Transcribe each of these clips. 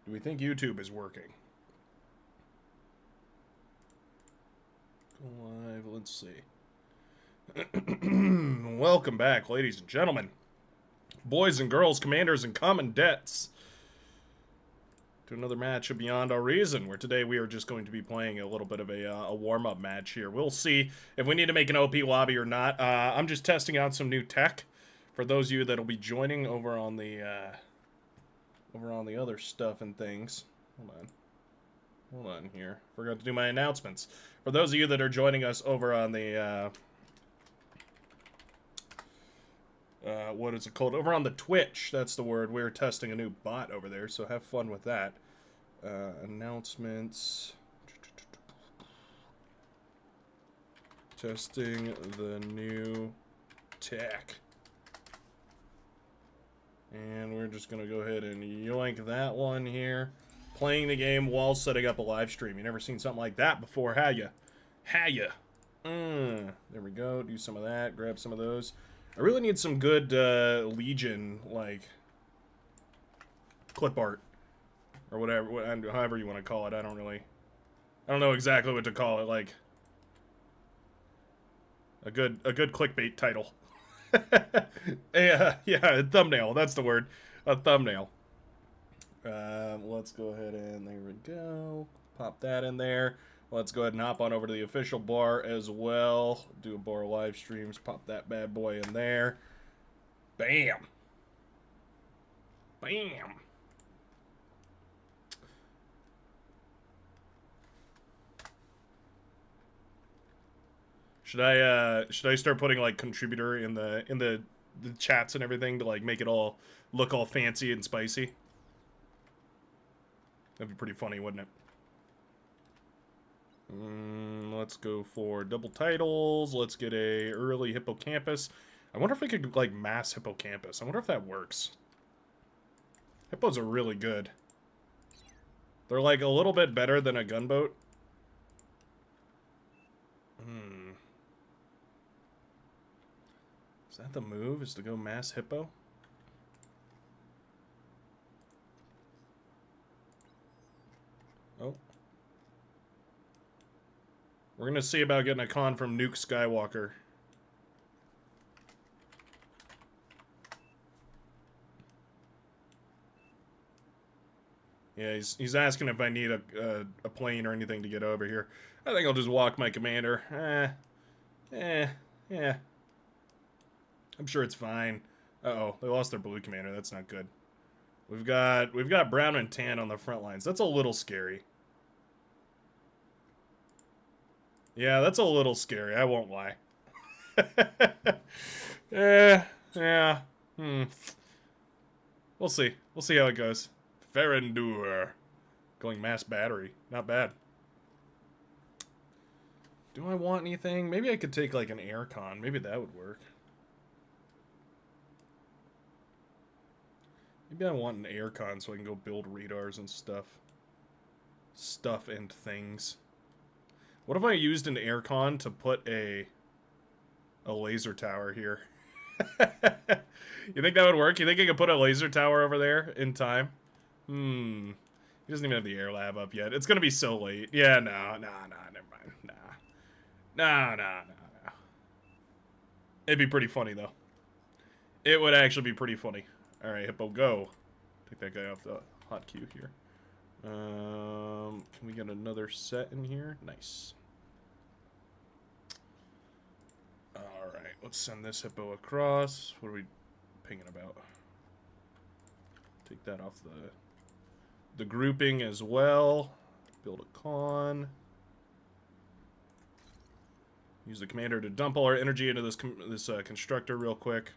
Do we think YouTube is working? Go live, let's see. Welcome back, ladies and gentlemen. Boys and girls, commanders and commandettes. To another match of Beyond Our Reason, where today we are just going to be playing a little bit of a warm-up match here. We'll see if we need to make an OP lobby or not. I'm just testing out some new tech for those of you that'll be joining over on the other stuff and things. Hold on here. Forgot to do my announcements. For those of you that are joining us over on the what is it called? Over on the Twitch, that's the word. We're testing a new bot over there, so have fun with that. Announcements. Testing the new tech. And we're just going to go ahead and yoink that one here. Playing the game while setting up a live stream. You never seen something like that before, have you? Have you? There we go. Do some of that. Grab some of those. I really need some good Legion, like, clip art. Or whatever, however you want to call it. I don't know exactly what to call it. Like, a good clickbait title. Yeah, a thumbnail. That's the word. A thumbnail. Let's go ahead and there we go. Pop that in there. Let's go ahead and hop on over to the official bar as well. Do a bar live streams. Pop that bad boy in there. Bam. Bam. Should I start putting like contributor in the chats and everything to like make it all look all fancy and spicy? That'd be pretty funny, wouldn't it? Let's go for double titles. Let's get a early hippocampus. I wonder if we could like mass hippocampus. I wonder if that works. Hippos are really good. They're like a little bit better than a gunboat. Is that the move? Is to go mass hippo? Oh. We're gonna see about getting a con from Nuke Skywalker. Yeah, he's asking if I need a plane or anything to get over here. I think I'll just walk my commander. Yeah. I'm sure it's fine. Uh-oh, they lost their blue commander. That's not good. We've got brown and tan on the front lines. That's a little scary. Yeah, that's a little scary. I won't lie. Yeah. We'll see. We'll see how it goes. Ferendur. Going mass battery. Not bad. Do I want anything? Maybe I could take like an air con. Maybe that would work. Maybe I want an air con so I can go build radars and stuff. Stuff and things. What if I used an air con to put a laser tower here? You think that would work? You think I could put a laser tower over there in time? He doesn't even have the air lab up yet. It's gonna be so late. Yeah, no, never mind. Nah. It'd be pretty funny, though. It would actually be pretty funny. Alright, Hippo, go. Take that guy off the hot queue here. Can we get another set in here? Nice. Alright, let's send this Hippo across. What are we pinging about? Take that off the grouping as well. Build a con. Use the commander to dump all our energy into this constructor real quick.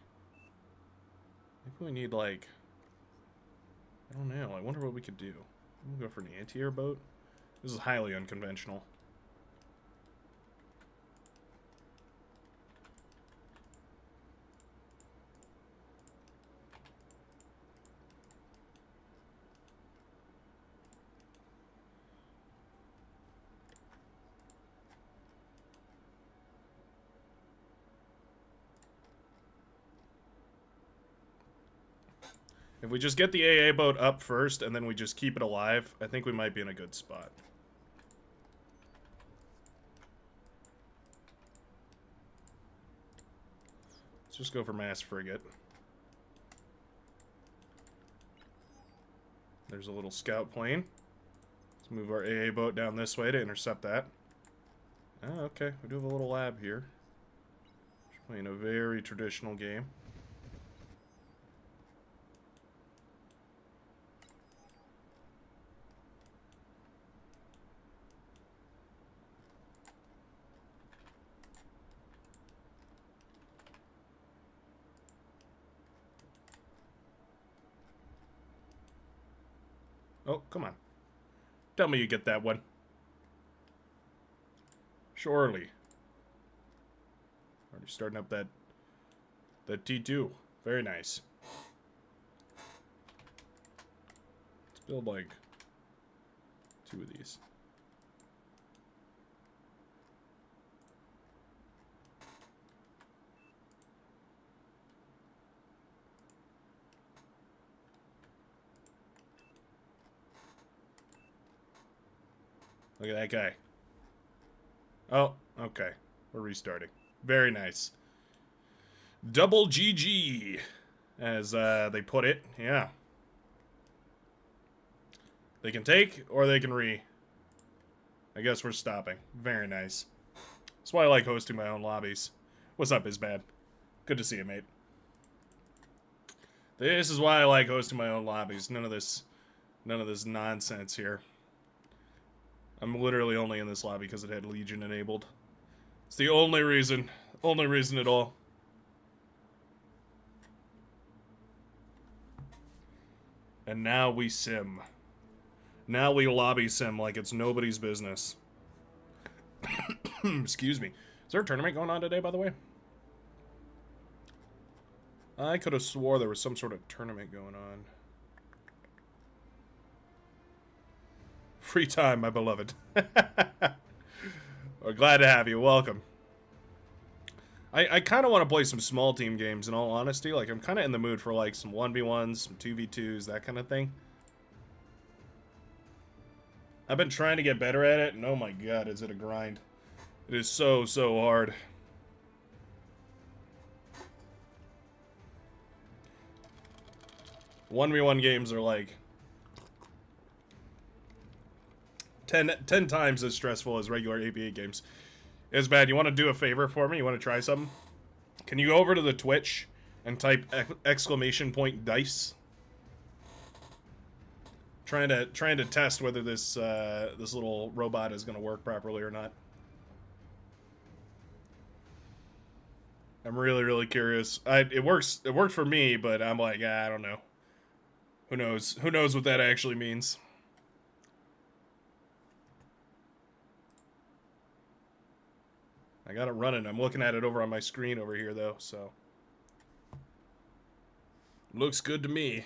Maybe we need, like, I don't know. I wonder what we could do. We'll go for an anti-air boat. This is highly unconventional. If we just get the AA boat up first, and then we just keep it alive, I think we might be in a good spot. Let's just go for mass frigate. There's a little scout plane. Let's move our AA boat down this way to intercept that. Oh, okay. We do have a little lab here. Just playing a very traditional game. Oh, come on. Tell me you get that one. Surely. Already starting up that T2. Very nice. Let's build like 2 of these. Look at that guy. Oh, okay. We're restarting. Very nice. Double GG, as they put it. Yeah. They can take, or they can re. I guess we're stopping. Very nice. That's why I like hosting my own lobbies. What's up, Isbad? Good to see you, mate. This is why I like hosting my own lobbies. None of this nonsense here. I'm literally only in this lobby because it had Legion enabled. It's the only reason at all. And now we sim. Now we lobby sim like it's nobody's business. Excuse me. Is there a tournament going on today, by the way? I could have swore there was some sort of tournament going on. Free time, my beloved. We're glad to have you. Welcome. I kind of want to play some small team games, in all honesty. Like, I'm kind of in the mood for, like, some 1v1s, some 2v2s, that kind of thing. I've been trying to get better at it, and oh my god, is it a grind. It is so, so hard. One v one games are, like, 10 times as stressful as regular APA games. It's bad. You want to do a favor for me? You want to try something? Can you go over to the Twitch and type !dice? Trying to test whether this this little robot is going to work properly or not. I'm really curious. It worked for me, but I'm like, I don't know. Who knows? Who knows what that actually means? I got it running. I'm looking at it over on my screen over here, though, so. Looks good to me.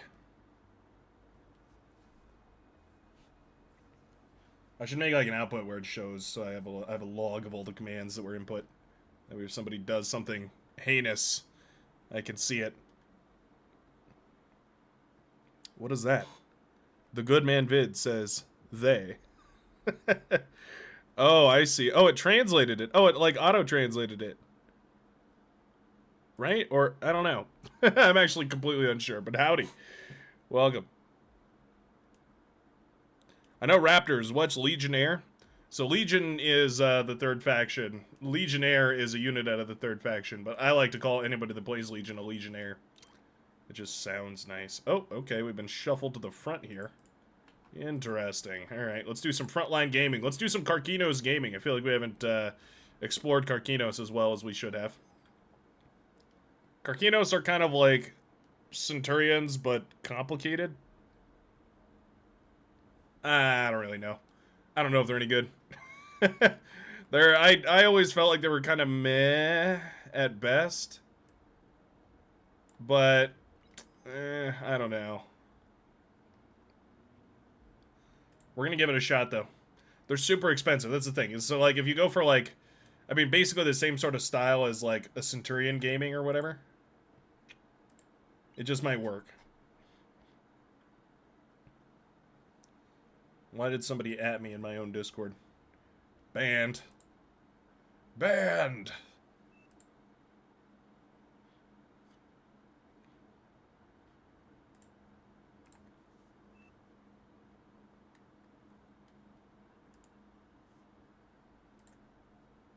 I should make like an output where it shows, so I have a log of all the commands that were input. That way if somebody does something heinous, I can see it. What is that? The Good Man Vid says, they. Oh, I see. Oh, it translated it. Oh, it like auto-translated it. Right? Or, I don't know. I'm actually completely unsure, but howdy. Welcome. I know Raptors. What's Legionnaire? So Legion is the third faction. Legionnaire is a unit out of the third faction, but I like to call anybody that plays Legion a Legionnaire. It just sounds nice. Oh, okay, we've been shuffled to the front here. Interesting. Alright, let's do some frontline gaming. Let's do some Karkinos gaming. I feel like we haven't explored Karkinos as well as we should have. Karkinos are kind of like Centurions, but complicated. I don't really know. I don't know if they're any good. I always felt like they were kind of meh at best. But, I don't know. We're gonna give it a shot, though. They're super expensive, that's the thing. So, like, if you go for, like, I mean, basically the same sort of style as, like, a Centurion gaming or whatever, it just might work. Why did somebody at me in my own Discord? Banned. Banned!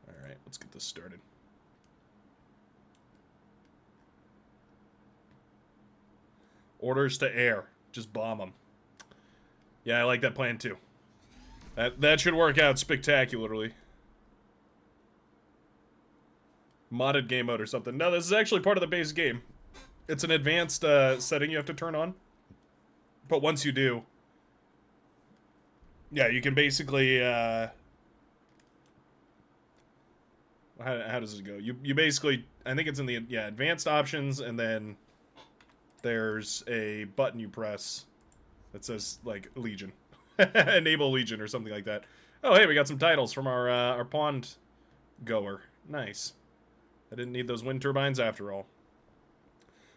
Alright, let's get this started. Orders to air. Just bomb them. Yeah, I like that plan too. That should work out spectacularly. Modded game mode or something. No, this is actually part of the base game. It's an advanced setting you have to turn on. But once you do, yeah, you can basically how does it go? You basically, I think it's in the advanced options, and then there's a button you press that says like Legion. Enable Legion or something like that. Oh, hey, we got some titles from our pond goer. Nice. I didn't need those wind turbines after all.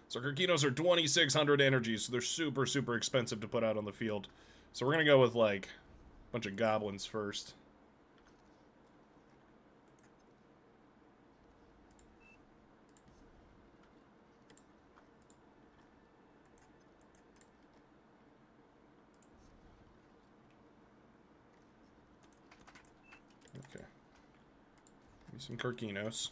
So Kirkinos are 2,600 energy, so they're super, super expensive to put out on the field. So we're gonna go with like a bunch of goblins first. Okay. Give me some Kirkinos.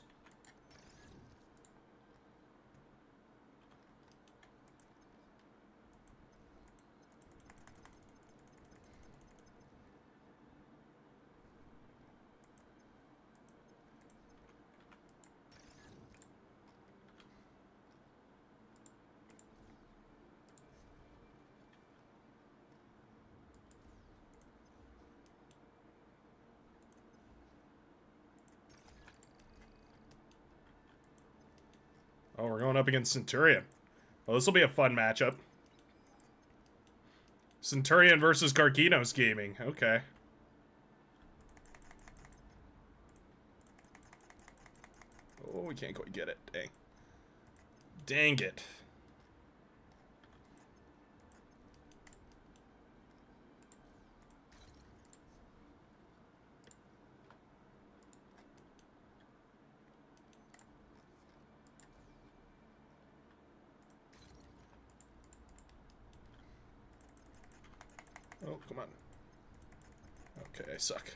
Oh, we're going up against Centurion. Well, this will be a fun matchup. Centurion versus Karkinos Gaming. Okay. Oh, we can't quite get it. Dang. Dang it. Oh, come on. Okay, I suck.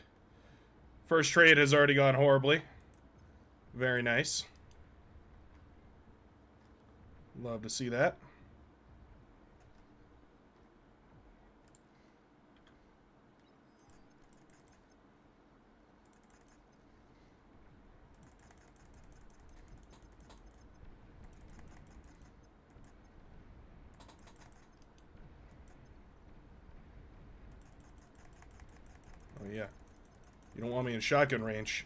First trade has already gone horribly. Very nice. Love to see that. Oh, yeah. You don't want me in shotgun range.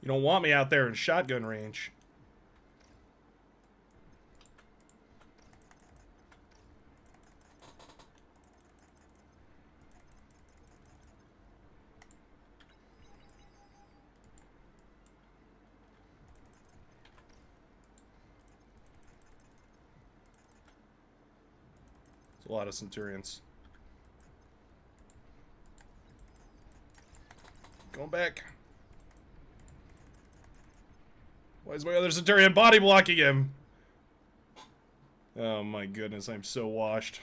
You don't want me out there in shotgun range. It's a lot of Centurions. Going back. Why is my other Centurion body blocking him? Oh my goodness, I'm so washed.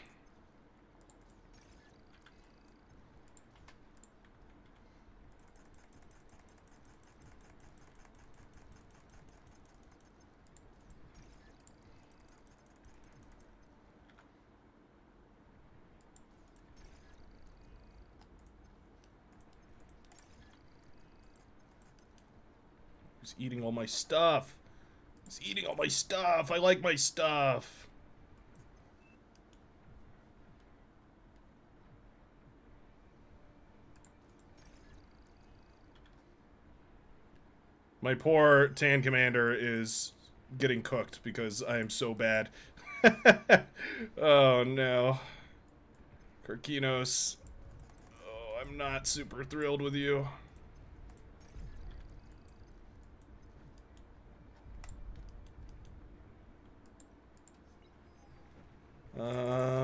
He's eating all my stuff. He's eating all my stuff. I like my stuff. My poor Tan Commander is getting cooked because I am so bad. Oh no. Kirkinos. Oh, I'm not super thrilled with you.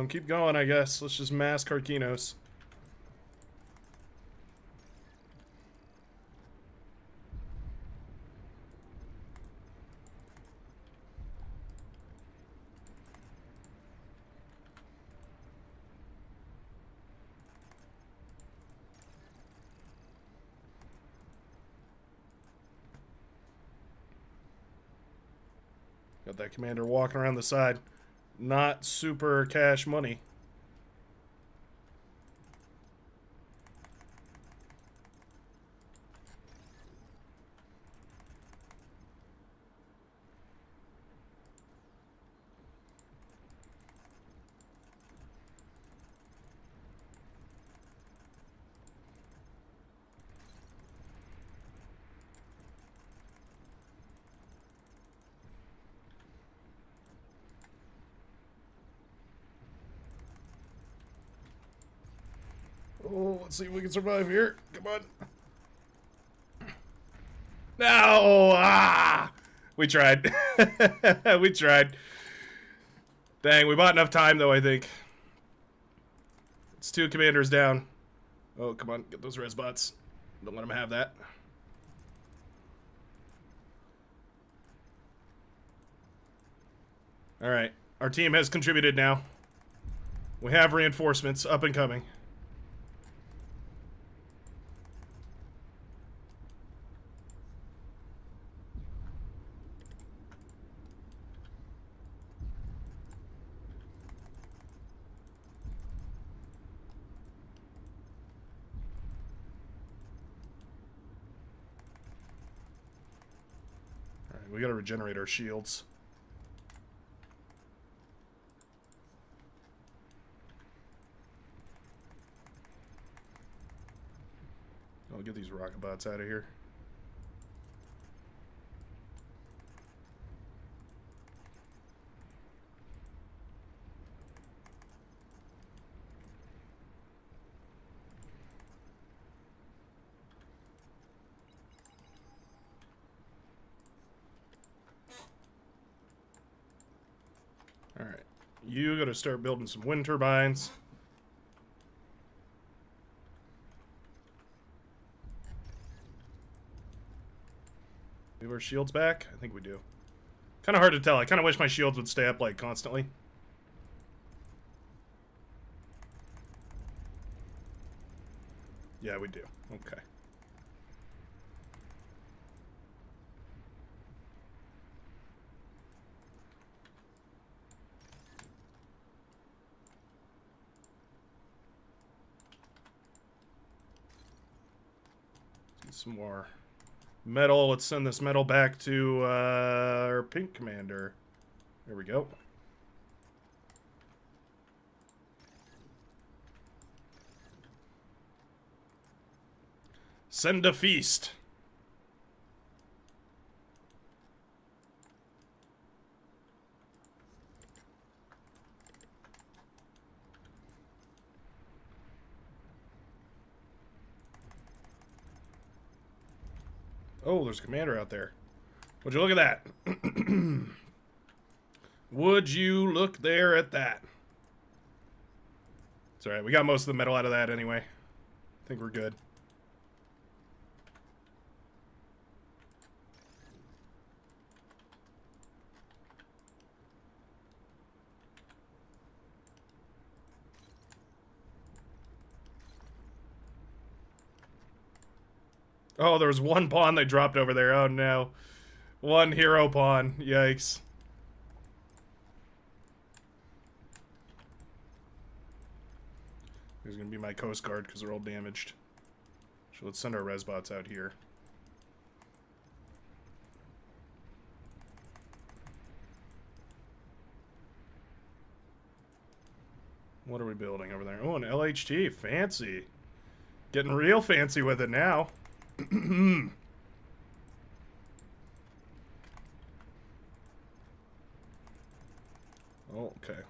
Keep going, I guess. Let's just mass Karkinos. Got that commander walking around the side. Not super cash money. Oh, let's see if we can survive here. Come on. No! Ah! We tried. We tried. Dang, we bought enough time, though, I think. It's 2 commanders down. Oh, come on. Get those res bots. Don't let them have that. Alright. Our team has contributed now. We have reinforcements up and coming. We gotta regenerate our shields. I'll get these rocket bots out of here. Alright. You gotta start building some wind turbines. We have our shields back? I think we do. Kind of hard to tell. I kind of wish my shields would stay up, like, constantly. Yeah, we do. Okay. Some more metal. Let's send this metal back to our pink commander. There we go. Send a feast. Oh, there's a commander out there. Would you look at that? Would you look there at that? It's alright, we got most of the metal out of that anyway. I think we're good. Oh, there was one pawn they dropped over there. Oh, no. One hero pawn. Yikes. There's going to be my Coast Guard because they're all damaged. So let's send our Resbots out here. What are we building over there? Oh, an LHT. Fancy. Getting real fancy with it now. Okay,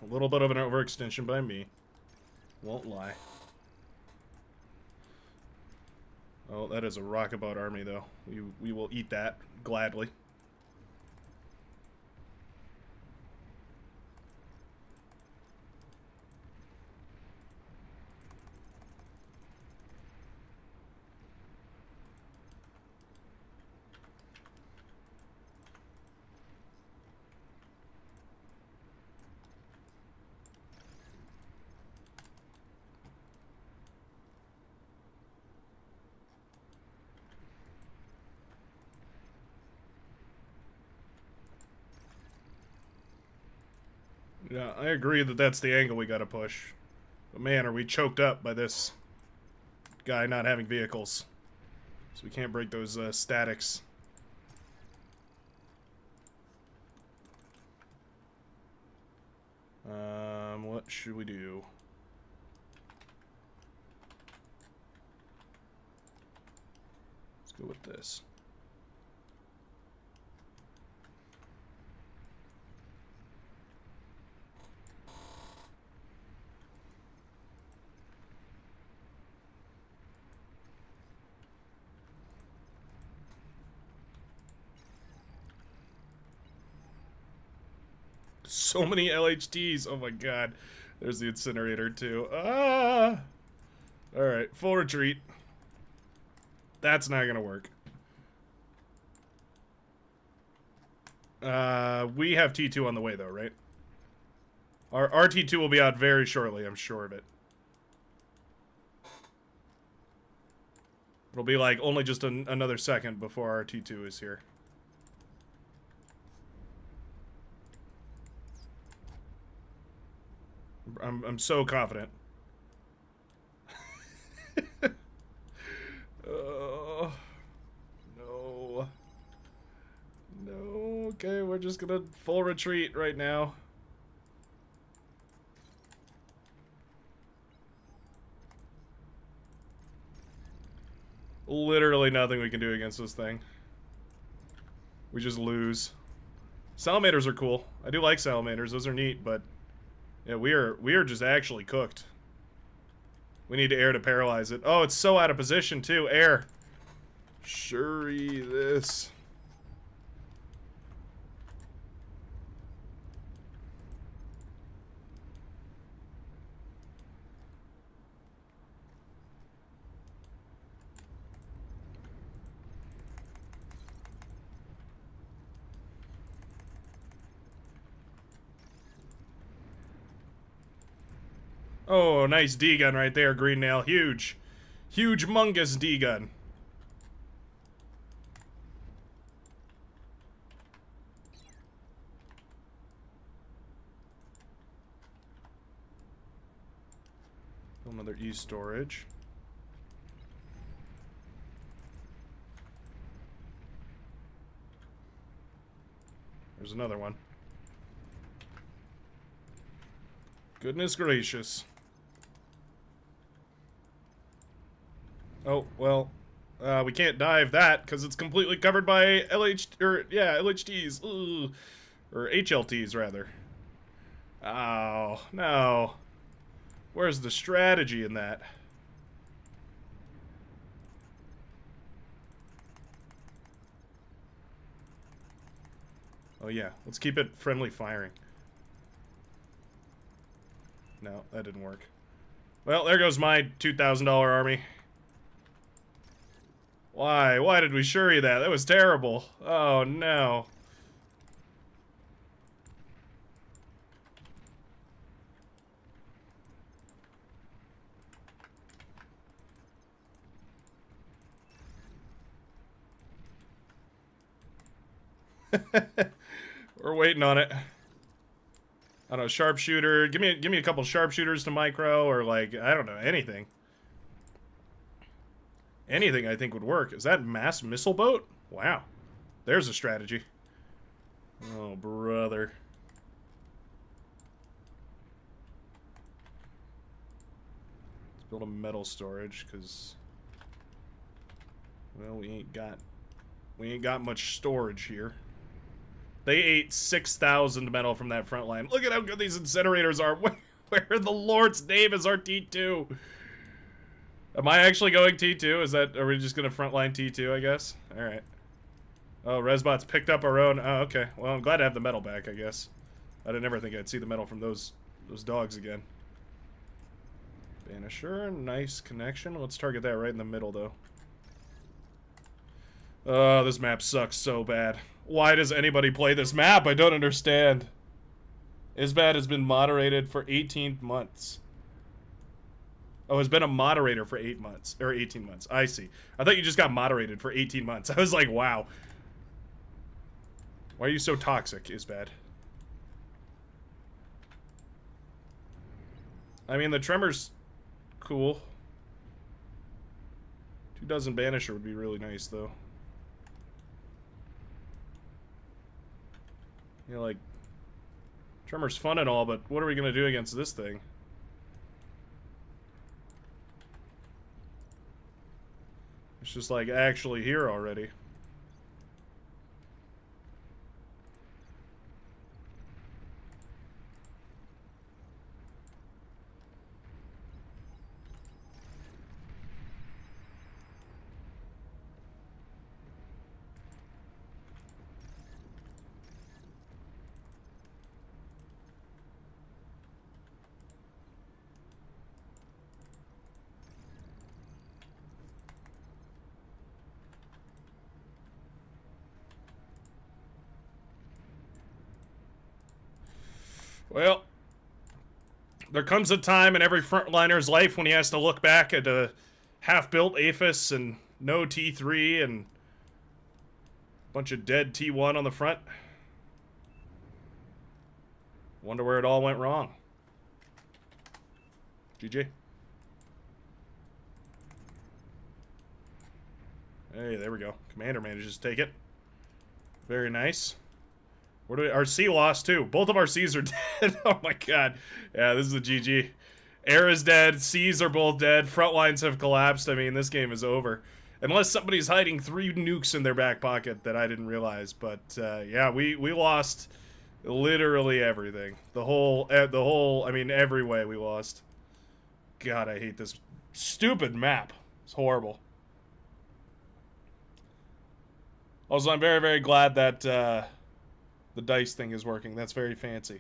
a little bit of an overextension by me. Won't lie. Oh, that is a rockabouts army, though. We will eat that gladly. Yeah, I agree that that's the angle we gotta push. But man, are we choked up by this guy not having vehicles. So we can't break those statics. What should we do? Let's go with this. So many LHTs. Oh my god. There's the incinerator too. Ah! Alright, full retreat. That's not gonna work. We have T2 on the way though, right? Our T2 will be out very shortly, I'm sure of it. It'll be like only just another second before our T2 is here. I'm so confident. Oh, no. No, okay, we're just gonna full retreat right now. Literally nothing we can do against this thing. We just lose. Salamanders are cool. I do like salamanders, those are neat, but yeah, we are just actually cooked. We need air to paralyze it. Oh, it's so out of position too. Air. Shuri this. Oh, nice D-gun right there, Green Nail. Huge. Huge, mungus D-gun. Another E-storage. There's another one. Goodness gracious. Oh, well, we can't dive that because it's completely covered by LHTs. Ooh. Or HLTs, rather. Oh, no. Where's the strategy in that? Oh, yeah. Let's keep it friendly firing. No, that didn't work. Well, there goes my $2,000 army. Why? Why did we Shuri that? That was terrible. Oh, no. We're waiting on it. I don't know, sharpshooter. Give me a couple sharpshooters to micro, or like, I don't know, anything. Anything I think would work. Is that mass missile boat? Wow. There's a strategy. Oh, brother. Let's build a metal storage, because, well, we ain't got much storage here. They ate 6,000 metal from that front line. Look at how good these incinerators are. Where in the Lord's name is our T2? Am I actually going T2? Are we just gonna frontline T2, I guess? Alright. Oh, Resbot's picked up our own. Oh, okay. Well, I'm glad to have the medal back, I guess. I didn't ever think I'd see the medal from those dogs again. Banisher, nice connection. Let's target that right in the middle, though. Oh, this map sucks so bad. Why does anybody play this map? I don't understand. Isbad has been moderated for 18 months. Oh, has been a moderator for 8 months. Or 18 months. I see. I thought you just got moderated for 18 months. I was like, wow. Why are you so toxic, Isbad? I mean, the Tremor's cool. 2 dozen Banisher would be really nice, though. You know, like, Tremor's fun and all, but what are we gonna do against this thing? It's just, like, actually here already. Well, there comes a time in every frontliner's life when he has to look back at a half-built Aphis and no T3 and a bunch of dead T1 on the front. Wonder where it all went wrong. GG. Hey, there we go. Commander manages to take it. Very nice. Where do we, our C lost too. Both of our C's are dead. Oh my god. Yeah, this is a GG. Air is dead. C's are both dead. Front lines have collapsed. I mean, this game is over. Unless somebody's hiding 3 nukes in their back pocket that I didn't realize. But yeah, we lost literally everything. The whole, I mean, every way we lost. God, I hate this stupid map. It's horrible. Also, I'm very, very glad that the dice thing is working. That's very fancy.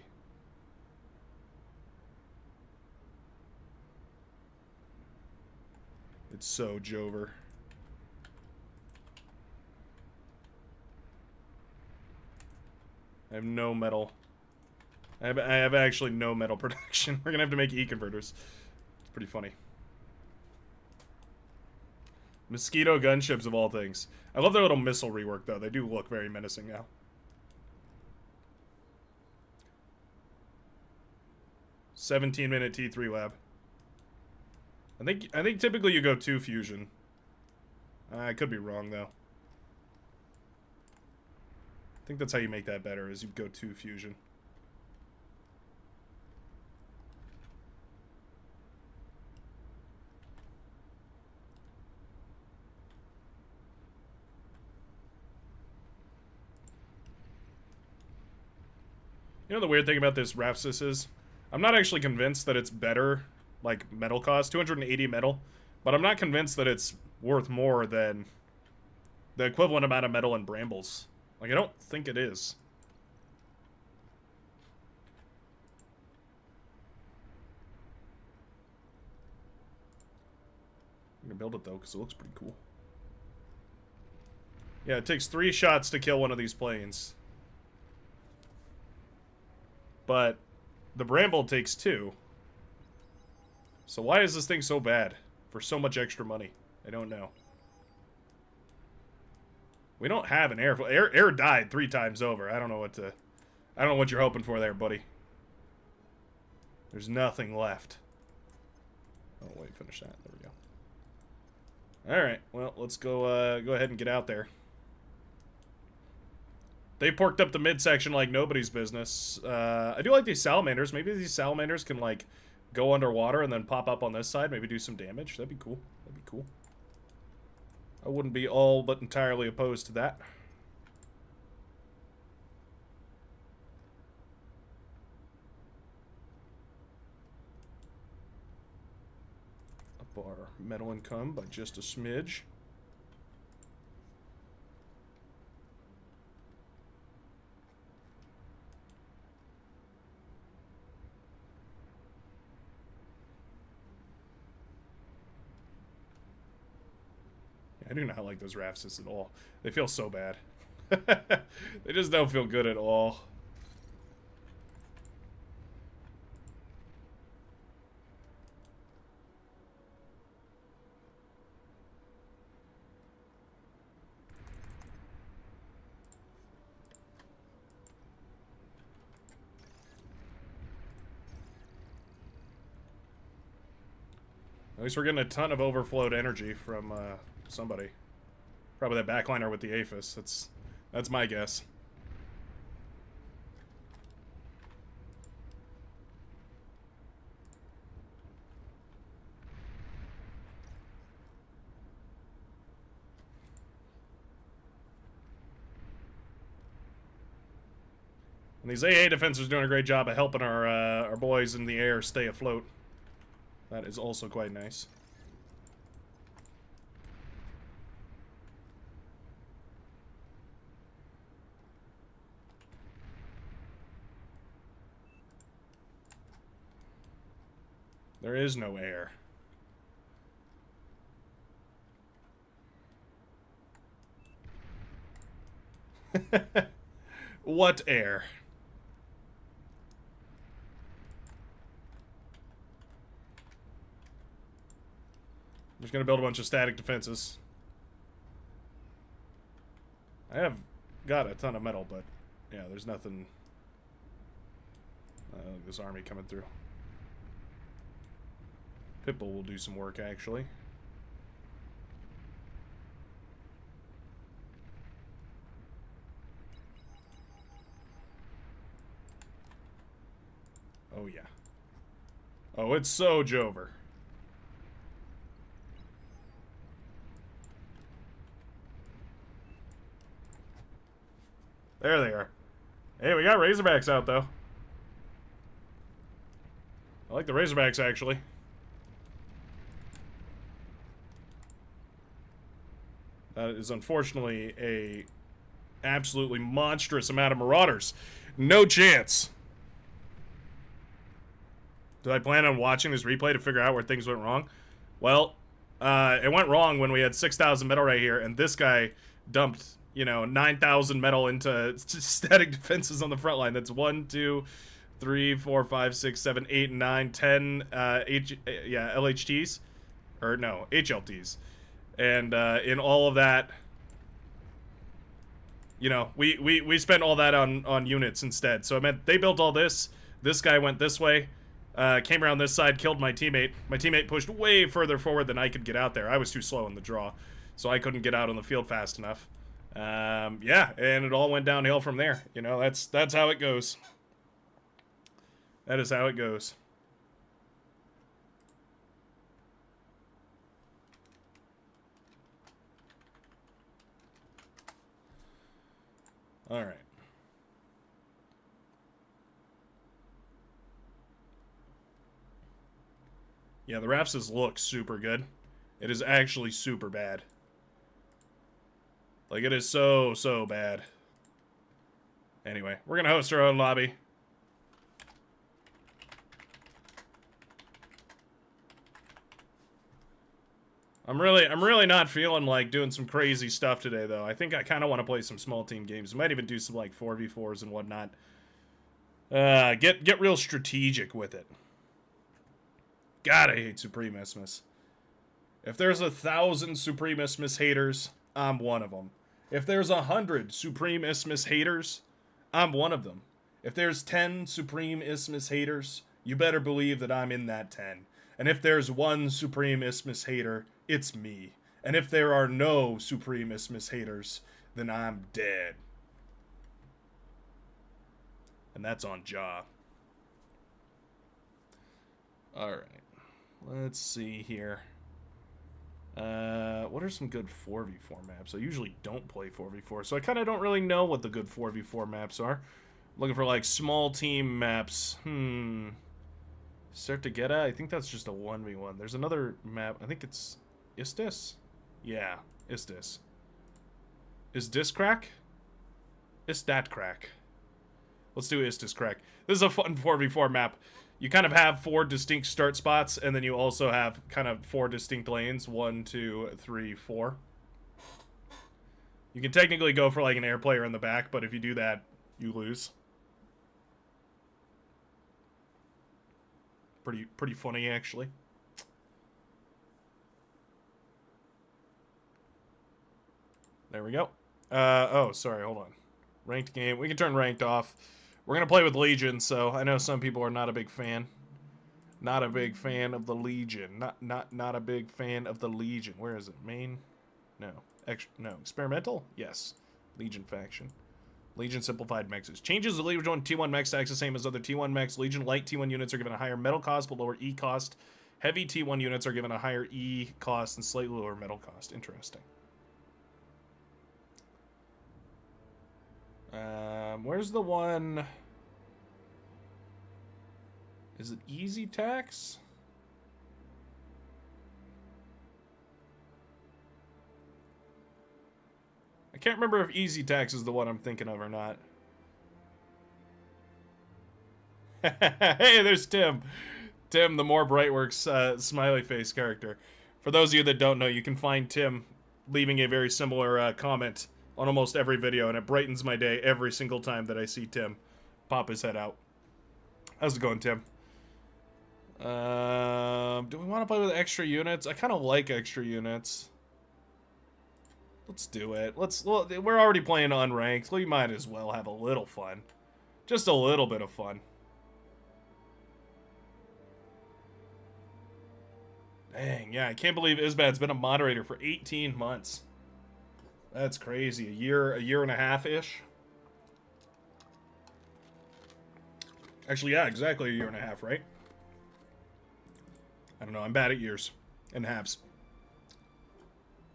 It's so Jover. I have no metal. I have actually no metal production. We're gonna have to make E-converters. It's pretty funny. Mosquito gunships of all things. I love their little missile rework, though. They do look very menacing now. "17-minute T3 lab." I think typically you go 2 fusion. I could be wrong though. I think that's how you make that better, is you go 2 fusion. You know the weird thing about this Rapsis is, I'm not actually convinced that it's better, like, metal cost, 280 metal, but I'm not convinced that it's worth more than the equivalent amount of metal in Brambles. Like, I don't think it is. I'm gonna build it, though, because it looks pretty cool. Yeah, it takes 3 shots to kill one of these planes. But the Bramble takes 2. So why is this thing so bad? For so much extra money? I don't know. We don't have an air. Air died 3 times over. I don't know what you're hoping for there, buddy. There's nothing left. Oh wait, finish that. There we go. Alright, well, let's go ahead and get out there. They porked up the midsection like nobody's business. I do like these salamanders. Maybe these salamanders can, like, go underwater and then pop up on this side. Maybe do some damage. That'd be cool. That'd be cool. I wouldn't be all but entirely opposed to that. Up our metal income by just a smidge. I do not like those rafts at all. They feel so bad. They just don't feel good at all. At least we're getting a ton of overflowed energy from somebody. Probably that backliner with the Aphis. That's my guess. And these AA defenders are doing a great job of helping our boys in the air stay afloat. That is also quite nice. There is no air. What air? I'm just gonna build a bunch of static defenses. I have got a ton of metal, but yeah, there's nothing. This army coming through. Pitbull will do some work, actually. Oh, yeah. Oh, it's so Jover. There they are. Hey, we got Razorbacks out, though. I like the Razorbacks, actually. That is unfortunately a absolutely monstrous amount of Marauders. No chance. Did I plan on watching this replay to figure out where things went wrong? Well, it went wrong when we had 6,000 metal right here, and this guy dumped, you know, 9,000 metal into static defenses on the front line. That's 1, 2, 3, 4, 5, 6, 7, 8, 9, 10 LHTs. Or no, HLTs. And in all of that, you know, we spent all that on units instead. So it meant they built all this. This guy went this way, came around this side, killed my teammate. My teammate pushed way further forward than I could get out there. I was too slow in the draw, so I couldn't get out on the field fast enough. Yeah, and it all went downhill from there. You know, that's how it goes. That is how it goes. All right. Yeah, the Raptors look super good. It is actually super bad. Like, it is so bad. Anyway, we're gonna host our own lobby. I'm really not feeling like doing some crazy stuff today, though. I think I kind of want to play some small team games. Might even do some, like, 4v4s and whatnot. Get real strategic with it. God, I hate Supreme Isthmus. If there's 1,000 Supreme Isthmus haters, I'm one of them. If there's 100 Supreme Isthmus haters, I'm one of them. If there's 10 Supreme Isthmus haters, you better believe that I'm in that 10. And if there's one Supreme Isthmus hater, it's me. And if there are no Supreme Isthmus haters, then I'm dead. And that's on Jaw. Alright. Let's see here. What are some good 4v4 maps? I usually don't play 4v4, so I kind of don't really know what the good 4v4 maps are. Looking for, like, small team maps. Start to get I think that's just a 1v1. There's another map. I think it's Istis? Yeah, Istis. Is this crack? Is that crack? Let's do Istis crack. This is a fun 4v4 map. You kind of have 4 distinct start spots, and then you also have kind of 4 distinct lanes. 1, 2, 3, 4. You can technically go for like an air player in the back, but if you do that, you lose. Pretty funny, actually. There we go. Oh, sorry, hold on. Ranked game. We can turn ranked off. We're going to play with Legion, so I know some people are not a big fan. Not a big fan of the Legion. Not a big fan of the Legion. Where is it? Main? No. No. Experimental? Yes. Legion faction. Legion simplified mexes. Changes the Legion T1 mex stacks the same as other T1 mex. Legion light T1 units are given a higher metal cost but lower E cost. Heavy T1 units are given a higher E cost and slightly lower metal cost. Interesting. Where's the one? Is it easy tax? I can't remember if easy tax is the one I'm thinking of or not. Hey, there's Tim. Tim, the more Brightworks smiley face character. For those of you that don't know, you can find Tim leaving a very similar comment on almost every video, and it brightens my day every single time that I see Tim pop his head out. How's it going, Tim? Do we want to play with extra units? I kind of like extra units. Let's do it. Well, we're already playing unranked. We might as well have a little fun. Just a little bit of fun. Dang, yeah, I can't believe Isbad's been a moderator for 18 months. That's crazy. A year and a half-ish. Actually, yeah, exactly a year and a half, right? I don't know, I'm bad at years. And halves.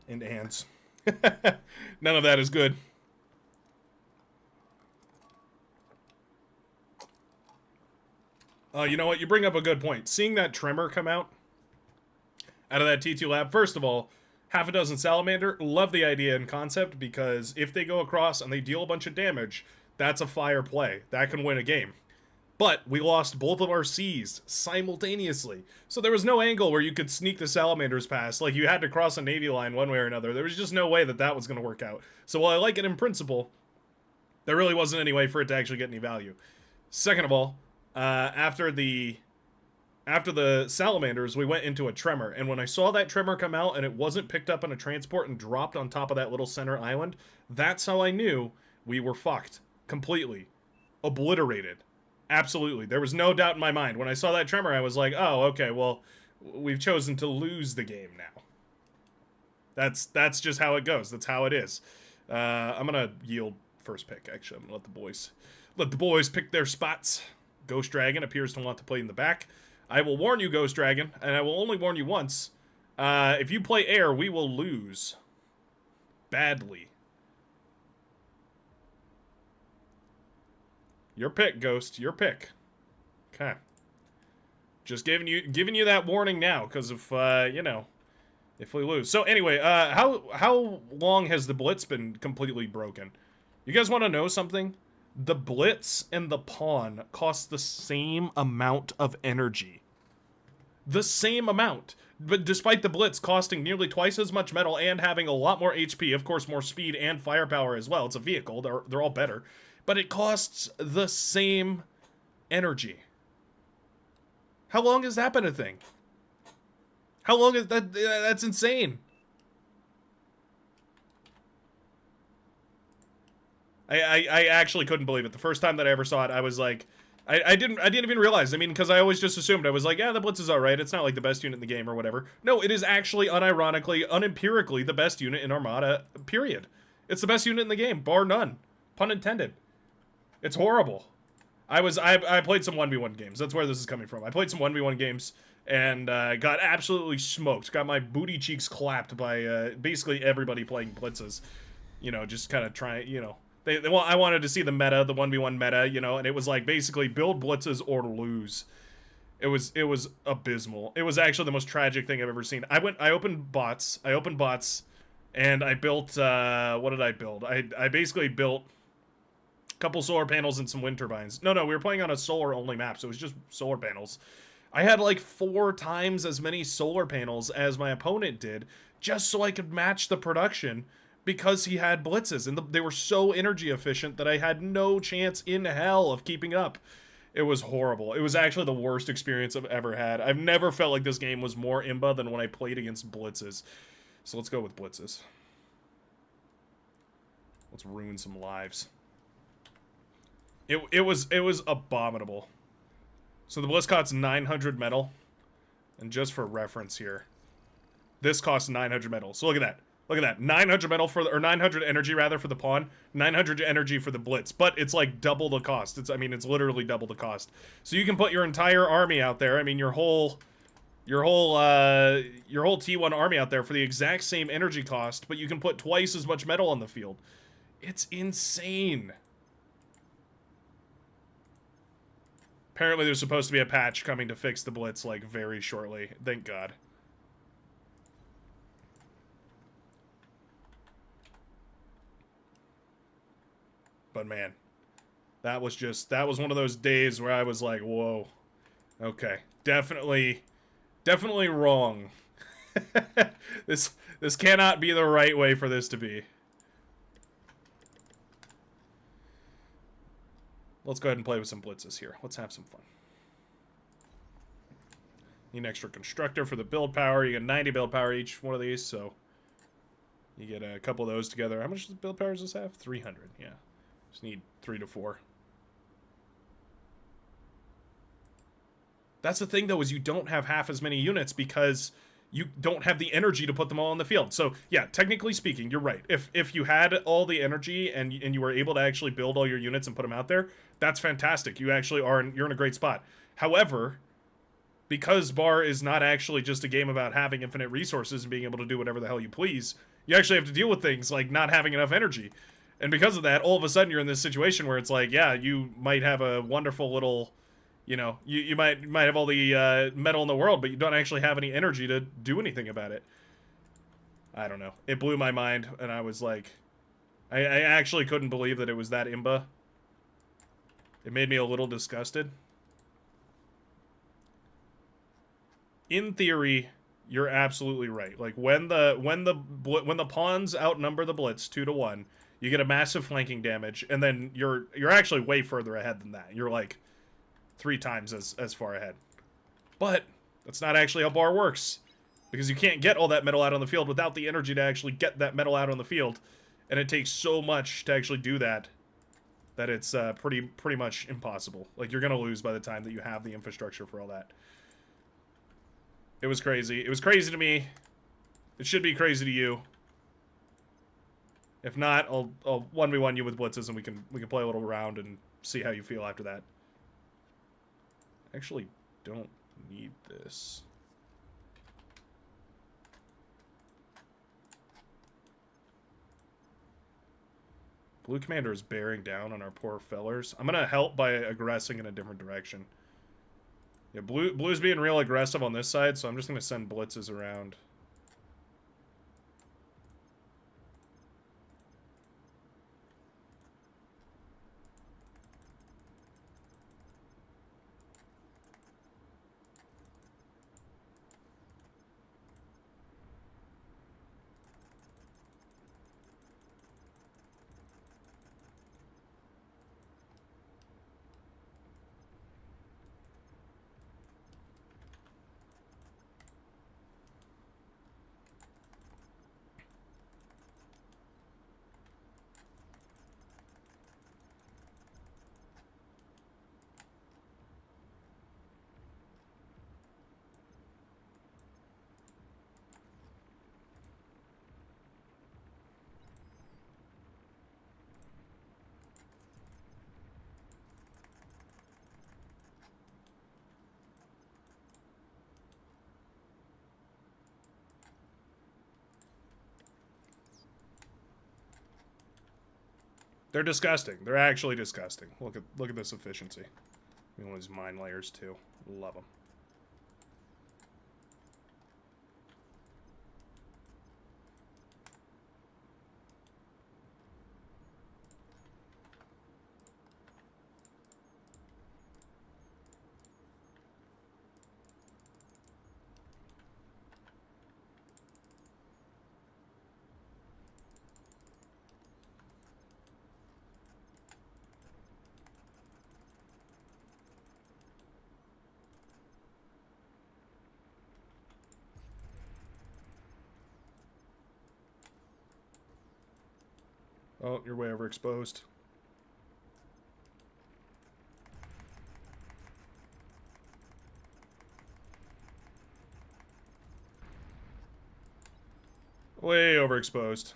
And ands. None of that is good. You know what? You bring up a good point. Seeing that Tremor come out of that T2 lab, first of all, half a dozen Salamander, love the idea and concept, because if they go across and they deal a bunch of damage, that's a fire play. That can win a game. But we lost both of our Cs simultaneously. So there was no angle where you could sneak the Salamanders past. Like, you had to cross a Navy line one way or another. There was just no way that that was going to work out. So while I like it in principle, there really wasn't any way for it to actually get any value. Second of all, after the Salamanders, we went into a Tremor. And when I saw that Tremor come out and it wasn't picked up on a transport and dropped on top of that little center island, that's how I knew we were fucked. Completely. Obliterated. Absolutely. There was no doubt in my mind. When I saw that Tremor, I was like, oh, okay, well, we've chosen to lose the game now. That's just how it goes. That's how it is. I'm going to yield first pick, actually. I'm going to let the boys pick their spots. Ghost Dragon appears to want to play in the back. I will warn you, Ghost Dragon, and I will only warn you once. If you play air, we will lose. Badly. Your pick, Ghost. Your pick. Okay. Just giving you that warning now, because if you know, if we lose. So anyway, how long has the Blitz been completely broken? You guys want to know something? The Blitz and the Pawn cost the same amount of energy. The same amount. But despite the Blitz costing nearly twice as much metal and having a lot more HP, of course more speed and firepower as well. It's a vehicle. They're all better. But it costs the same energy. How long has that been a thing? How long is that? That's insane. I actually couldn't believe it. The first time that I ever saw it, I was like, I didn't even realize. I mean, because I always just assumed. I was like, yeah, the Blitz is alright. It's not like the best unit in the game or whatever. No, it is actually, unironically, unempirically, the best unit in Armada, period. It's the best unit in the game, bar none. Pun intended. It's horrible. I played some 1v1 games. That's where this is coming from. I played some 1v1 games and got absolutely smoked. Got my booty cheeks clapped by basically everybody playing Blitzes. You know, just kind of trying, you know. I wanted to see the meta, the 1v1 meta, you know, and it was like basically build Blitzes or lose. It was abysmal. It was actually the most tragic thing I've ever seen. I opened bots, and I built, what did I build? I basically built a couple solar panels and some wind turbines. No, we were playing on a solar-only map, so it was just solar panels. I had like 4 times as many solar panels as my opponent did, just so I could match the production, because he had blitzes, and they were so energy efficient that I had no chance in hell of keeping up. It was horrible. It was actually the worst experience I've ever had. I've never felt like this game was more imba than when I played against blitzes. So let's go with blitzes. Let's ruin some lives. It was abominable. So the blitz costs 900 metal, and just for reference here, this costs 900 metal. So look at that. Look at that. 900 metal for the, or 900 energy rather for the pawn, 900 energy for the blitz. But it's like double the cost. It's it's literally double the cost. So you can put your entire army out there. I mean your whole T1 army out there for the exact same energy cost, but you can put twice as much metal on the field. It's insane. Apparently there's supposed to be a patch coming to fix the blitz like very shortly. Thank God. But man, that was one of those days where I was like, whoa, okay, definitely wrong. This cannot be the right way for this to be. Let's go ahead and play with some blitzes here. Let's have some fun. Need an extra constructor for the build power. You get 90 build power each one of these, so you get a couple of those together. How much does build power does this have? 300, yeah. Just need 3 to 4. That's the thing, though, is you don't have half as many units because you don't have the energy to put them all on the field. So, yeah, technically speaking, you're right. If you had all the energy and you were able to actually build all your units and put them out there, that's fantastic. You actually you're in a great spot. However, because Bar is not actually just a game about having infinite resources and being able to do whatever the hell you please, you actually have to deal with things like not having enough energy. And because of that, all of a sudden you're in this situation where it's like, yeah, you might have a wonderful little, you know, you might have all the metal in the world, but you don't actually have any energy to do anything about it. I don't know. It blew my mind, and I was like, I actually couldn't believe that it was that imba. It made me a little disgusted. In theory, you're absolutely right. Like when the pawns outnumber the blitz 2 to 1. You get a massive flanking damage, and then you're actually way further ahead than that. You're like 3 times as far ahead. But that's not actually how Bar works, because you can't get all that metal out on the field without the energy to actually get that metal out on the field, and it takes so much to actually do that that it's pretty much impossible. Like, you're gonna lose by the time that you have the infrastructure for all that. It was crazy. It was crazy to me. It should be crazy to you. If not, I'll 1v1 you with blitzes, and we can play a little round and see how you feel after that. Actually, don't need this. Blue Commander is bearing down on our poor fellers. I'm gonna help by aggressing in a different direction. Yeah, Blue's being real aggressive on this side, so I'm just gonna send blitzes around. They're disgusting. They're actually disgusting. Look at this efficiency. One of these mine layers too. Love them. Oh, you're way overexposed. Way overexposed.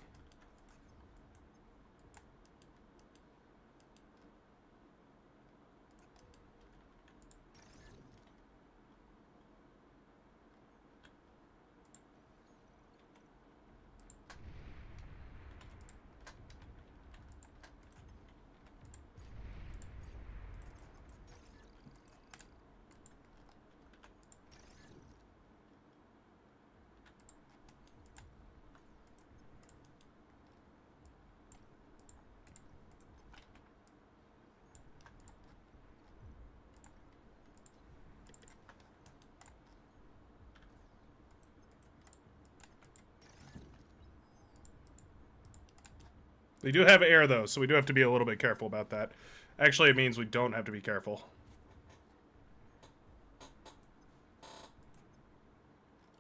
They do have air, though, so we do have to be a little bit careful about that. Actually, it means we don't have to be careful.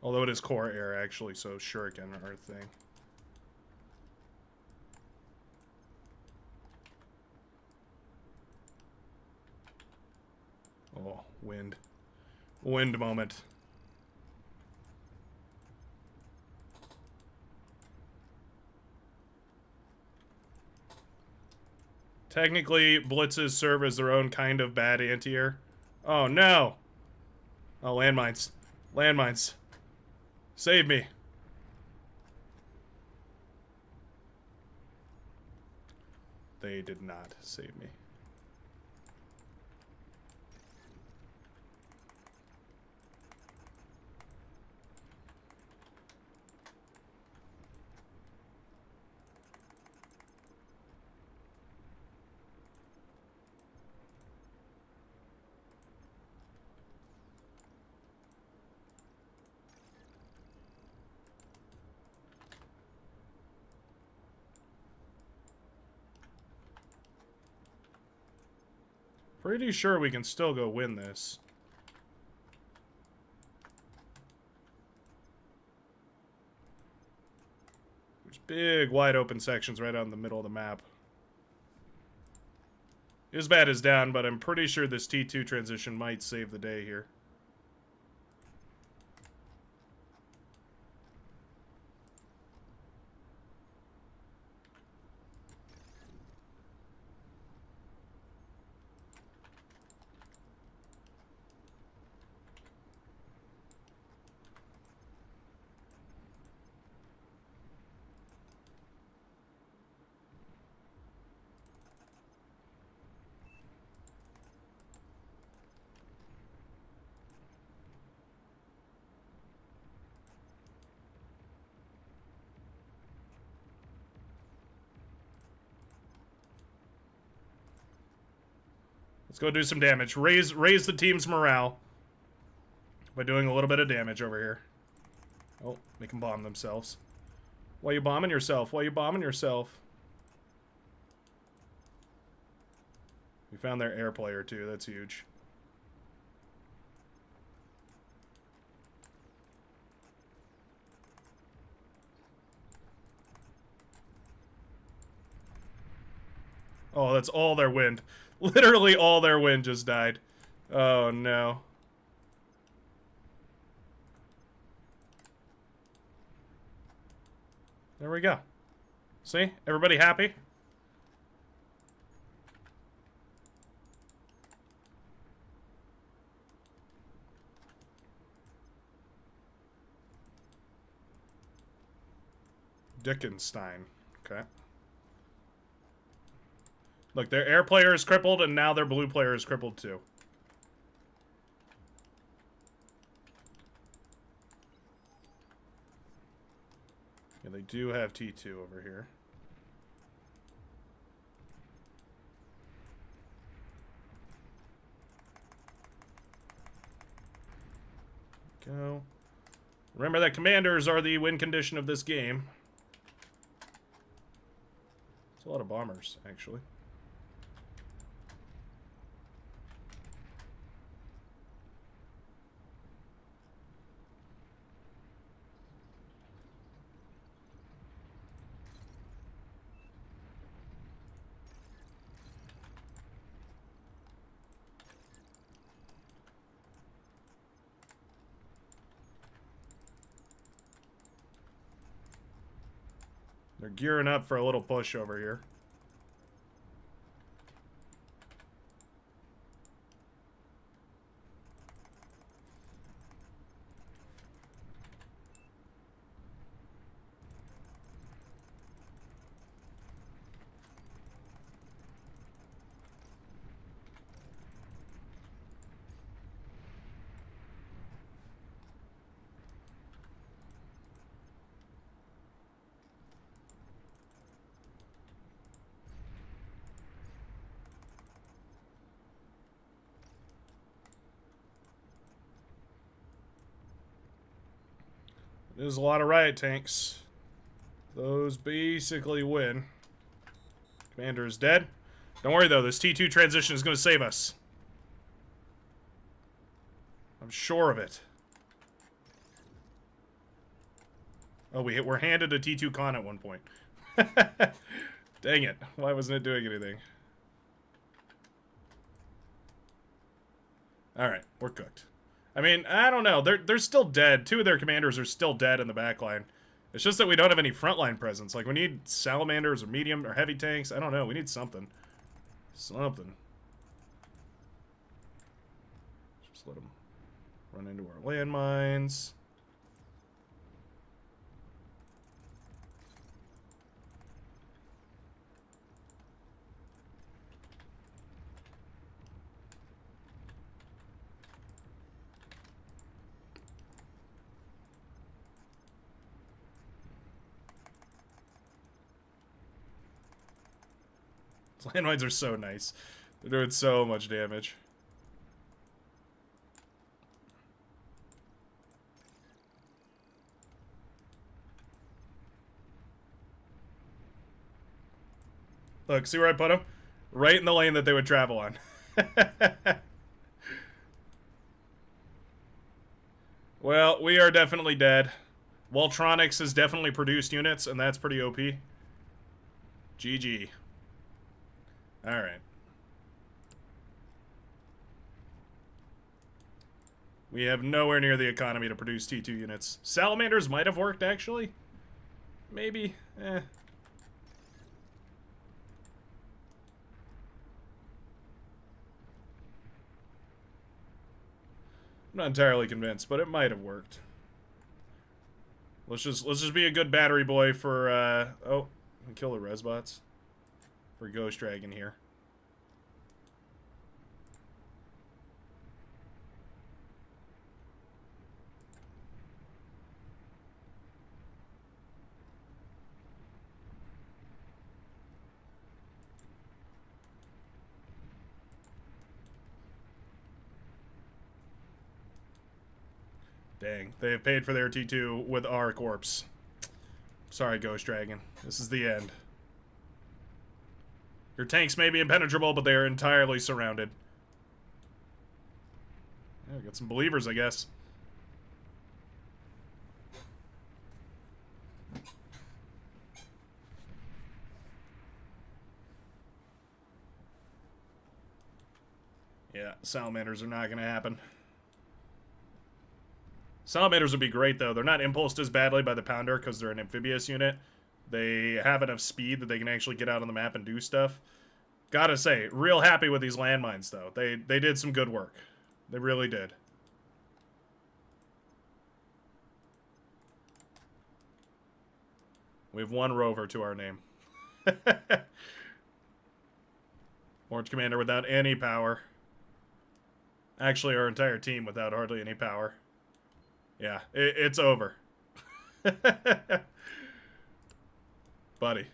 Although it is core air, actually, so shuriken are a thing. Oh, wind. Wind moment. Technically, blitzes serve as their own kind of bad anti-air. Oh, no! Oh, landmines. Landmines. Save me. They did not save me. Pretty sure we can still go win this. There's big, wide open sections right out in the middle of the map. Isbat is down, but I'm pretty sure this T2 transition might save the day here. Let's go do some damage. Raise the team's morale by doing a little bit of damage over here. Oh, they can bomb themselves. Why you bombing yourself? Why you bombing yourself? We found their air player too. That's huge. Oh, that's all their wind. Literally all their wind just died. Oh, no. There we go. See? Everybody happy? Dickenstein. Okay. Look, their air player is crippled, and now their blue player is crippled too. Yeah, they do have T2 over here. Go. Remember that commanders are the win condition of this game. It's a lot of bombers, actually. They're gearing up for a little push over here. There's a lot of riot tanks. Those basically win. Commander is dead. Don't worry though, this T2 transition is going to save us. I'm sure of it. Oh, we're handed a T2 con at one point. Dang it. Why wasn't it doing anything? Alright, we're cooked. I mean, I don't know. They're still dead. Two of their commanders are still dead in the backline. It's just that we don't have any frontline presence. Like, we need salamanders or medium or heavy tanks. I don't know. We need something. Something. Just let them run into our landmines. Landmines are so nice. They're doing so much damage. Look, see where I put them? Right in the lane that they would travel on. Well, we are definitely dead. Voltronics has definitely produced units, and that's pretty OP. GG. Alright. We have nowhere near the economy to produce T2 units. Salamanders might have worked, actually. Maybe. Eh. I'm not entirely convinced, but it might have worked. Let's just be a good battery boy for, oh, kill the Resbots. For Ghost Dragon here. Dang, they have paid for their T2 with our corpse. Sorry, Ghost Dragon. This is the end. Your tanks may be impenetrable, but they are entirely surrounded. Yeah, we got some believers, I guess. Yeah, salamanders are not going to happen. Salamanders would be great, though. They're not impulsed as badly by the Pounder because they're an amphibious unit. They have enough speed that they can actually get out on the map and do stuff. Gotta say, real happy with these landmines, though. They did some good work. They really did. We have one rover to our name. Orange Commander without any power. Actually, our entire team without hardly any power. Yeah, it's over. Buddy.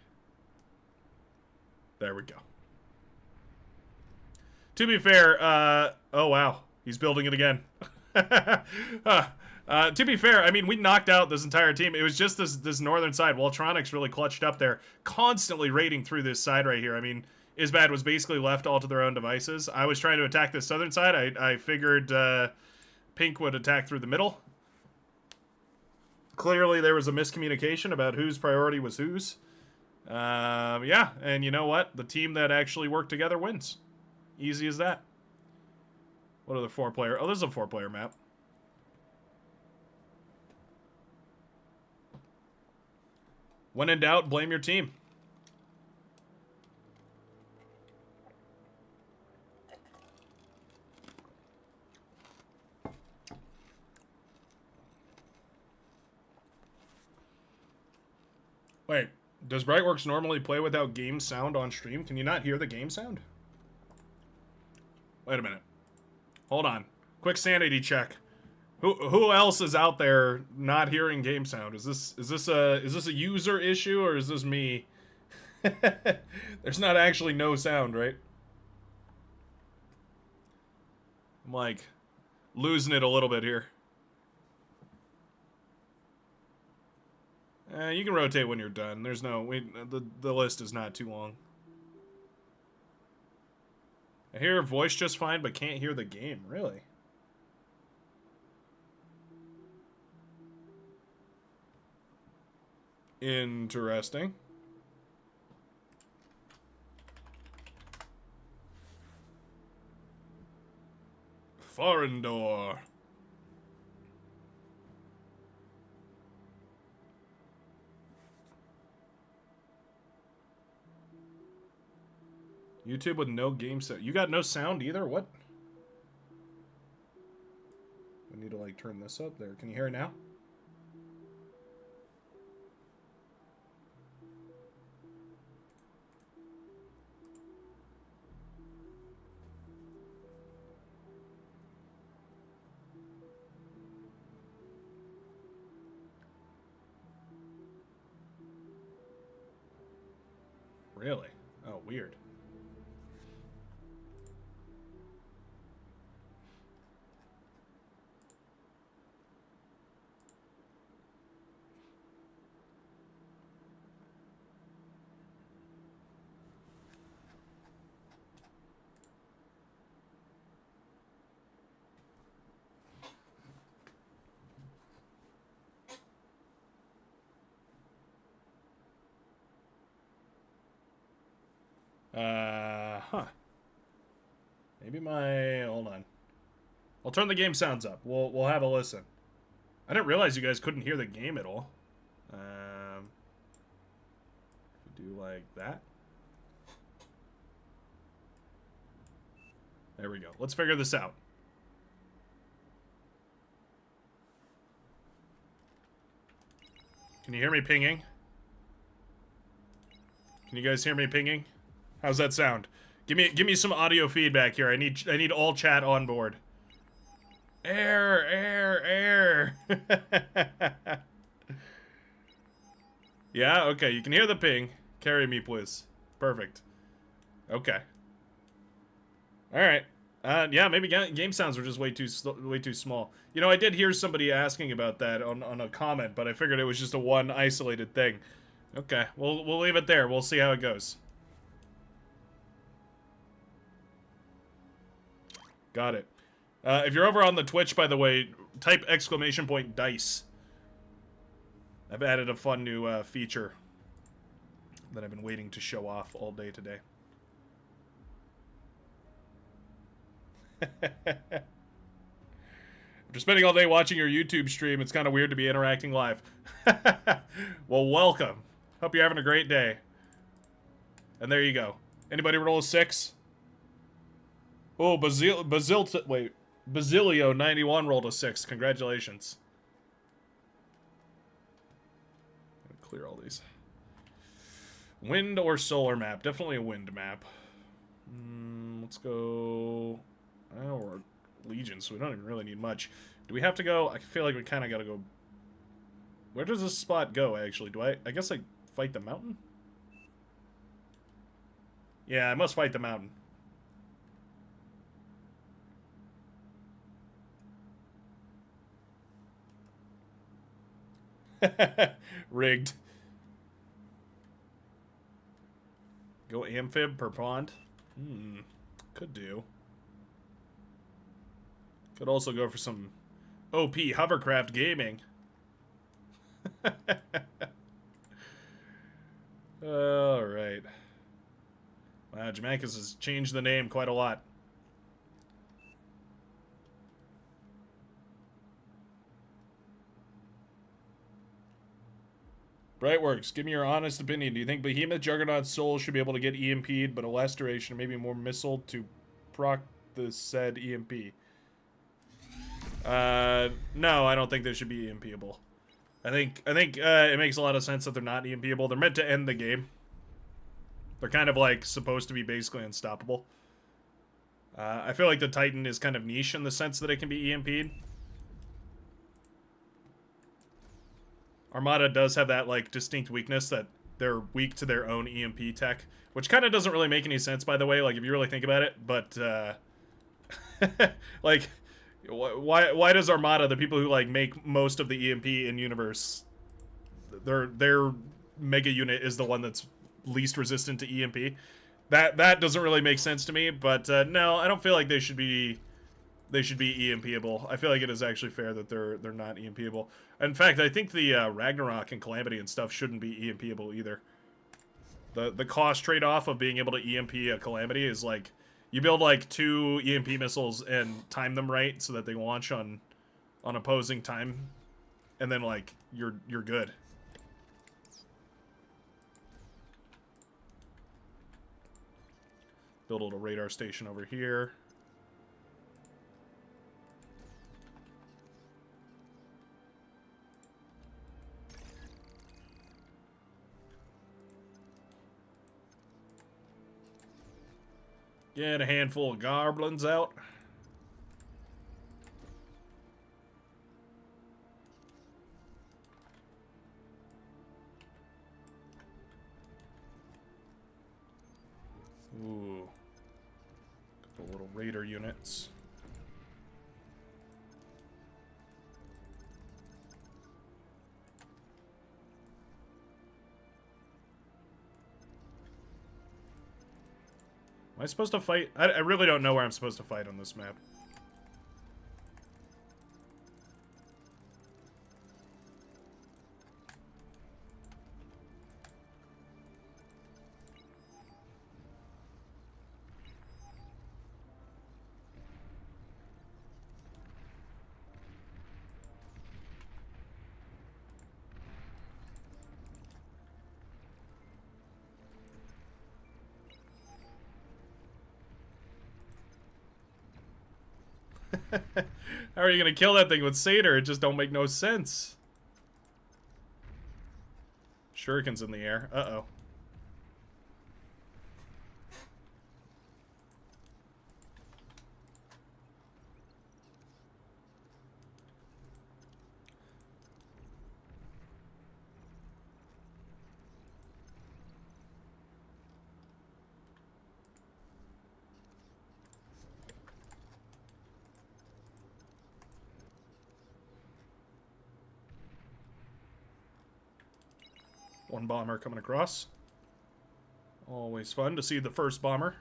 There we go. To be fair, oh wow, he's building it again. To be fair, I mean, we knocked out this entire team. It was just this northern side. Voltronics really clutched up there, constantly raiding through this side right here. I mean, Isbad was basically left all to their own devices. I was trying to attack this southern side. I figured Pink would attack through the middle. Clearly, there was a miscommunication about whose priority was whose. Yeah, and you know what? The team that actually worked together wins. Easy as that. What other four-player? Oh, this is a four-player map. When in doubt, blame your team. Wait, does Brightworks normally play without game sound on stream? Can you not hear the game sound? Wait a minute. Hold on. Quick sanity check. Who else is out there not hearing game sound? Is this a user issue, or is this me? There's not actually no sound, right? I'm like losing it a little bit here. You can rotate when you're done. There's no the list is not too long. I hear her voice just fine, but can't hear the game. Really? Interesting. Foreign door. YouTube with no game sound. You got no sound either? What? I need to like turn this up there. Can you hear it now? Really? Oh, weird. Huh. Maybe my... Hold on. I'll turn the game sounds up. We'll have a listen. I didn't realize you guys couldn't hear the game at all. Do like that. There we go. Let's figure this out. Can you hear me pinging? Can you guys hear me pinging? How's that sound? Give me some audio feedback here. I need all chat on board. Air. Yeah, okay. You can hear the ping. Carry me, please. Perfect. Okay. All right. Yeah, maybe game sounds were just way too small. You know, I did hear somebody asking about that on a comment, but I figured it was just a one isolated thing. Okay, we'll leave it there. We'll see how it goes. Got it. If you're over on the Twitch, by the way, type !dice. I've added a fun new feature that I've been waiting to show off all day today. After spending all day watching your YouTube stream, it's kind of weird to be interacting live. Well, welcome. Hope you're having a great day. And there you go. Anybody roll a 6? Oh, Basilio91 rolled a 6. Congratulations. Clear all these. Wind or solar map? Definitely a wind map. Let's go... Oh, we're Legion, so we don't even really need much. Do we have to go? I feel like we kind of got to go... Where does this spot go, actually? Do I guess I fight the mountain? Yeah, I must fight the mountain. Rigged. Go amphib per pond? Could do. Could also go for some OP hovercraft gaming. Alright. Wow, Jamaica's has changed the name quite a lot. Brightworks, give me your honest opinion. Do you think Behemoth Juggernaut's soul should be able to get EMP'd, but a less duration, maybe more missile to proc the said EMP? No, I don't think they should be EMPable. I think it makes a lot of sense that they're not EMPable. They're meant to end the game. They're kind of like supposed to be basically unstoppable. I feel like the Titan is kind of niche in the sense that it can be EMP'd. Armada does have that like distinct weakness that they're weak to their own EMP tech, which kind of doesn't really make any sense, by the way, like if you really think about it. But like, why does Armada, the people who like make most of the EMP in universe, their mega unit is the one that's least resistant to EMP? That doesn't really make sense to me. But no, I don't feel like they should be EMPable. I feel like it is actually fair that they're not EMPable. In fact, I think the Ragnarok and Calamity and stuff shouldn't be EMPable either. The cost trade-off of being able to EMP a Calamity is like, you build like 2 EMP missiles and time them right so that they launch on opposing time, and then like you're good. Build a little radar station over here. Get a handful of goblins out. Ooh. Couple little raider units. Am I supposed to fight? I really don't know where I'm supposed to fight on this map. How are you gonna kill that thing with Satyr? It just don't make no sense. Shuriken's in the air. Uh-oh. One bomber coming across. Always fun to see the first bomber.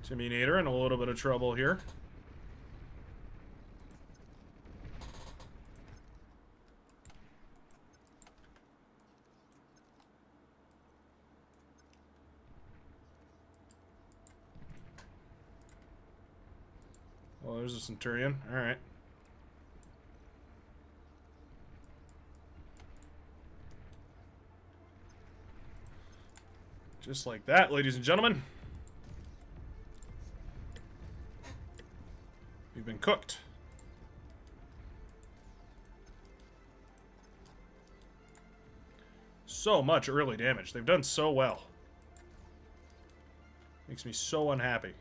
Terminator in a little bit of trouble here. Oh, there's a Centurion. All right. Just like that, ladies and gentlemen. We've been cooked. So much early damage. They've done so well. Makes me so unhappy.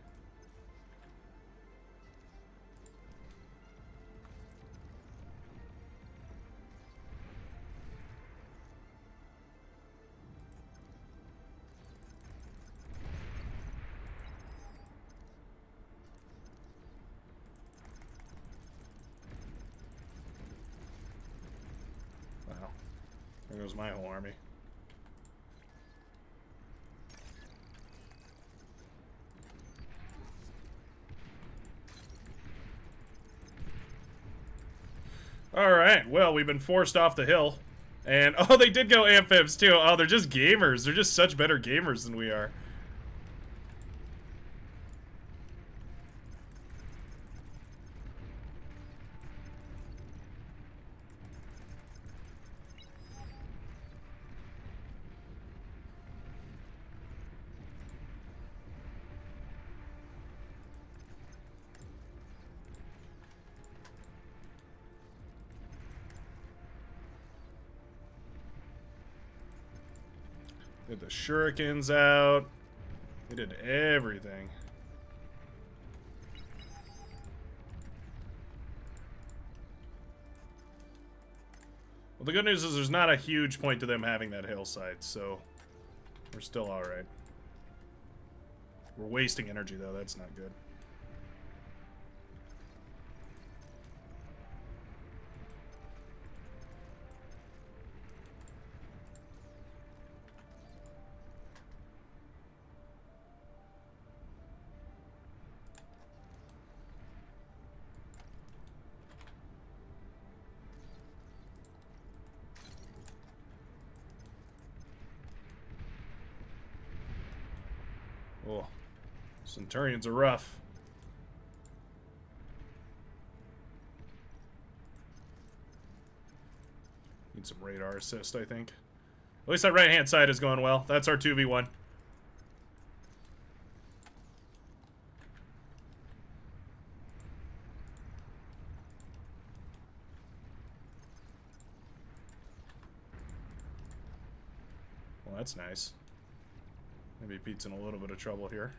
There goes my whole army. Alright, well, we've been forced off the hill. And, oh, they did go amphibs, too. Oh, they're just gamers. They're just such better gamers than we are. Did the shurikens out. We did everything. Well, the good news is there's not a huge point to them having that hillside, so we're still alright. We're wasting energy, though. That's not good. Oh, Centurions are rough. Need some radar assist, I think. At least that right-hand side is going well. That's our 2v1. Well, that's nice. Maybe Pete's in a little bit of trouble here.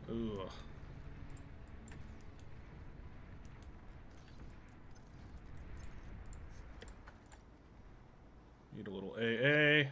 Ugh. Need a little AA.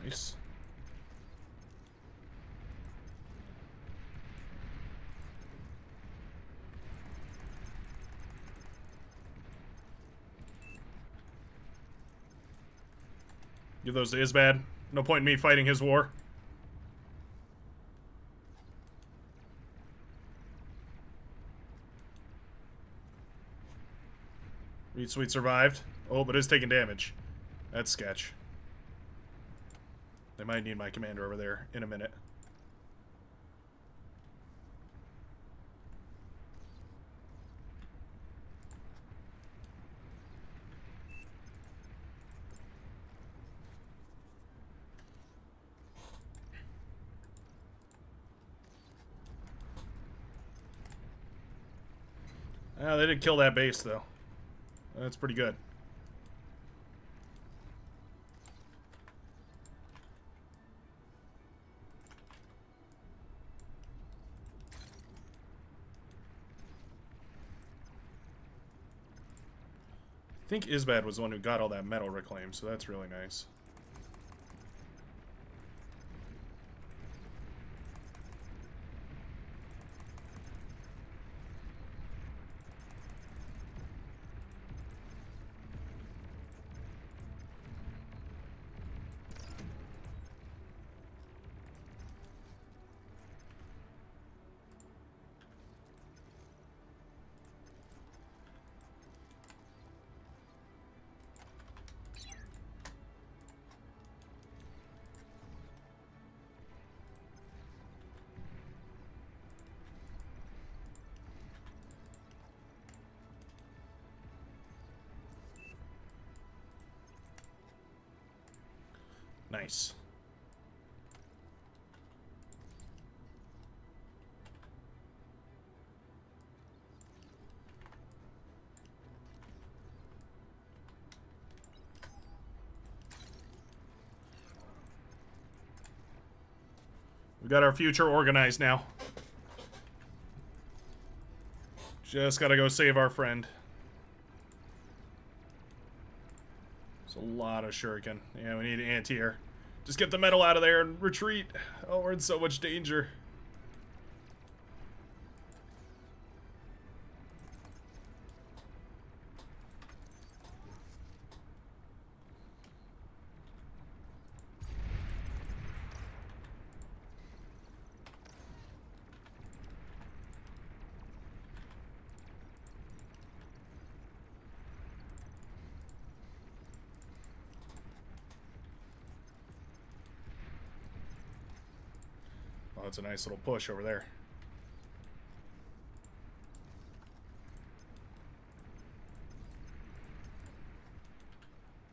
Nice. Give those to Isbad. No point in me fighting his war. Reed Sweet survived. Oh, but is taking damage. That's sketch. They might need my commander over there in a minute. Ah, they did kill that base, though. That's pretty good. I think Isbad was the one who got all that metal reclaimed, so that's really nice. Nice. We got our future organized now. Just gotta go save our friend. There's a lot of shuriken. Yeah, we need an anti-air. Just get the metal out of there and retreat. Oh, we're in so much danger. Oh, it's a nice little push over there.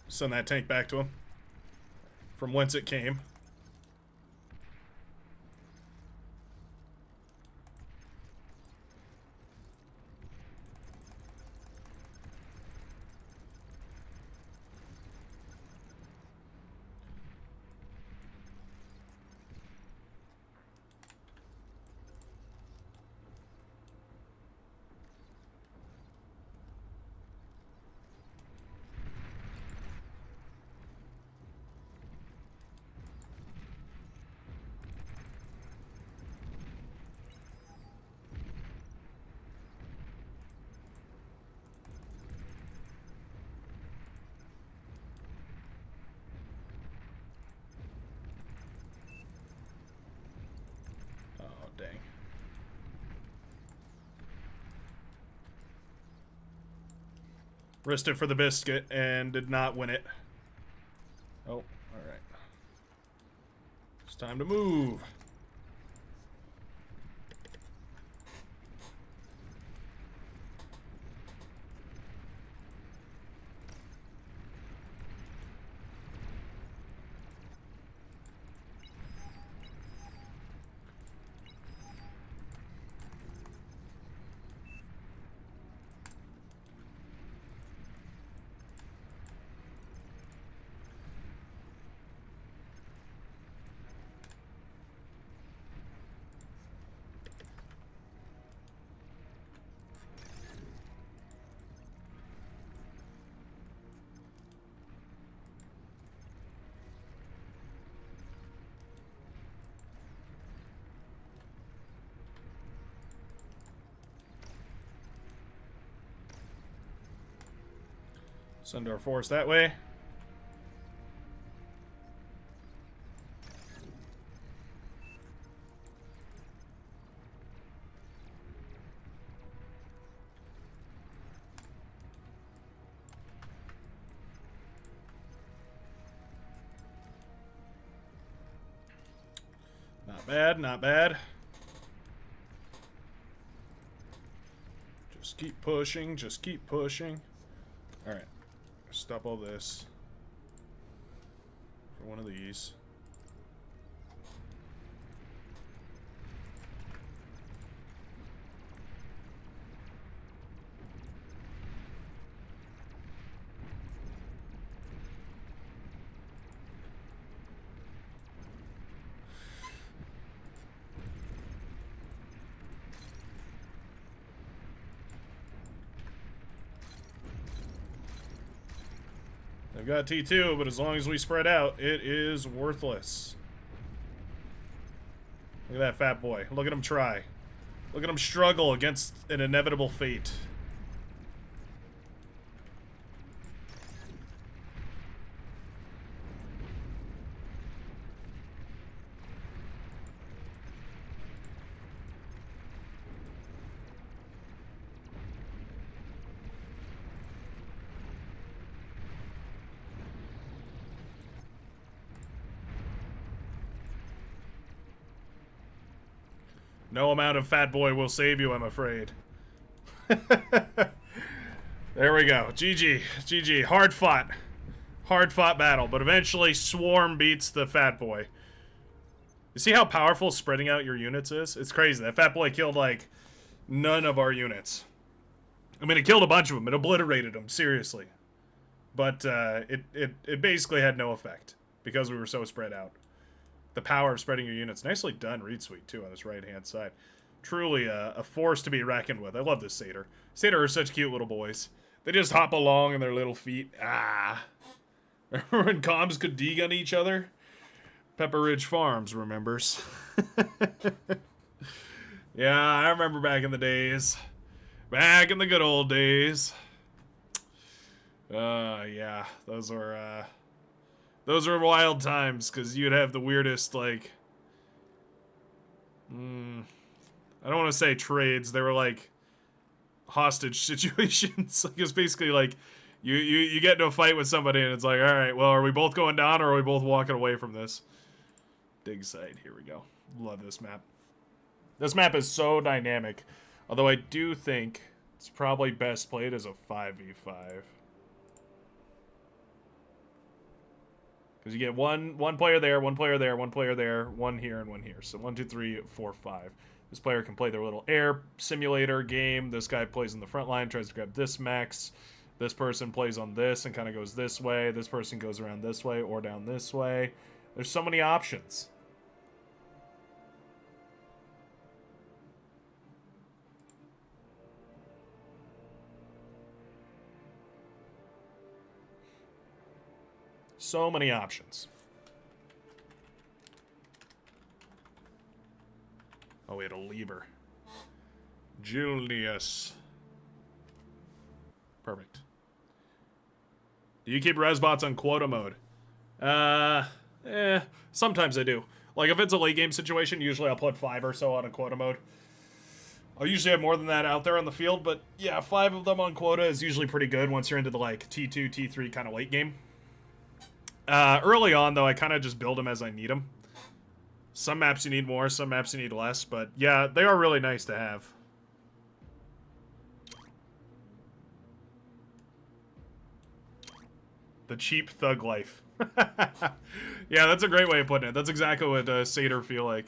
Send that tank back to him. From whence it came. Dang. Risked it for the biscuit and did not win it. Oh, alright. It's time to move. Send our force that way. Not bad, not bad. Just keep pushing, just keep pushing. Alright. Stop all this for one of these. I've got T2, but as long as we spread out, it is worthless. Look at that fat boy. Look at him try. Look at him struggle against an inevitable fate. No amount of fat boy will save you, I'm afraid. There we go. GG. GG. Hard fought. Hard-fought battle, but eventually Swarm beats the Fat Boy. You see how powerful spreading out your units is? It's crazy. That Fat Boy killed, like, none of our units. I mean, it killed a bunch of them. It obliterated them, seriously. But it basically had no effect because we were so spread out. The power of spreading your units. Nicely done, Reed Sweet, too, on this right-hand side. Truly a force to be reckoned with. I love this satyr. Satyr are such cute little boys. They just hop along on their little feet. Ah. Remember when comms could degun each other? Pepper Ridge Farms remembers. Yeah, I remember back in the days. Back in the good old days. Yeah, those were wild times, because you'd have the weirdest, like, I don't want to say trades. They were like hostage situations. Like, it's basically like you get into a fight with somebody and it's like, all right, well, are we both going down or are we both walking away from this? Dig site. Here we go. Love this map. This map is so dynamic. Although I do think it's probably best played as a 5v5. Because you get one player there, one player there, one player there, one here, and one here. So 1, 2, 3, 4, 5. This player can play their little air simulator game. This guy plays in the front line, tries to grab this max. This person plays on this and kind of goes this way. This person goes around this way or down this way. There's so many options. So many options. Oh, we had a lever. Julius. Perfect. Do you keep resbots on quota mode? Sometimes I do. Like, if it's a late game situation, usually I'll put 5 or so on a quota mode. I'll usually have more than that out there on the field, but yeah, 5 of them on quota is usually pretty good once you're into the, like, T2, T3 kind of late game. Early on, though, I kind of just build them as I need them. Some maps you need more, some maps you need less, but yeah, they are really nice to have. The cheap thug life. Yeah, that's a great way of putting it. That's exactly what Satyr feel like.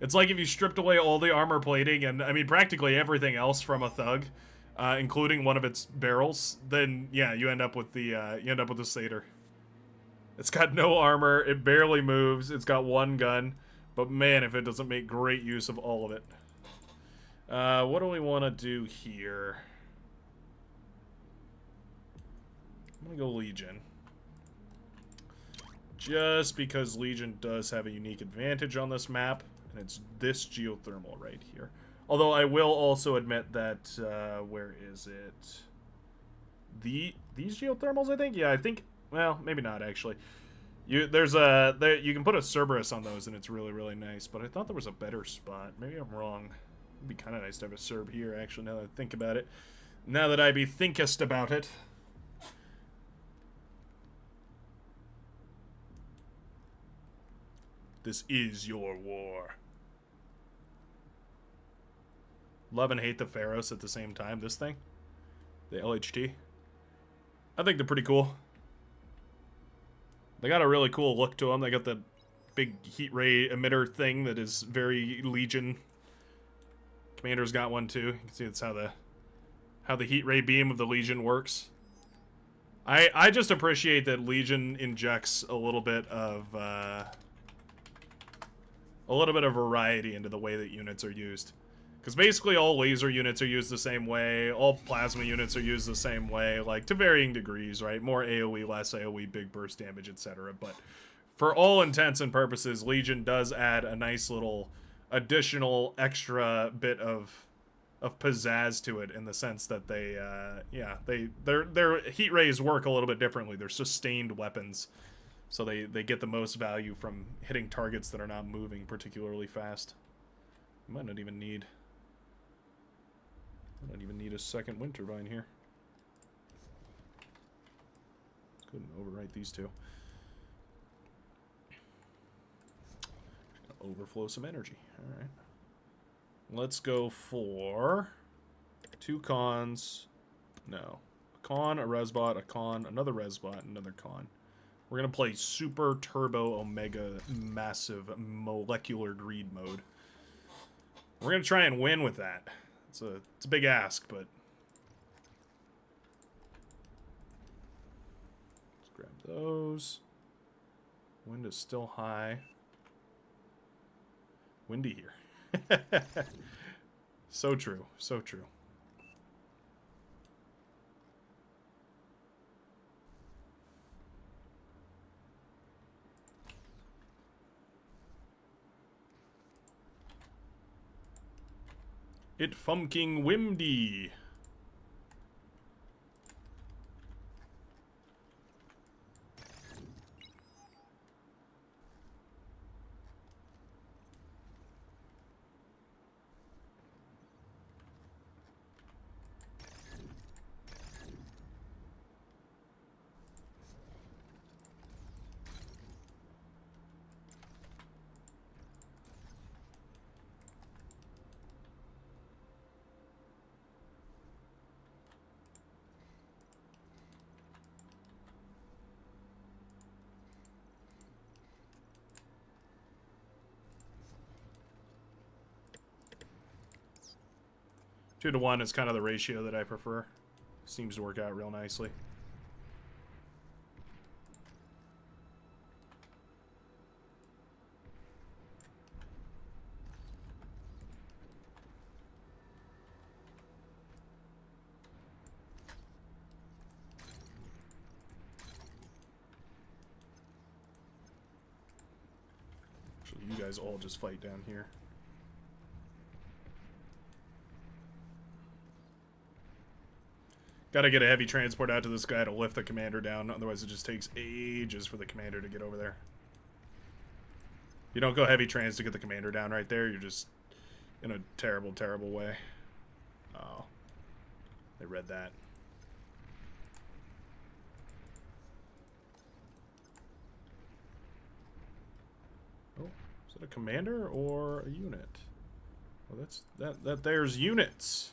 It's like if you stripped away all the armor plating and, I mean, practically everything else from a thug, including one of its barrels, then yeah, you end up with the Satyr. It's got no armor, it barely moves, it's got one gun, but man, if it doesn't make great use of all of it. What do we want to do here? I'm gonna go Legion. Just because Legion does have a unique advantage on this map, and it's this geothermal right here. Although I will also admit that, where is it? These geothermals, I think? Yeah, I think... Well, maybe not, actually. You can put a Cerberus on those, and it's really, really nice. But I thought there was a better spot. Maybe I'm wrong. It'd be kind of nice to have a Cerb here, actually, now that I think about it. Now that I be thinkest about it. This is your war. Love and hate the Pharaohs at the same time. This thing? The LHT? I think they're pretty cool. They got a really cool look to them. They got the big heat ray emitter thing that is very Legion. Commander's got one too. You can see it's how the heat ray beam of the Legion works. I just appreciate that Legion injects a little bit of variety into the way that units are used. Because basically all laser units are used the same way, all plasma units are used the same way, like, to varying degrees, right? More AoE, less AoE, big burst damage, etc. But for all intents and purposes, Legion does add a nice little additional extra bit of pizzazz to it, in the sense that their heat rays work a little bit differently. They're sustained weapons, so they get the most value from hitting targets that are not moving particularly fast. You might not even need... I don't even need a second wind turbine here. Let's go ahead and overwrite these two. Overflow some energy. Alright. Let's go for 2 cons. No. A con, a resbot, a con, another resbot, another con. We're going to play Super Turbo Omega Massive Molecular Greed mode. We're going to try and win with that. It's a big ask, but... Let's grab those. Wind is still high. Windy here. So true. So true. It funking windy. Two to one is kind of the ratio that I prefer. Seems to work out real nicely. Actually, you guys all just fight down here. Gotta get a heavy transport out to this guy to lift the commander down, otherwise it just takes ages for the commander to get over there. You don't go heavy trans to get the commander down right there, you're just in a terrible, terrible way. Oh. They read that. Oh, is it a commander or a unit? Well, that there's units.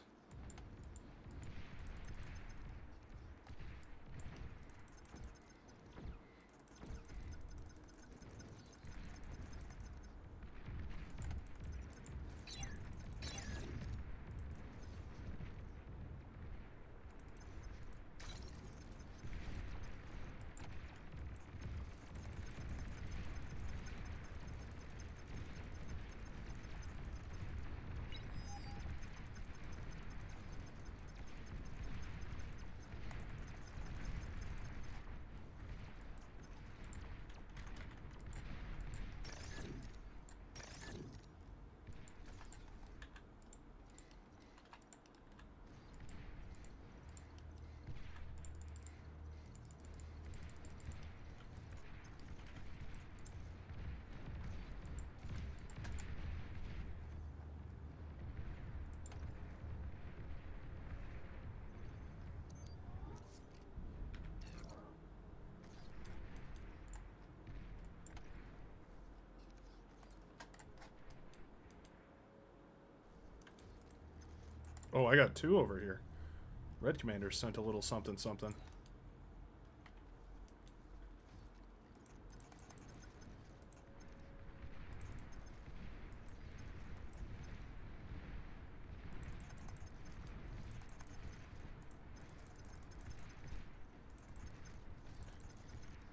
Oh, I got two over here. Red Commander sent a little something something.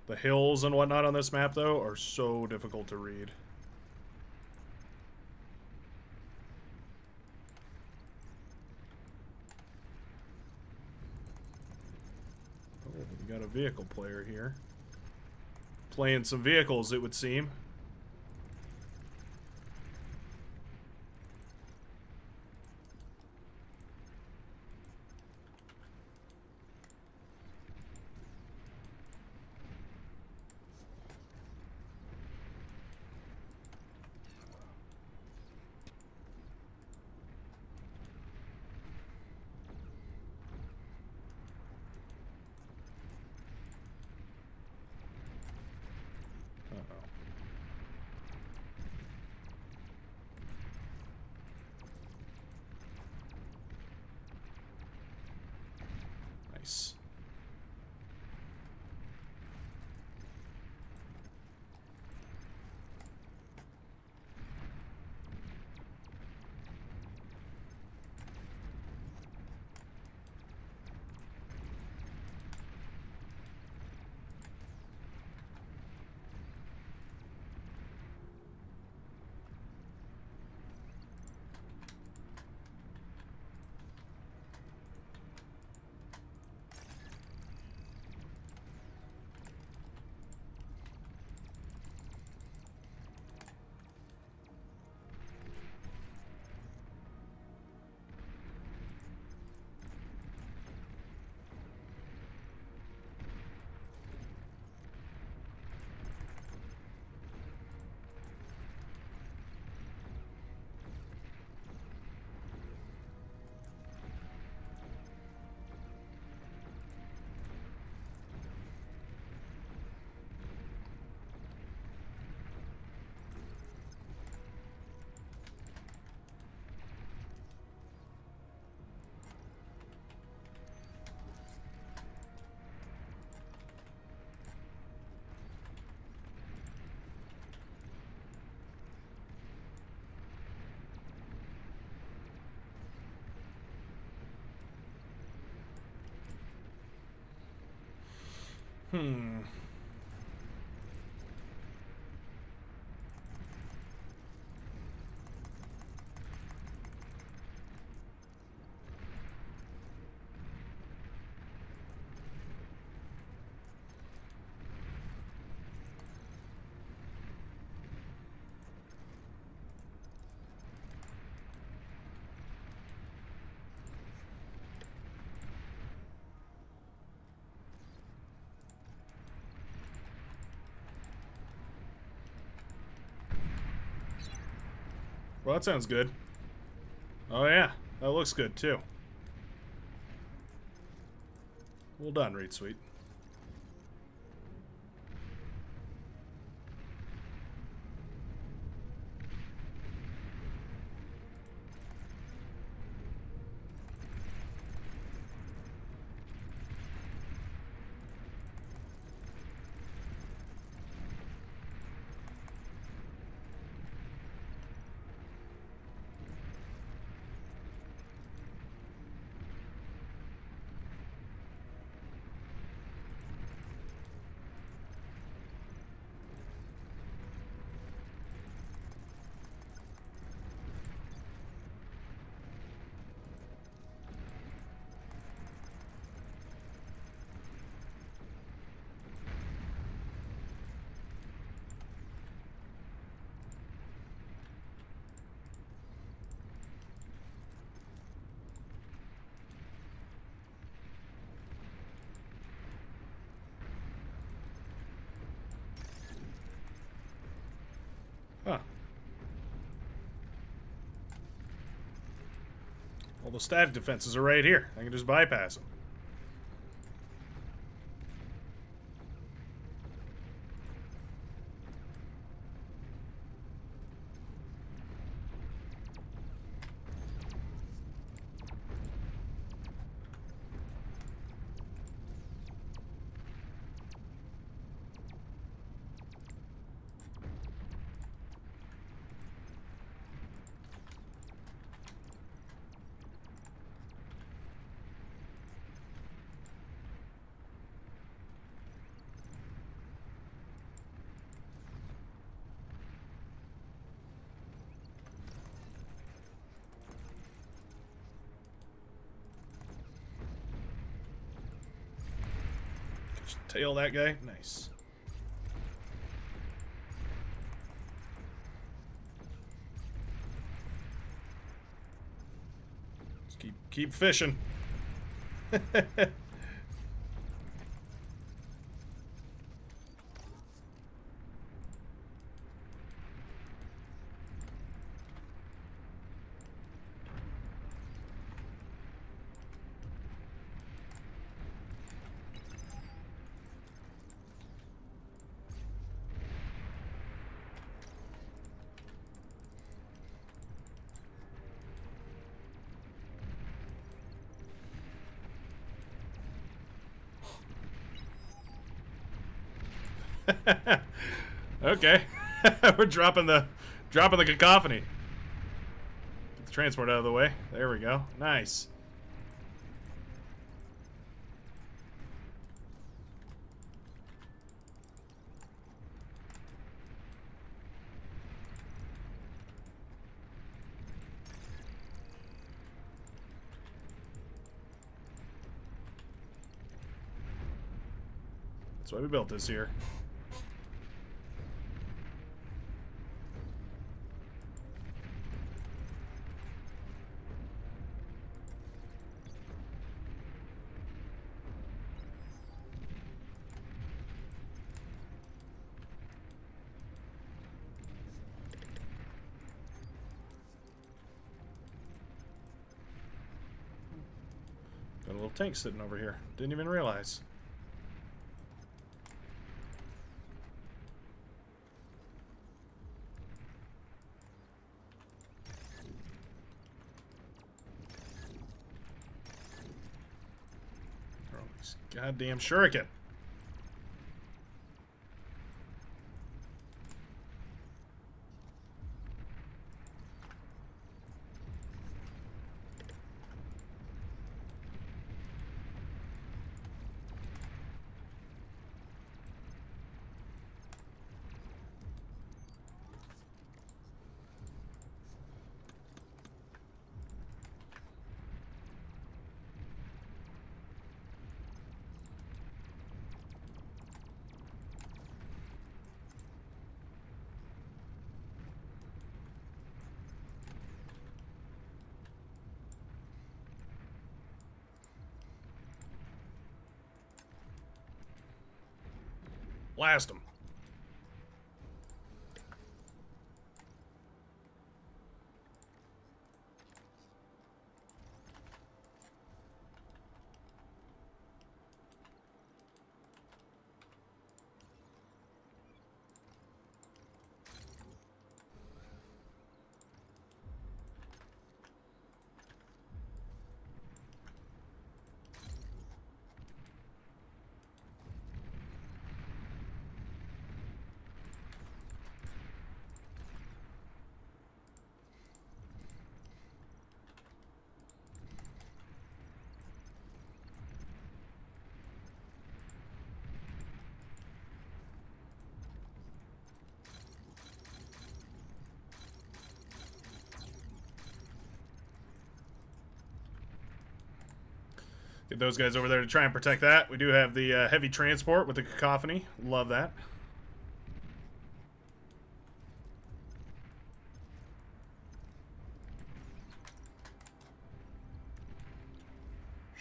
The hills and whatnot on this map, though, are so difficult to read. We got a vehicle player here. Playing some vehicles, it would seem. Hmm. Well, that sounds good. Oh yeah, that looks good too. Well done, Reed Sweet. Huh. All the static defenses are right here. I can just bypass them. Just tail that guy. Nice. Just keep fishing. Okay. We're dropping the cacophony. Get the transport out of the way. There we go. Nice. That's why we built this here. Got a little tank sitting over here. Didn't even realize. Oh, this goddamn shuriken. Blast them. Get those guys over there to try and protect that. We do have the heavy transport with the cacophony. Love that.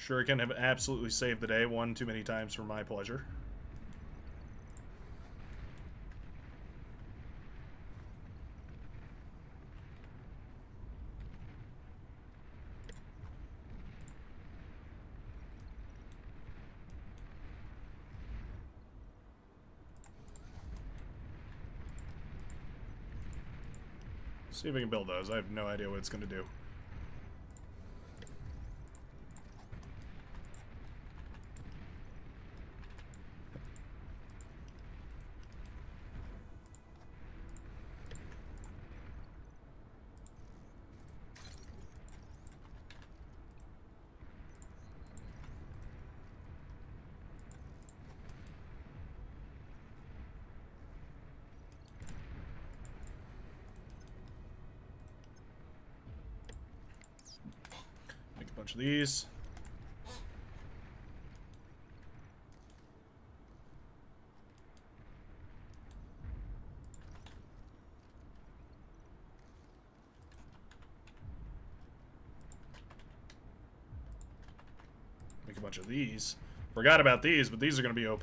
Shuriken have absolutely saved the day. One too many times for my pleasure. See if we can build those. I have no idea what it's going to do. Bunch of these. Make a bunch of these. Forgot about these, but these are going to be OP.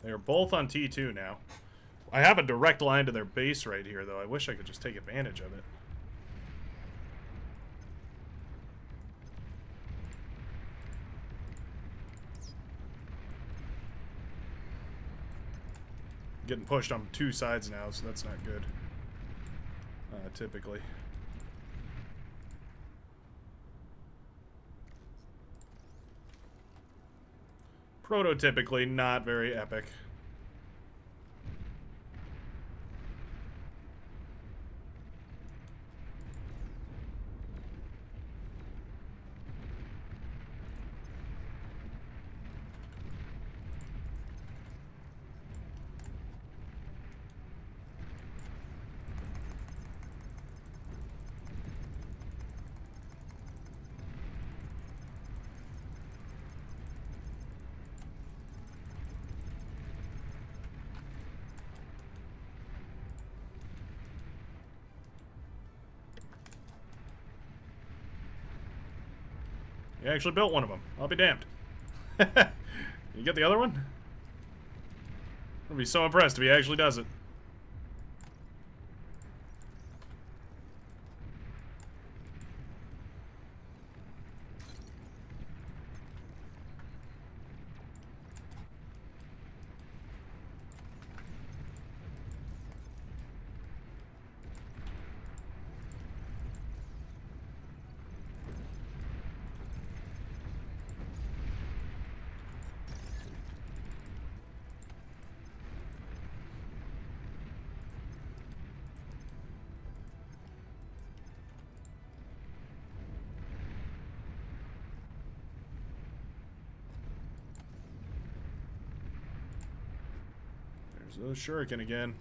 They're both on T2 now. I have a direct line to their base right here, though. I wish I could just take advantage of it. Getting pushed on two sides now, so that's not good. Typically. Prototypically, not very epic. You actually built one of them. I'll be damned. You get the other one? I'll be so impressed if he actually does it. There's those shuriken again.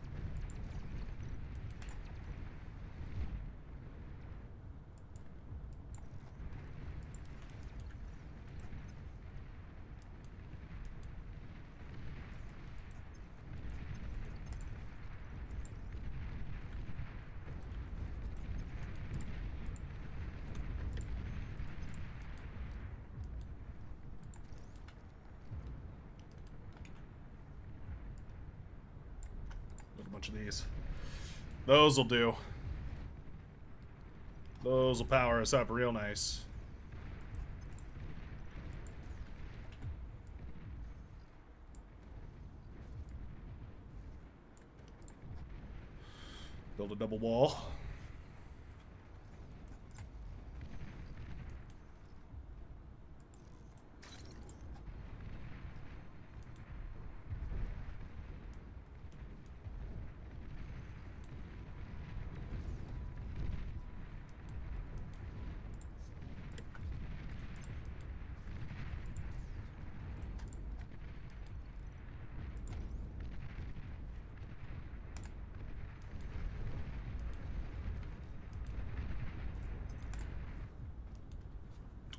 bunch of these. Those will do. Those will power us up real nice. Build a double wall.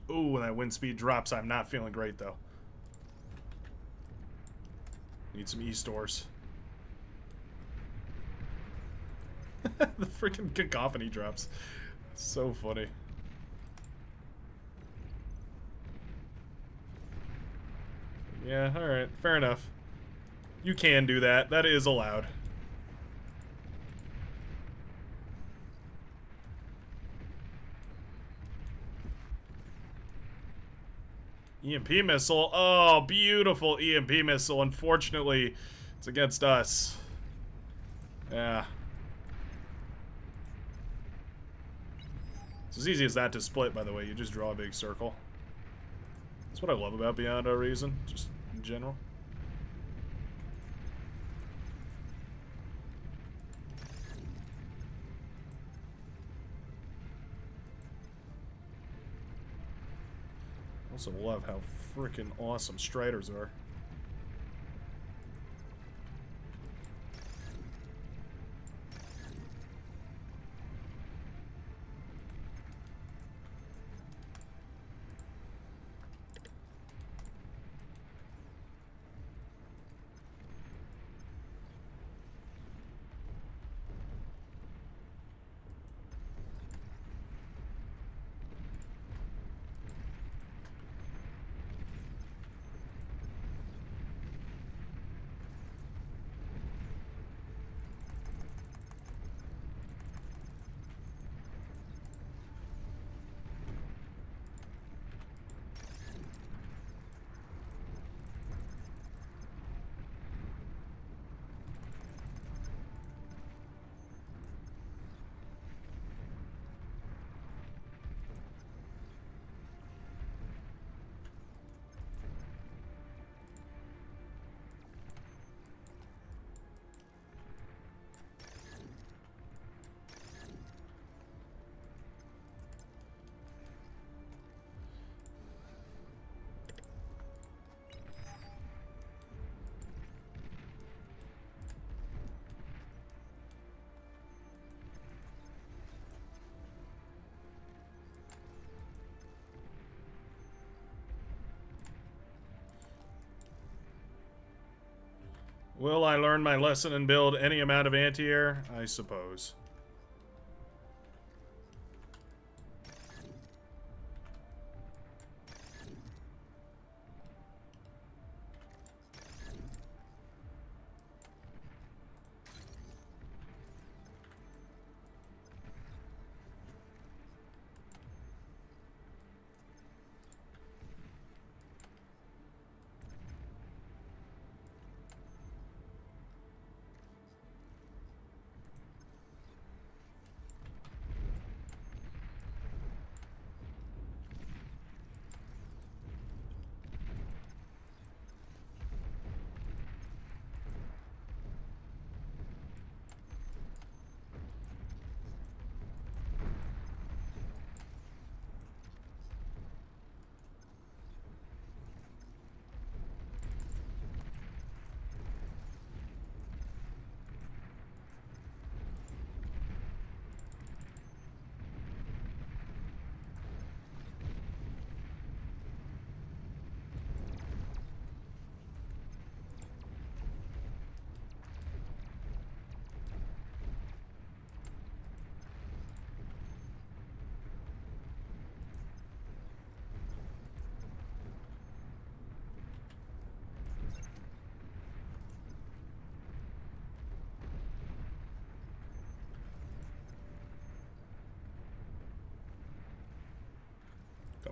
Ooh, when that wind speed drops, I'm not feeling great, though. Need some E-stores. The freaking cacophony drops. So funny. Yeah, alright. Fair enough. You can do that. That is allowed. EMP missile. Oh, beautiful EMP missile. Unfortunately, it's against us. Yeah. It's as easy as that to split, by the way. You just draw a big circle. That's what I love about Beyond Our Reason, just in general. Also love how freaking awesome Striders are. Will I learn my lesson and build any amount of anti-air? I suppose.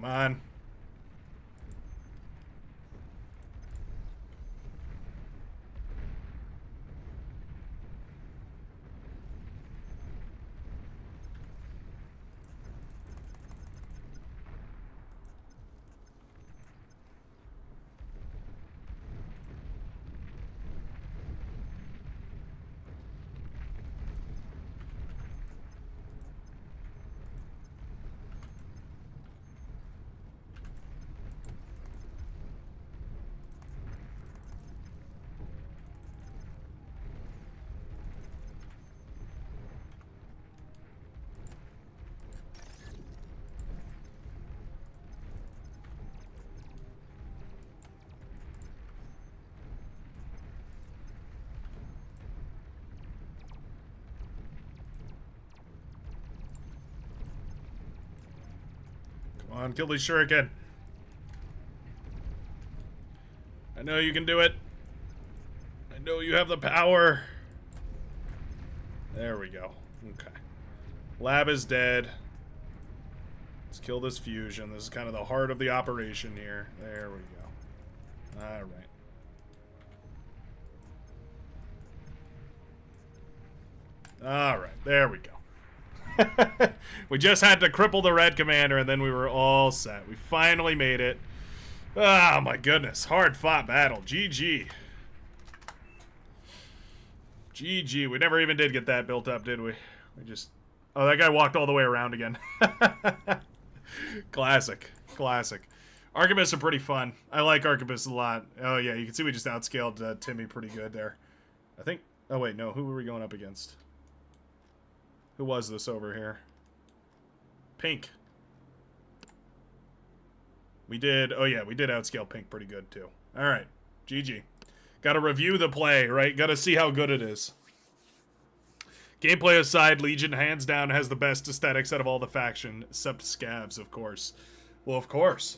Come on. Come on, kill these shuriken. I know you can do it. I know you have the power. There we go. Okay. Lab is dead. Let's kill this fusion. This is kind of the heart of the operation here. There we go. Alright. Alright, there we go. We just had to cripple the red commander and then we were all set. We finally made it. Oh my goodness. Hard fought battle. GG. GG. We never even did get that built up, did we? We just... Oh, that guy walked all the way around again. Classic. Classic. Arquebuses are pretty fun. I like Arquebuses a lot. Oh yeah, you can see we just outscaled Timmy pretty good there. I think... Oh wait, no. Who were we going up against? Who was this over here? Pink. We did... Oh yeah, we did outscale Pink pretty good too. Alright. GG. Gotta review the play, right? Gotta see how good it is. Gameplay aside, Legion hands down has the best aesthetics out of all the faction, except Scabs, of course. Well, of course.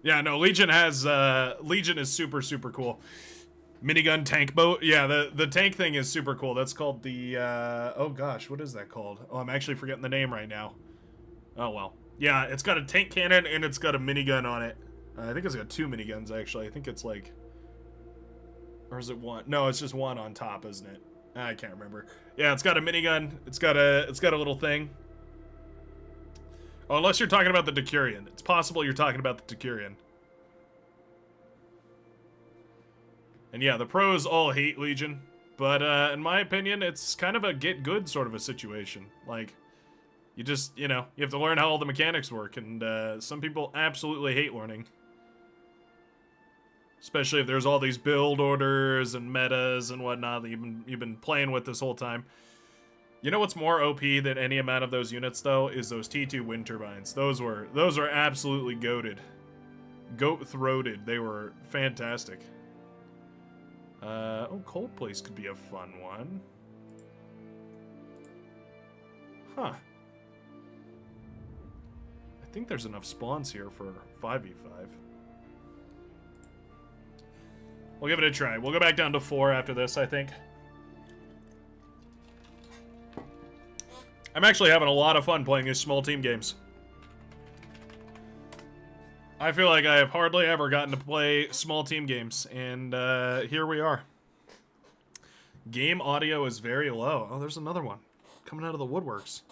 Yeah, no, Legion has... Legion is super, super cool. Minigun tank boat. Yeah, the tank thing is super cool. That's called the, oh gosh, what is that called? Oh, I'm actually forgetting the name right now. Oh, well. Yeah, it's got a tank cannon and it's got a minigun on it. I think it's got 2 miniguns, actually. I think it's like... Or is it one? No, it's just one on top, isn't it? I can't remember. Yeah, it's got a minigun. It's got a little thing. Oh, unless you're talking about the Decurion. It's possible you're talking about the Decurion. And yeah, the pros all hate Legion, but in my opinion, it's kind of a get good sort of a situation. Like, you just, you know, you have to learn how all the mechanics work, and some people absolutely hate learning. Especially if there's all these build orders and metas and whatnot that you've been playing with this whole time. You know what's more OP than any amount of those units, though, is those T2 wind turbines. Those were absolutely goated. Goat-throated. They were fantastic. Oh, Cold Place could be a fun one. Huh. I think there's enough spawns here for 5v5. We'll give it a try. We'll go back down to 4 after this, I think. I'm actually having a lot of fun playing these small team games. I feel like I have hardly ever gotten to play small team games, and here we are. Game audio is very low. Oh, there's another one coming out of the woodworks.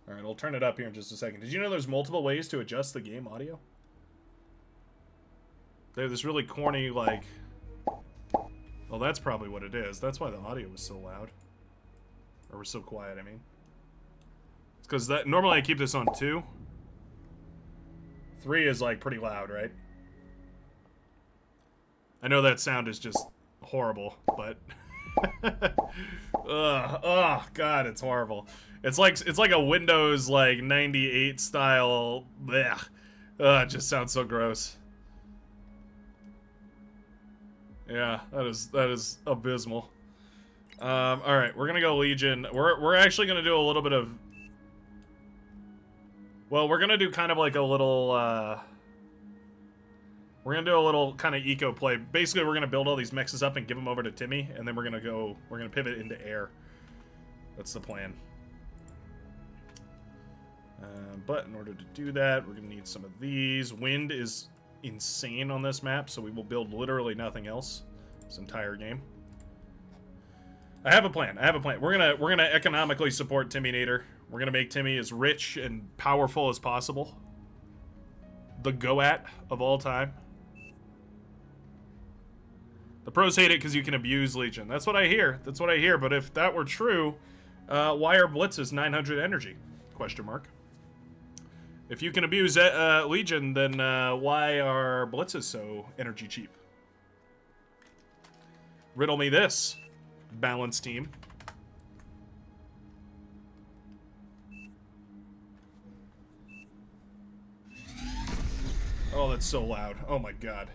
All right, I'll turn it up here in just a second. Did you know there's multiple ways to adjust the game audio? They have this really corny, like... Well, that's probably what it is. That's why the audio was so loud. Or was so quiet, I mean. It's because that normally I keep this on 2. 3 is, like, pretty loud, right? I know that sound is just horrible, but... oh, God, it's horrible. It's like a Windows, like, 98 style... Blech. It just sounds so gross. Yeah, that is abysmal. Alright, we're gonna go Legion. We're actually gonna do a little bit of... Well, we're gonna do kind of like a little, we're gonna do a little kind of eco play. Basically, we're gonna build all these mexes up and give them over to Timmy, and then we're gonna pivot into air. That's the plan. But in order to do that, we're going to need some of these. Wind is insane on this map, so we will build literally nothing else this entire game. I have a plan. We're gonna economically support Timmy Nader. We're gonna make Timmy as rich and powerful as possible. The Goat of all time. The pros hate it because you can abuse Legion. That's what I hear. But if that were true, why are blitzes 900 energy? Question mark. If you can abuse Legion, then why are blitzes so energy cheap? Riddle me this, balanced team. Oh, that's so loud. Oh my god.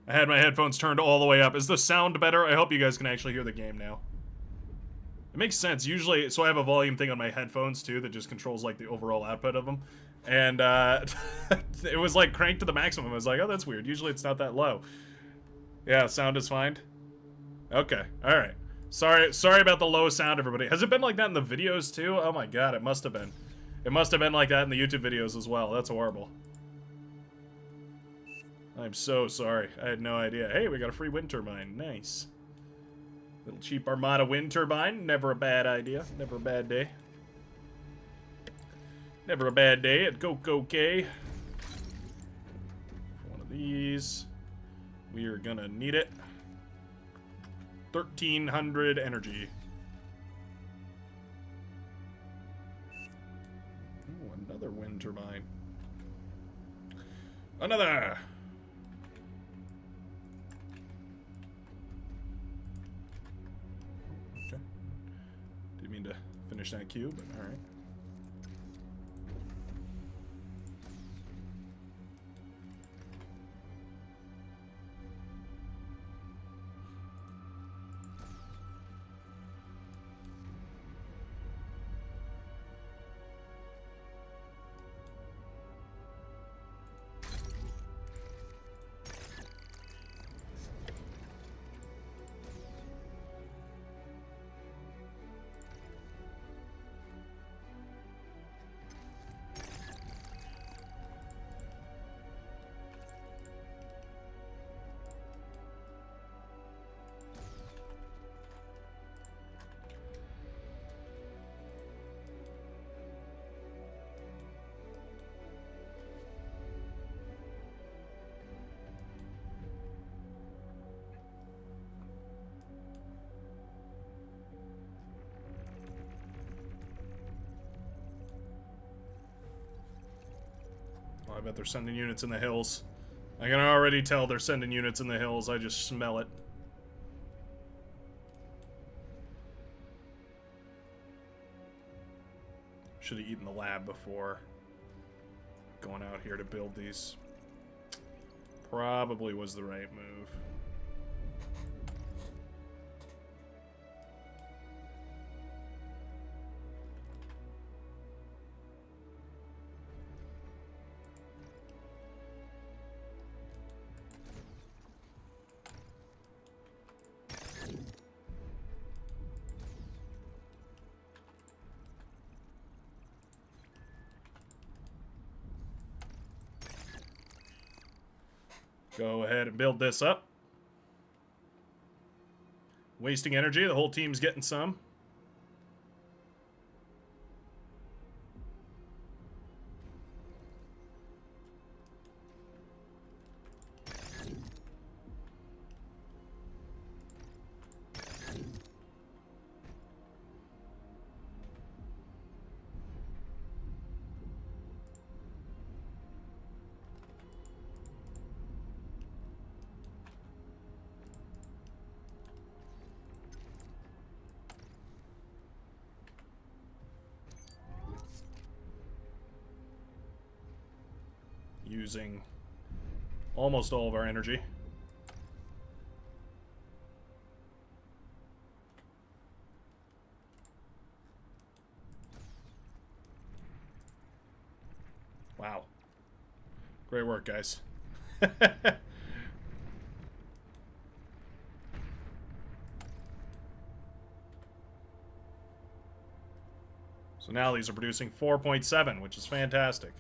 I had my headphones turned all the way up. Is the sound better? I hope you guys can actually hear the game now. It makes sense. Usually, so I have a volume thing on my headphones too that just controls like the overall output of them. And it was like cranked to the maximum. I was like, oh, that's weird. Usually it's not that low. Yeah, sound is fine. Okay, all right. Sorry about the low sound, everybody. Has it been like that in the videos too? Oh my god, it must have been. It must have been like that in the YouTube videos as well. That's horrible. I'm so sorry. I had no idea. Hey, we got a free wind turbine. Nice. Little cheap Armada wind turbine. Never a bad idea. Never a bad day. Never a bad day at Go-Go-K. One of these. We are gonna need it. 1,300 energy. Ooh, another wind turbine. Another! Okay. Didn't mean to finish that queue, but alright. I bet they're sending units in the hills. I can already tell they're sending units in the hills. I just smell it. Should have eaten the lab before going out here to build these. Probably was the right move. Go ahead and build this up. Wasting energy. The whole team's getting some. Using almost all of our energy. Wow. Great work, guys. So now these are producing 4.7, which is fantastic.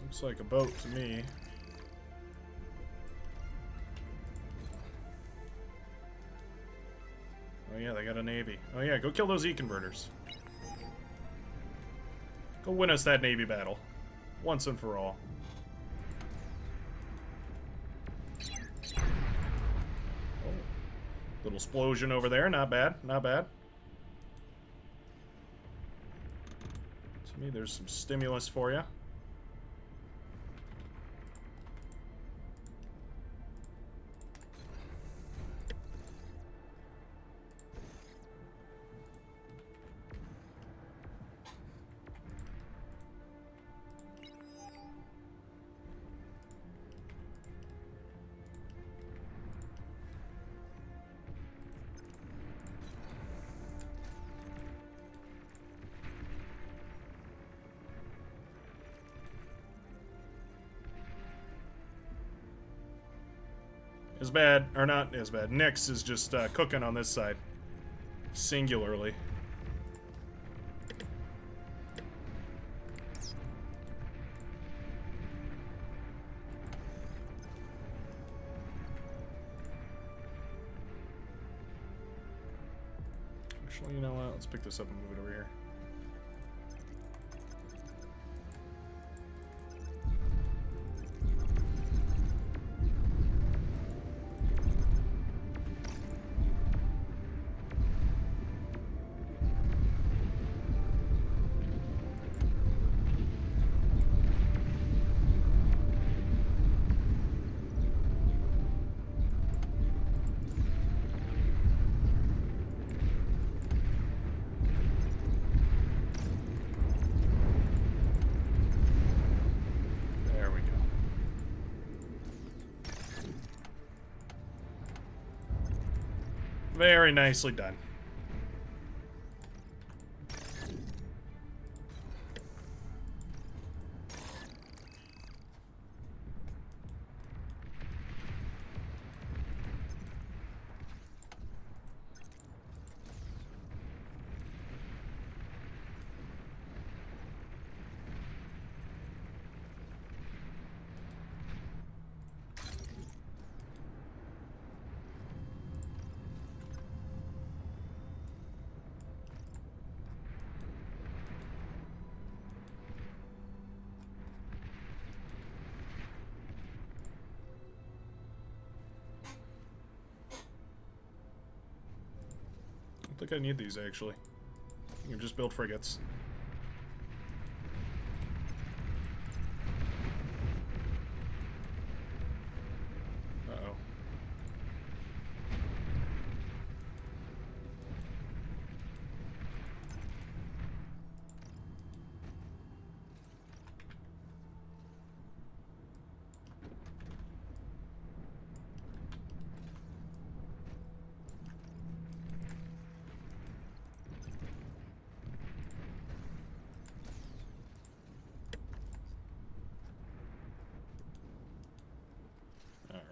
Looks like a boat to me. Oh yeah, they got a navy. Oh yeah, go kill those E-converters. Go win us that navy battle. Once and for all. Oh. Little explosion over there, not bad, not bad. To me, there's some stimulus for you. As bad, or not as bad. Nyx is just cooking on this side. Singularly. Actually, you know what? Let's pick this up and move it over here. Very nicely done. I think I need these, actually. You can just build frigates. Uh-oh.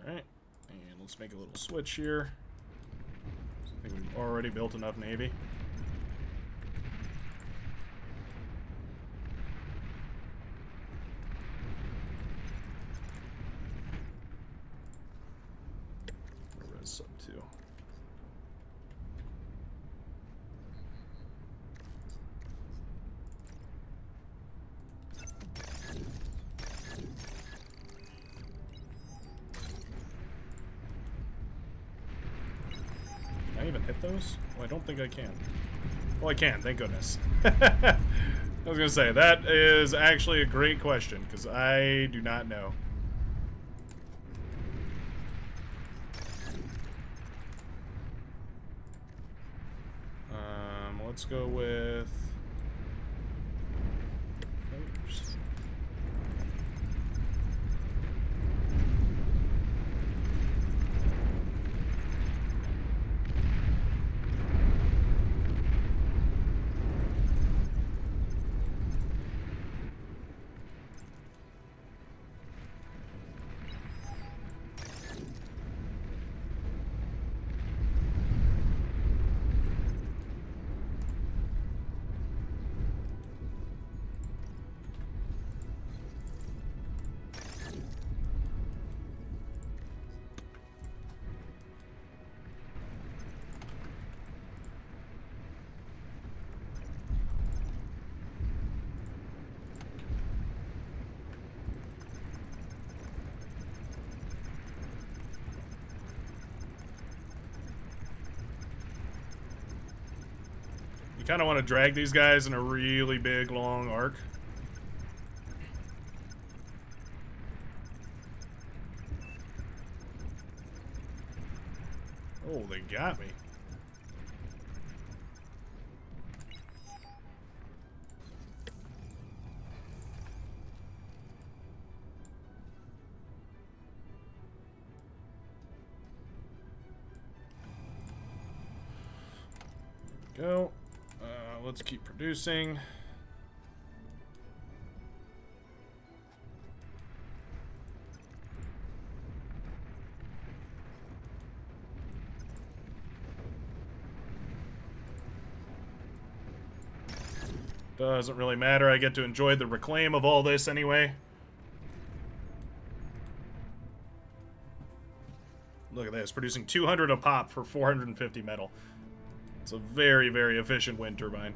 Alright, and let's make a little switch here. I think we've already built enough navy. Res sub 2. Can I even hit those? Well, I don't think I can. Well, I can, thank goodness. I was gonna say, that is actually a great question, because I do not know. Let's go with... kind of want to drag these guys in a really big, long arc. Oh, they got me. Go. Let's keep producing. Doesn't really matter. I get to enjoy the reclaim of all this anyway. Look at this, producing 200 a pop for 450 metal. It's a very, very efficient wind turbine.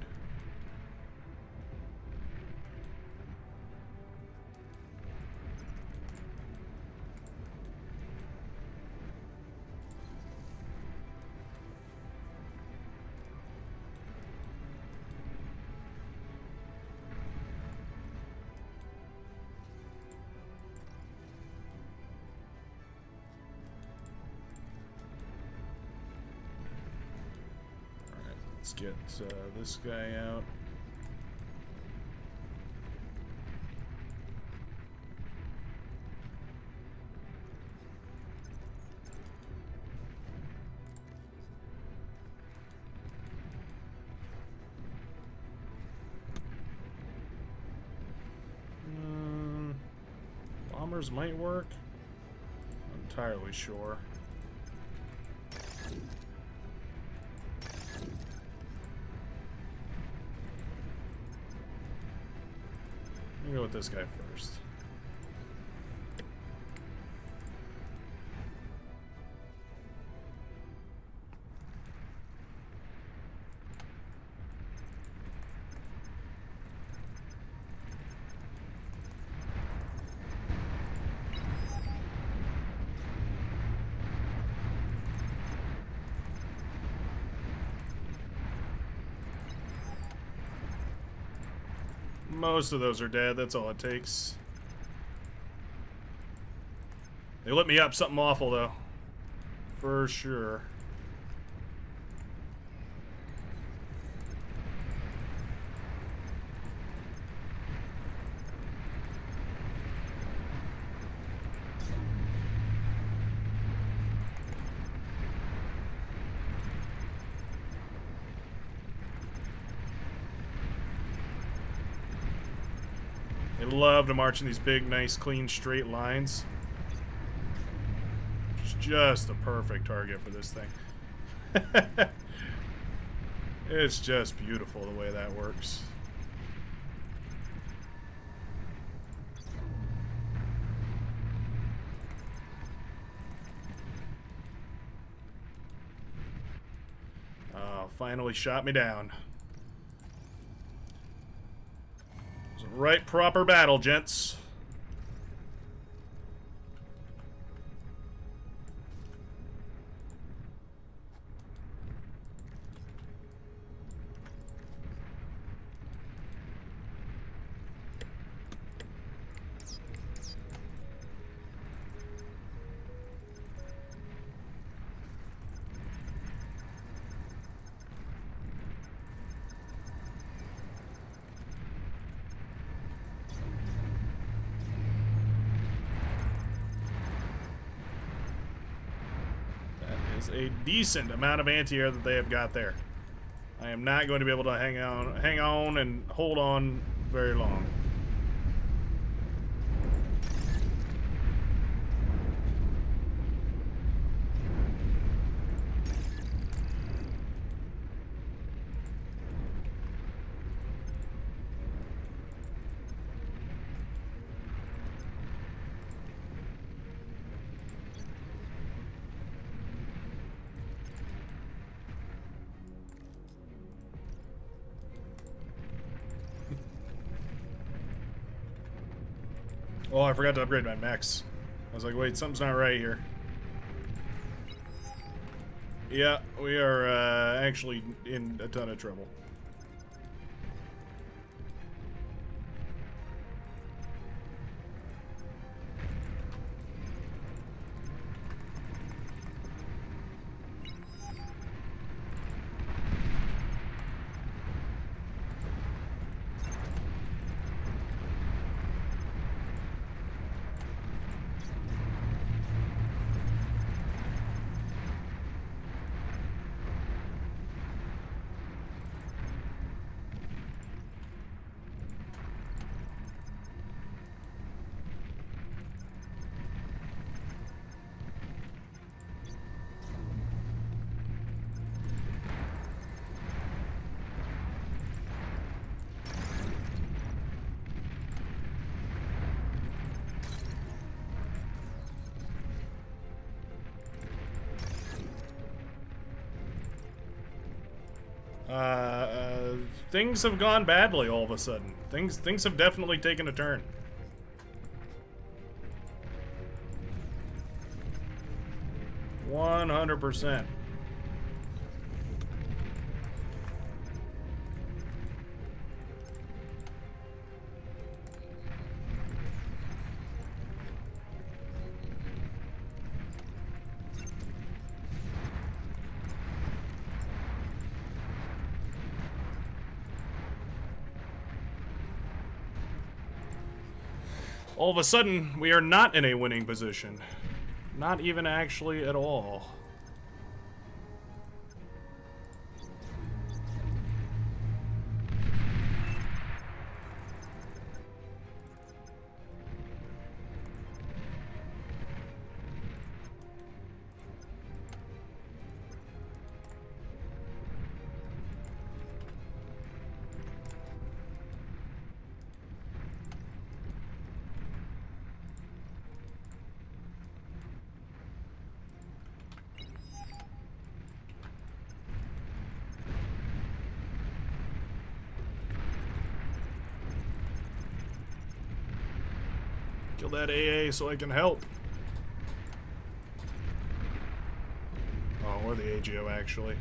Let's get this guy out. Bombers might work. Not entirely sure. Go with this guy first. Most of those are dead, that's all it takes. They lit me up something awful, though. For sure. They love to march in these big, nice, clean, straight lines. It's just the perfect target for this thing. It's just beautiful the way that works. Oh, finally shot me down. Right, proper battle, gents. A decent amount of anti-air that they have got there. I am not going to be able to hang on and hold on very long. Oh, I forgot to upgrade my mechs. I was like, wait, something's not right here. Yeah, we are actually in a ton of trouble. Things have gone badly all of a sudden. Things have definitely taken a turn. %100. All of a sudden, we are not in a winning position. Not even actually at all. Kill that AA so I can help. Oh, or the AGO, actually.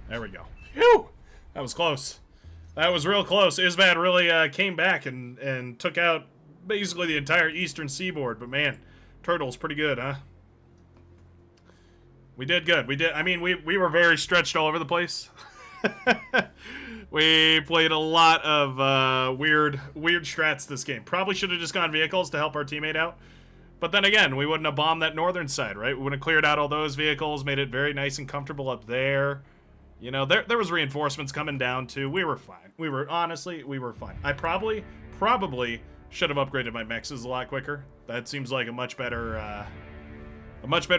There we go. Phew! That was close. That was real close. Isbad really came back and took out basically the entire eastern seaboard. But man, Turtle's pretty good, huh? We did good. We did. I mean, we were very stretched all over the place. We played a lot of weird strats this game. Probably should have just gone vehicles to help our teammate out. But then again, we wouldn't have bombed that northern side, right? We would have cleared out all those vehicles, made it very nice and comfortable up there. You know, there was reinforcements coming down too. We were fine. We were fine. I probably should have upgraded my mexes a lot quicker. That seems like a much better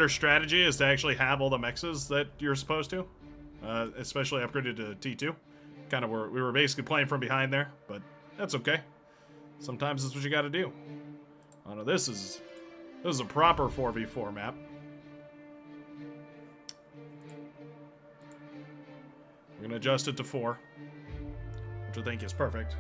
strategy is to actually have all the mexes that you're supposed to, especially upgraded to T2. Kind of we were basically playing from behind there, but that's okay. Sometimes that's what you got to do. Oh no, this is a proper 4v4 map. We're going to adjust it to 4, which I think is perfect.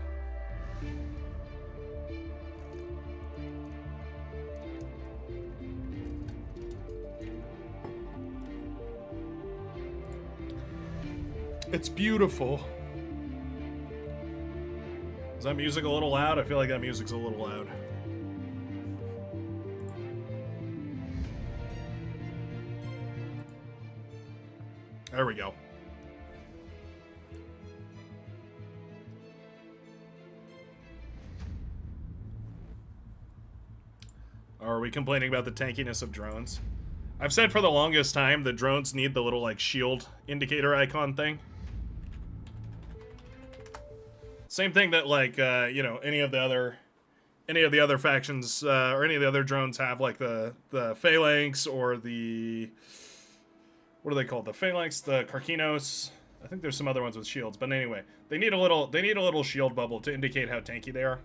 It's beautiful. Is that music a little loud? I feel like that music's a little loud. There we go. Or are we complaining about the tankiness of drones? I've said for the longest time that drones need the little, like, shield indicator icon thing. Same thing that, like, you know, any of the other factions, or any of the other drones have, like the Phalanx or the... What are they called? The Phalanx, the Karkinos. I think there's some other ones with shields, but anyway. They need a little shield bubble to indicate how tanky they are.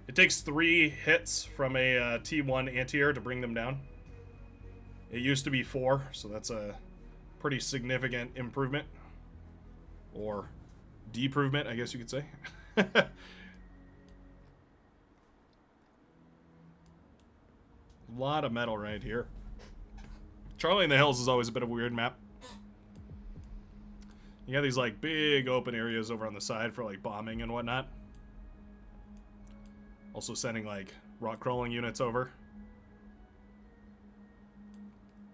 It takes 3 hits from a T1 anti-air to bring them down. It used to be 4, so that's a pretty significant improvement. Or deprovement, I guess you could say. A lot of metal right here. Charlie in the Hills is always a bit of a weird map. You got these like big open areas over on the side for like bombing and whatnot. Also sending like rock crawling units over.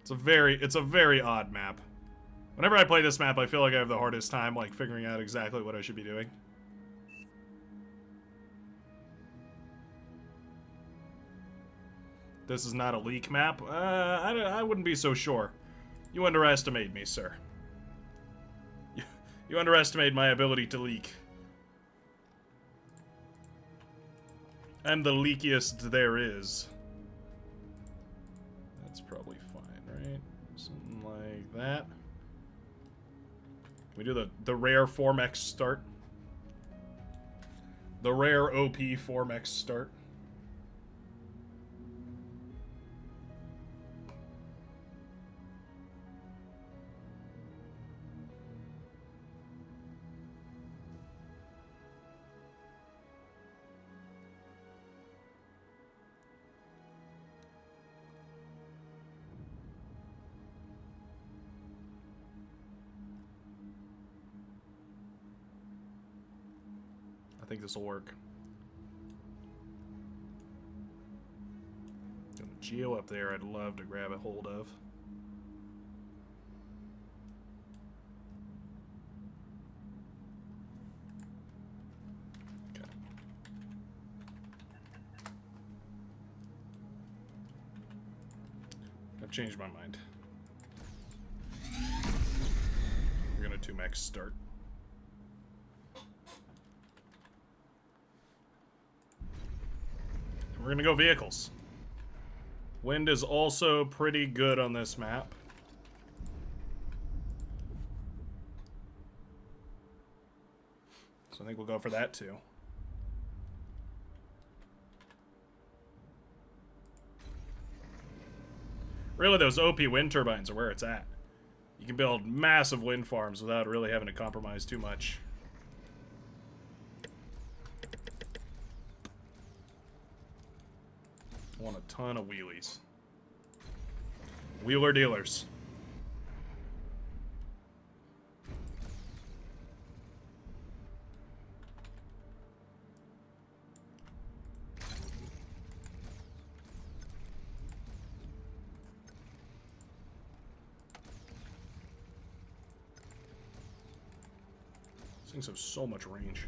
It's a very odd map. Whenever I play this map, I feel like I have the hardest time like figuring out exactly what I should be doing. this is not a leak map. I wouldn't be so sure. You underestimate me, sir. You underestimate my ability to leak. I'm the leakiest there is. That's probably fine, right? Something like that. Can we do the rare 4-mex start? The rare OP 4-mex start. I think this will work. Got a Geo up there I'd love to grab a hold of. Okay. I've changed my mind. We're gonna 2-mex start. We're gonna go vehicles. Wind is also pretty good on this map. So I think we'll go for that too. Really, those OP wind turbines are where it's at. You can build massive wind farms without really having to compromise too much. I want a ton of wheelies. Wheeler dealers. These things have so much range.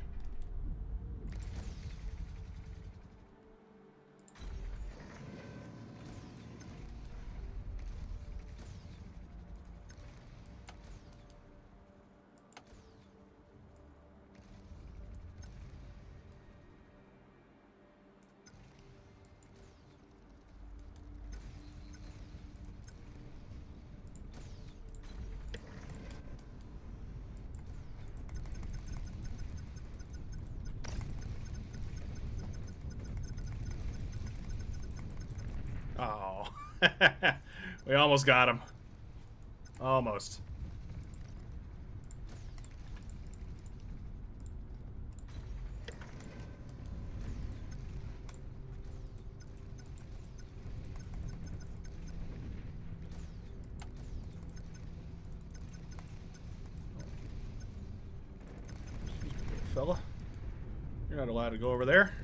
Oh. We almost got him. Almost. Fella, you're not allowed to go over there.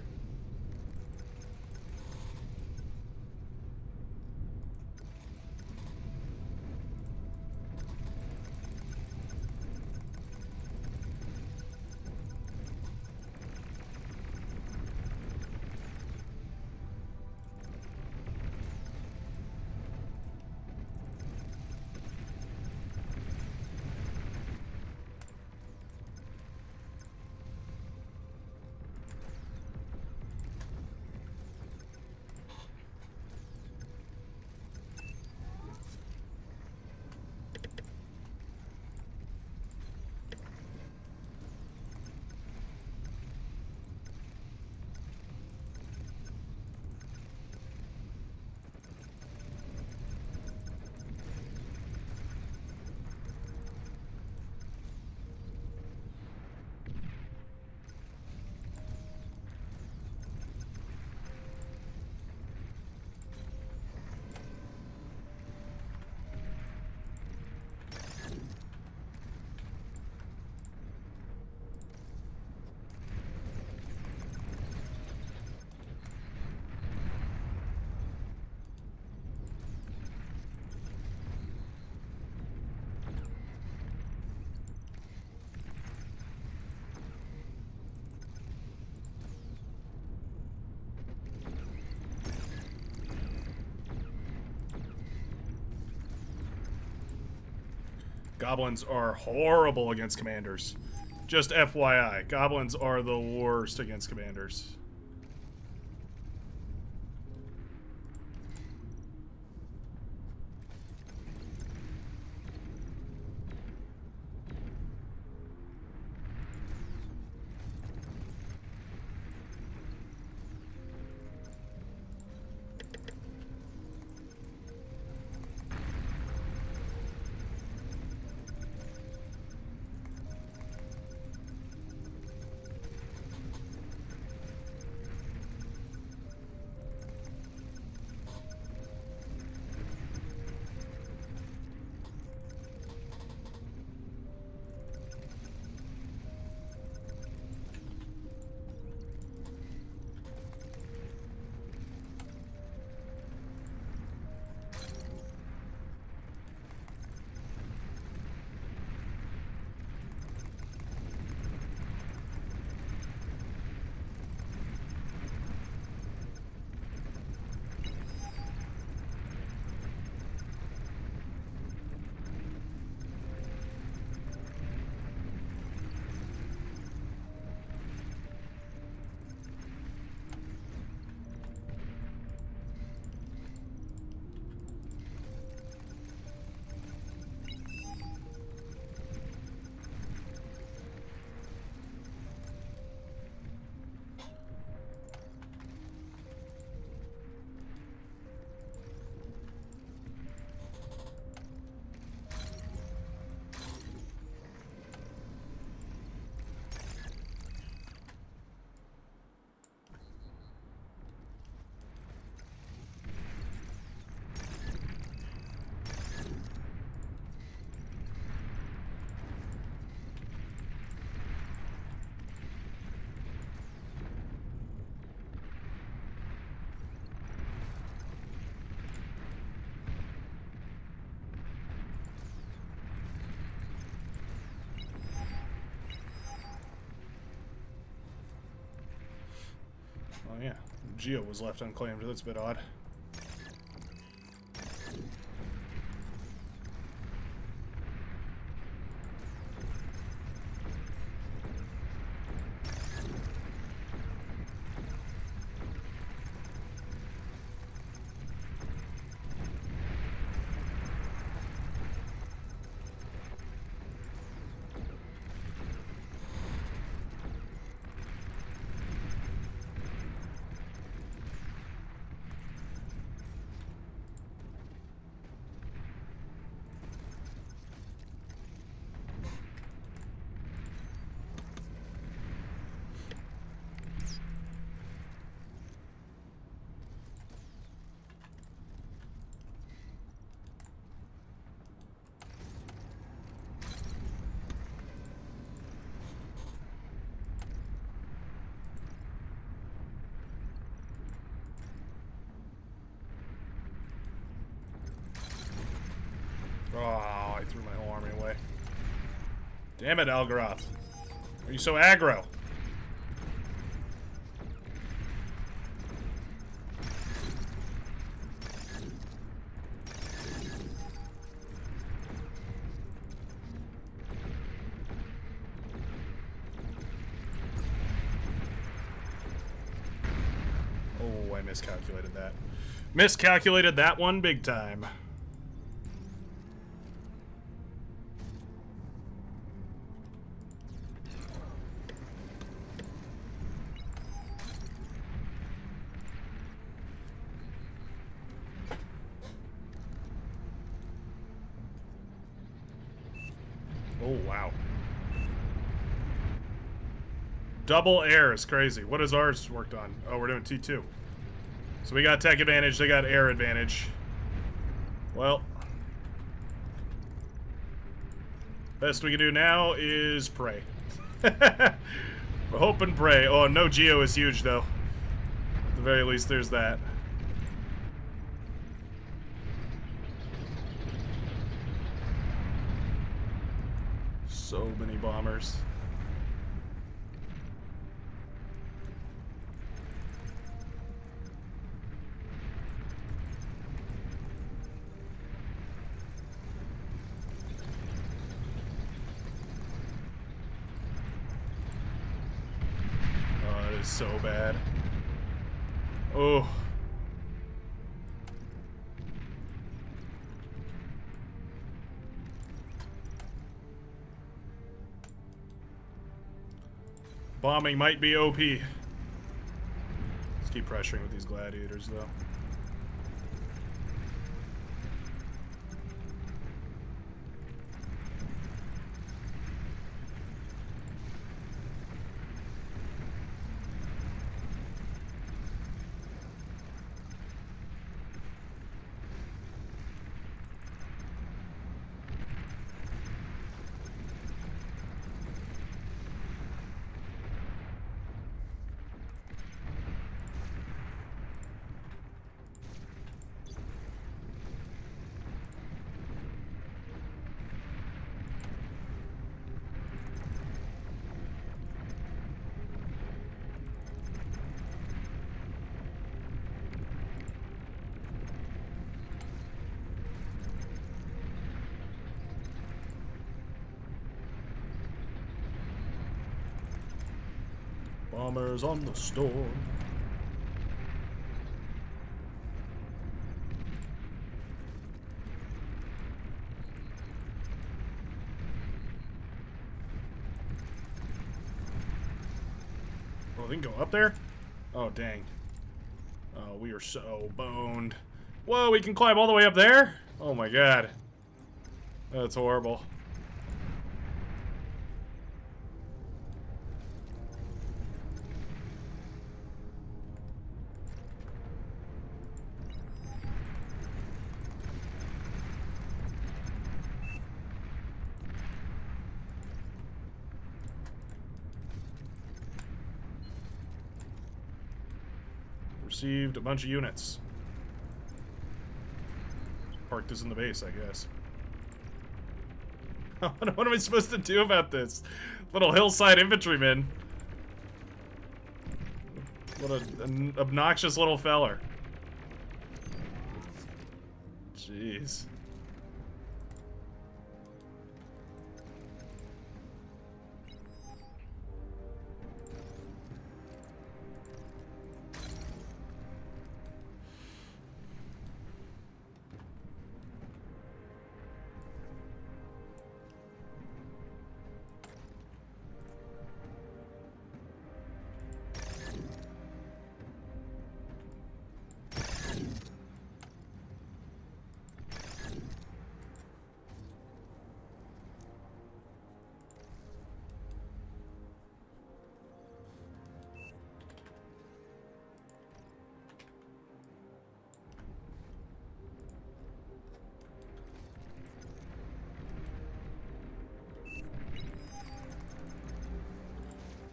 Goblins are horrible against commanders. Just FYI, goblins are the worst against commanders. Oh yeah, Geo was left unclaimed. That's a bit odd. Oh, I threw my whole army away. Damn it, Algaroth. Are you so aggro? Oh, I miscalculated that. Miscalculated that one big time. Oh, wow. Double air is crazy. What is ours worked on? Oh, we're doing T2. So we got tech advantage, they got air advantage. Well, best we can do now is pray. Hope and pray. Oh, no Geo is huge, though. At the very least, there's that. So many bombers. so bad. Oh. Bombing might be OP. Let's keep pressuring with these gladiators, though. Bombers on the storm. Oh, they can go up there? Oh, dang. Oh, we are so boned. Whoa, we can climb all the way up there? Oh my god. That's horrible. Received a bunch of units. Park this in the base, I guess. What am I supposed to do about this? Little hillside infantryman. What an obnoxious little feller. Jeez.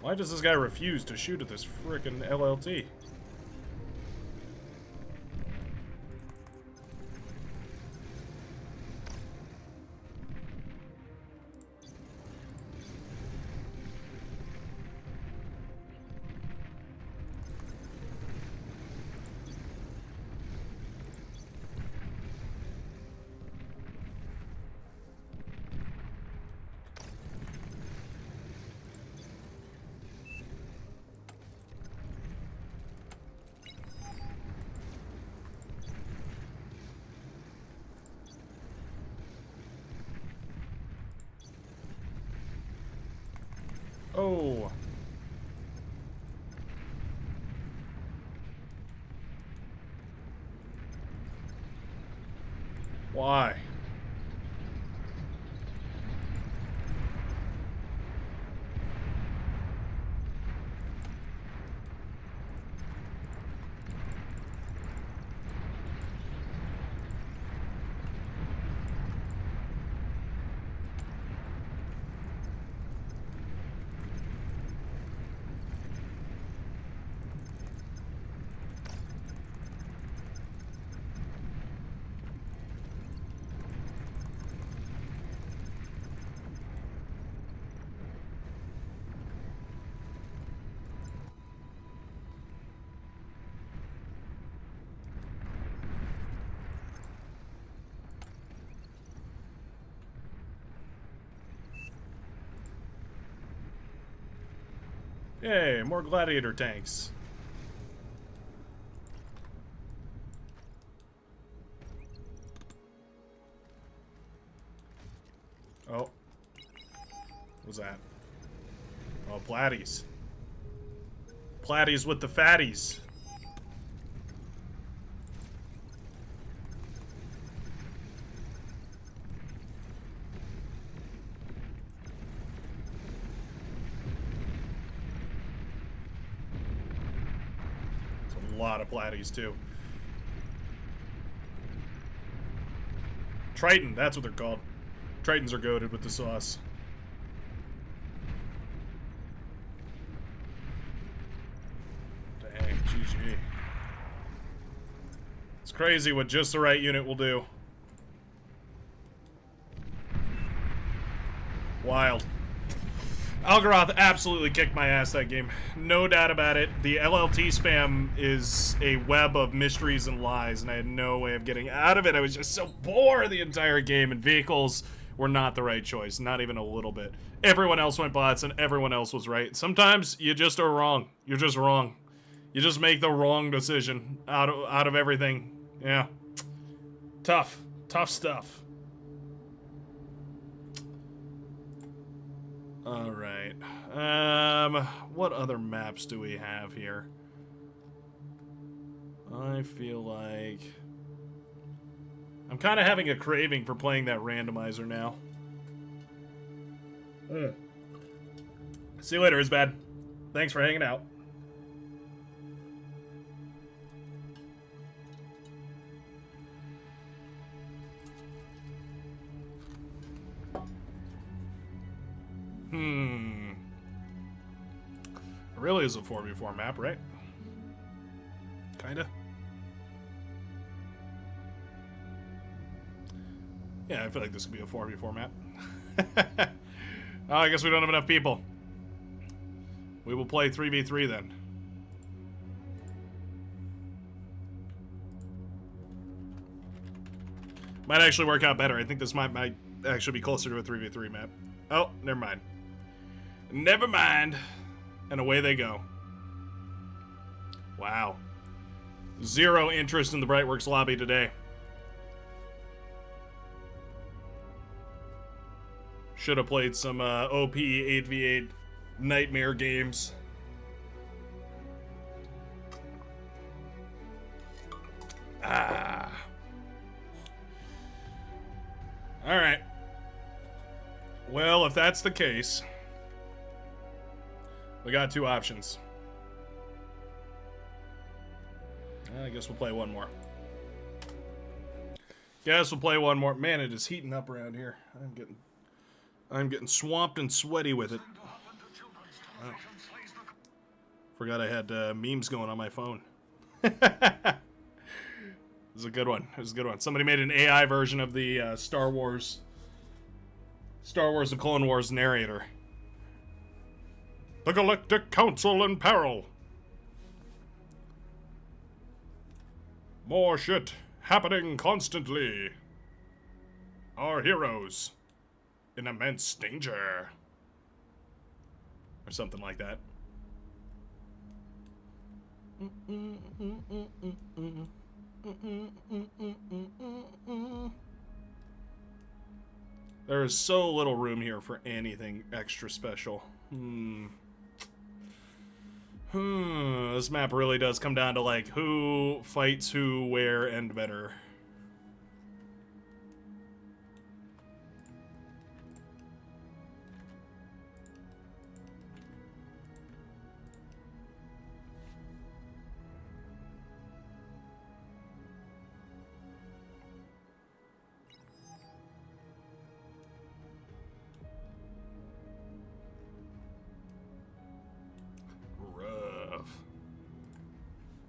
Why does this guy refuse to shoot at this frickin' LLT? Oh. Why? Yay, more gladiator tanks. Oh. What was that? Oh, Platties. Platties with the fatties. It's a lot of Platties, too. Triton, that's what they're called. Tritons are goated with the sauce. Dang, GG. It's crazy what just the right unit will do. Wild. Algaroth absolutely kicked my ass that game. No doubt about it. The LLT spam is a web of mysteries and lies, and I had no way of getting out of it. I was just so bored the entire game, and vehicles were not the right choice. Not even a little bit. Everyone else went bots, and everyone else was right. Sometimes you just are wrong. You're just wrong. You just make the wrong decision out of everything. Yeah. Tough. Tough stuff. Alright. What other maps do we have here? I feel like I'm kind of having a craving for playing that randomizer now. See you later, Isbad. Thanks for hanging out. It really is a 4v4 map, right? Kinda. Yeah, I feel like this could be a 4v4 map. Oh, I guess we don't have enough people. We will play 3v3 then. Might actually work out better. I think this might actually be closer to a 3v3 map. Oh, never mind. Never mind. And away they go. Wow. Zero interest in the Brightworks lobby today. Should have played some OP 8v8 nightmare games. Ah. Alright. Well, if that's the case, we got two options. I guess we'll play one more. Guess we'll play one more. Man, it is heating up around here. I'm getting swamped and sweaty with it. Oh. Forgot I had memes going on my phone. This is a good one. It was a good one. Somebody made an AI version of the Star Wars The Clone Wars narrator. The Galactic Council in peril. More shit happening constantly. Our heroes in immense danger. Or something like that. There is so little room here for anything extra special. This map really does come down to, like, who fights who, where, and better.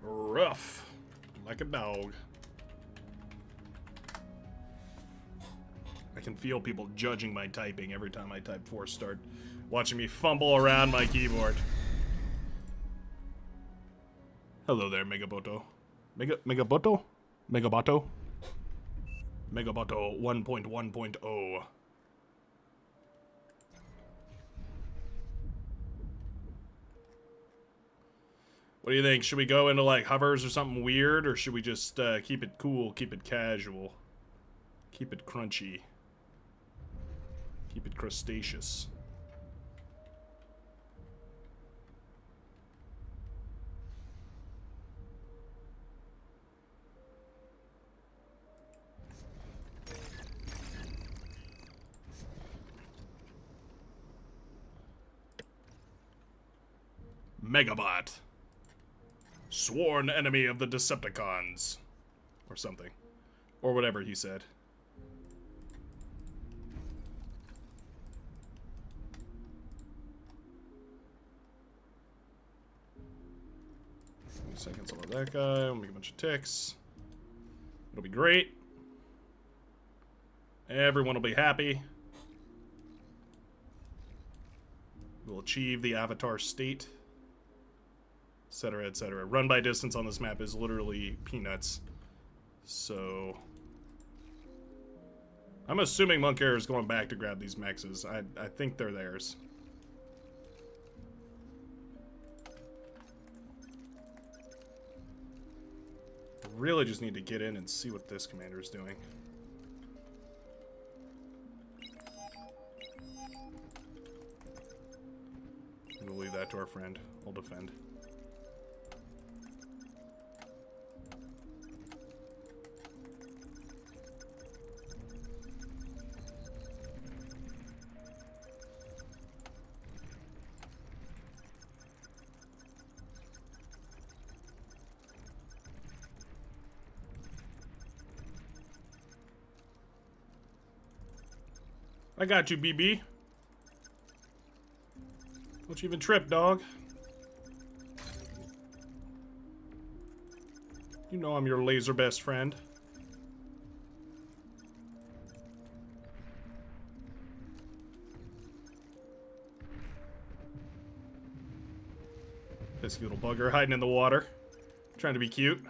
Rough. Like a dog. I can feel people judging my typing every time I type force start. Watching me fumble around my keyboard. Hello there, Megaboto. Megaboto? Megaboto? Megaboto 1.1.0. What do you think? Should we go into like hovers or something weird, or should we just keep it cool, keep it casual, keep it crunchy, keep it crustaceous? Megabot. Sworn enemy of the Decepticons. Or something. Or whatever he said. Seconds on that guy. I'll make a bunch of ticks. It'll be great. Everyone will be happy. We'll achieve the avatar state. Etc., etc. Run by distance on this map is literally peanuts. So I'm assuming Monk Air is going back to grab these mexes. I think they're theirs. I really just need to get in and see what this commander is doing. We'll leave that to our friend. I'll defend. I got you, BB. Don't you even trip, dog. You know I'm your laser best friend. Pesky little bugger hiding in the water. Trying to be cute.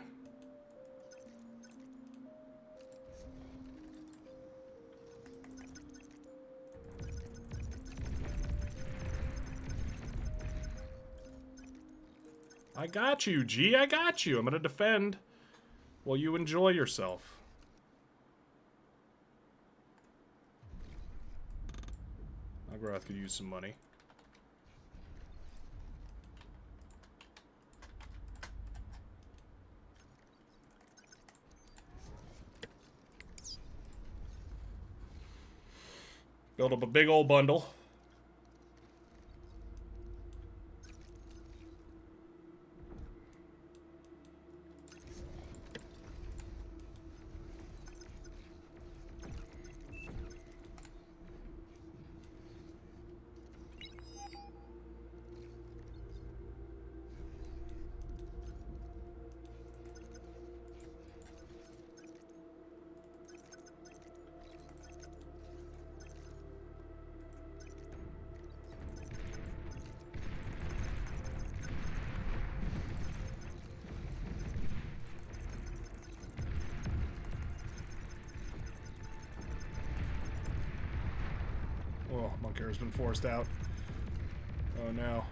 I got you, G. I got you. I'm gonna defend while you enjoy yourself. Agroth could use some money. Build up a big old bundle. Oh, Monk has been forced out. Oh no.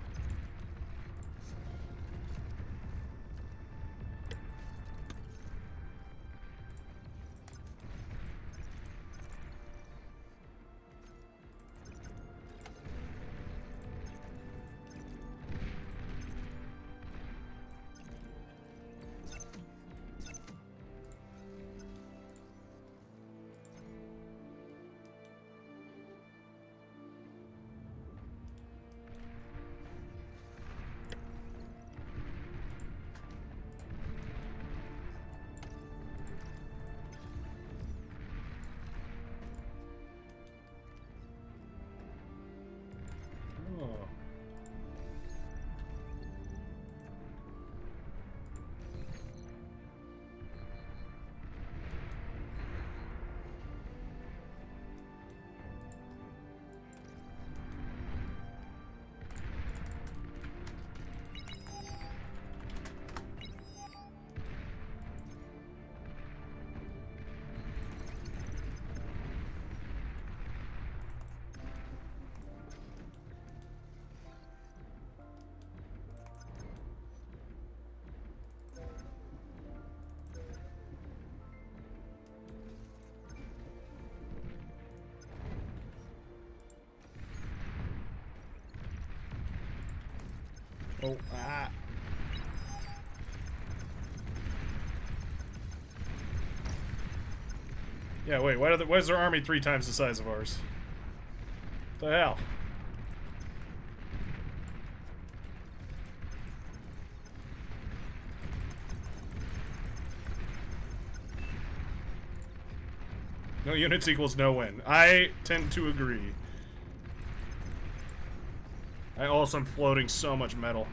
Oh, ah. Yeah, wait, why is their army 3 times the size of ours? What the hell? No units equals no win. I tend to agree. I also am floating so much metal.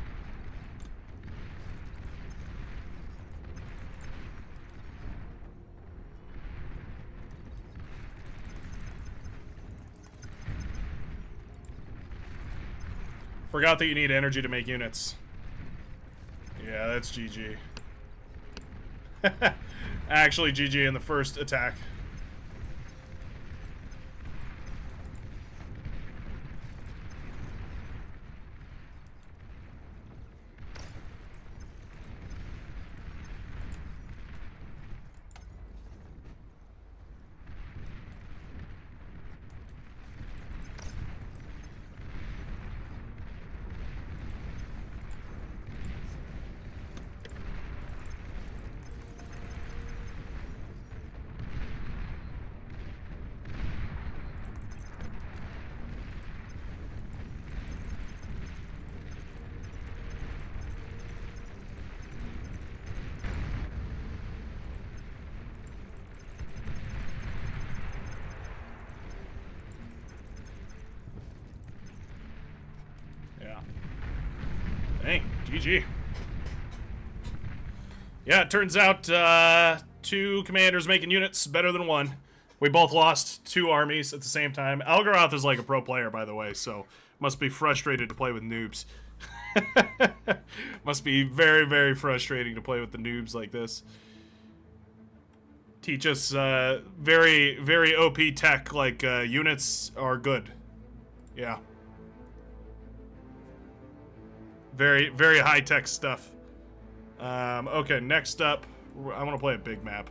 Forgot that you need energy to make units. Yeah, that's GG. Actually, GG in the first attack. Yeah. Dang, GG. Yeah, it turns out 2 commanders making units better than 1. We both lost 2 armies at the same time. Algaroth is like a pro player, by the way, so must be frustrated to play with noobs. Must be very, very frustrating to play with the noobs like this. Teach us very, very OP tech, like units are good. Yeah. Very, very high-tech stuff. Okay, next up, I want to play a big map.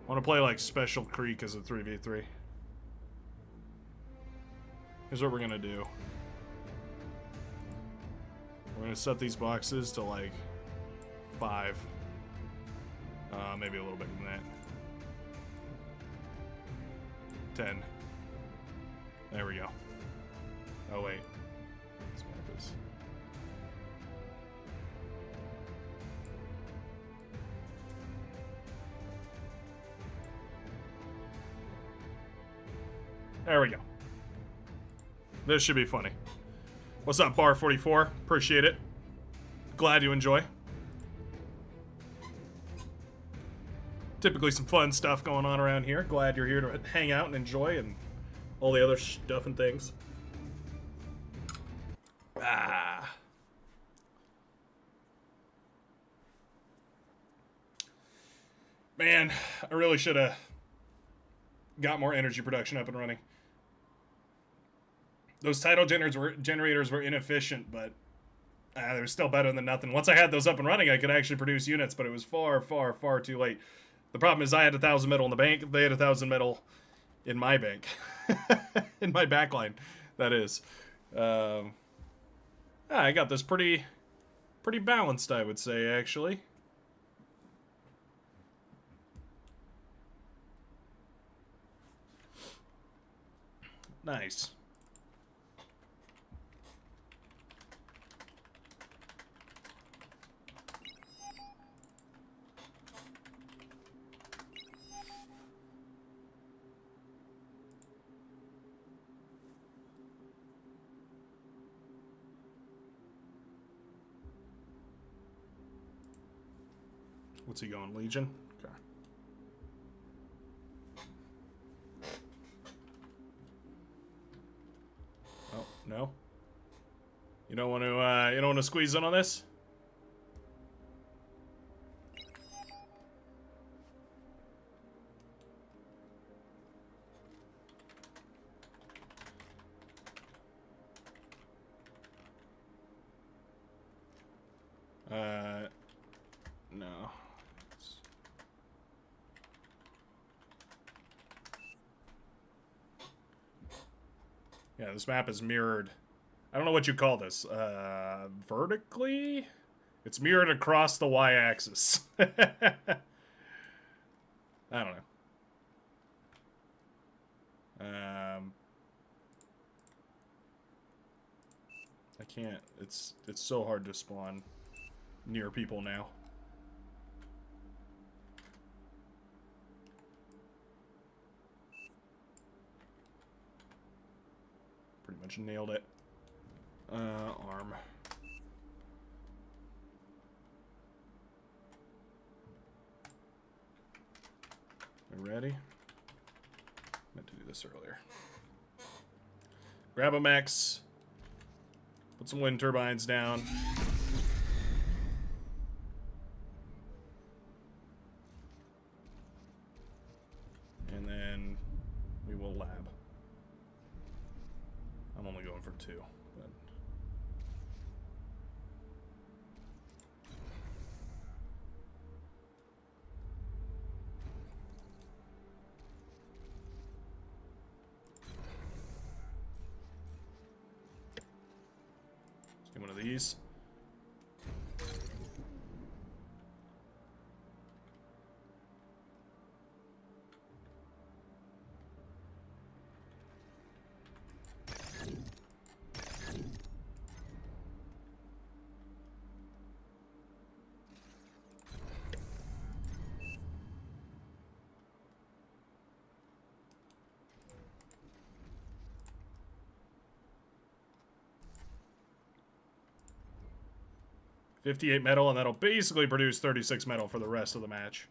I want to play, like, Special Creek as a 3v3. Here's what we're going to do. We're going to set these boxes to, like, 5. Maybe a little bit than that. 10. There we go. Oh, wait. This map is... There we go. This should be funny. What's up, Bar44? Appreciate it. Glad you enjoy. Typically some fun stuff going on around here. Glad you're here to hang out and enjoy and all the other stuff and things. Ah. Man, I really should have got more energy production up and running. Those tidal generators were inefficient, but they were still better than nothing. Once I had those up and running, I could actually produce units, but it was far, far, far too late. The problem is I had 1,000 metal in the bank. They had 1,000 metal in my bank. In my backline, that is. I got this pretty balanced, I would say, actually. Nice. What's he going, Legion? Okay. Oh, no. You don't want to squeeze in on this? No. Yeah, this map is mirrored. I don't know what you call this. Vertically? It's mirrored across the y-axis. I don't know. I can't. It's so hard to spawn near people now. Pretty much nailed it. Arm. We ready? Meant to do this earlier. Grab a mechs. Put some wind turbines down. And then we will lab. I'm only going for 2. But let's get one of these. $58 metal, and that'll basically produce 36 metal for the rest of the match.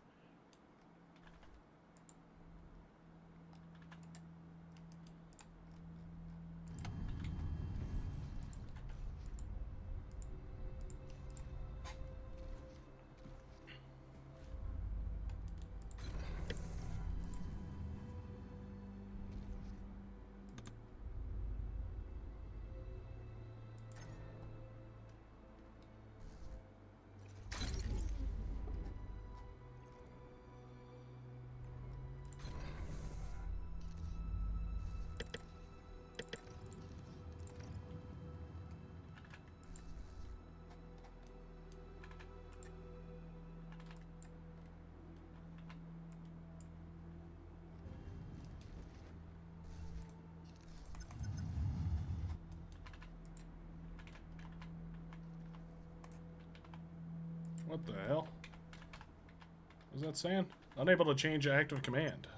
What the hell? What was that saying? Unable to change active command.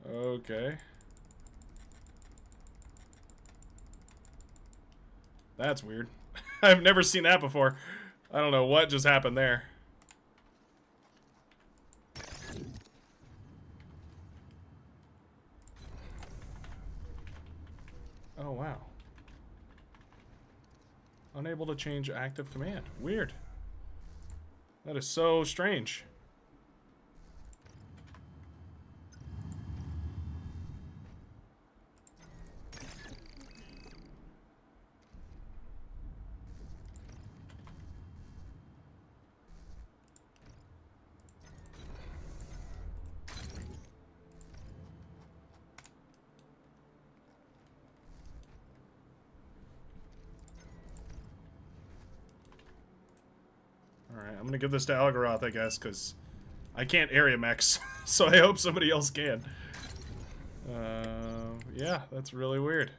Okay. That's weird. I've never seen that before. I don't know what just happened there. Oh, wow. Unable to change active command. Weird. That is so strange. Alright, I'm gonna give this to Algaroth, I guess, because I can't area mechs, so I hope somebody else can. Yeah, that's really weird.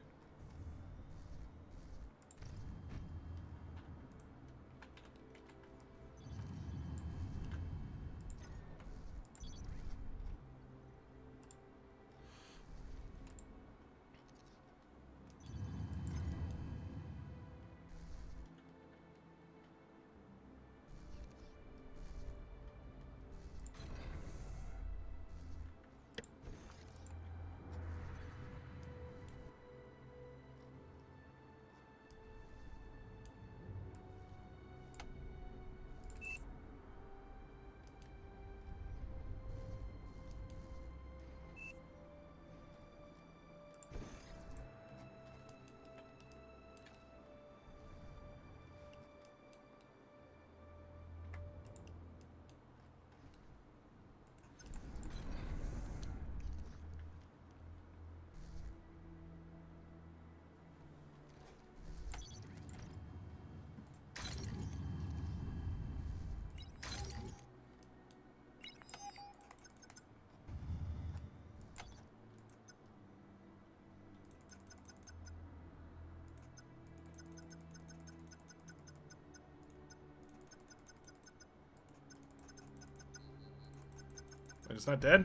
It's not dead?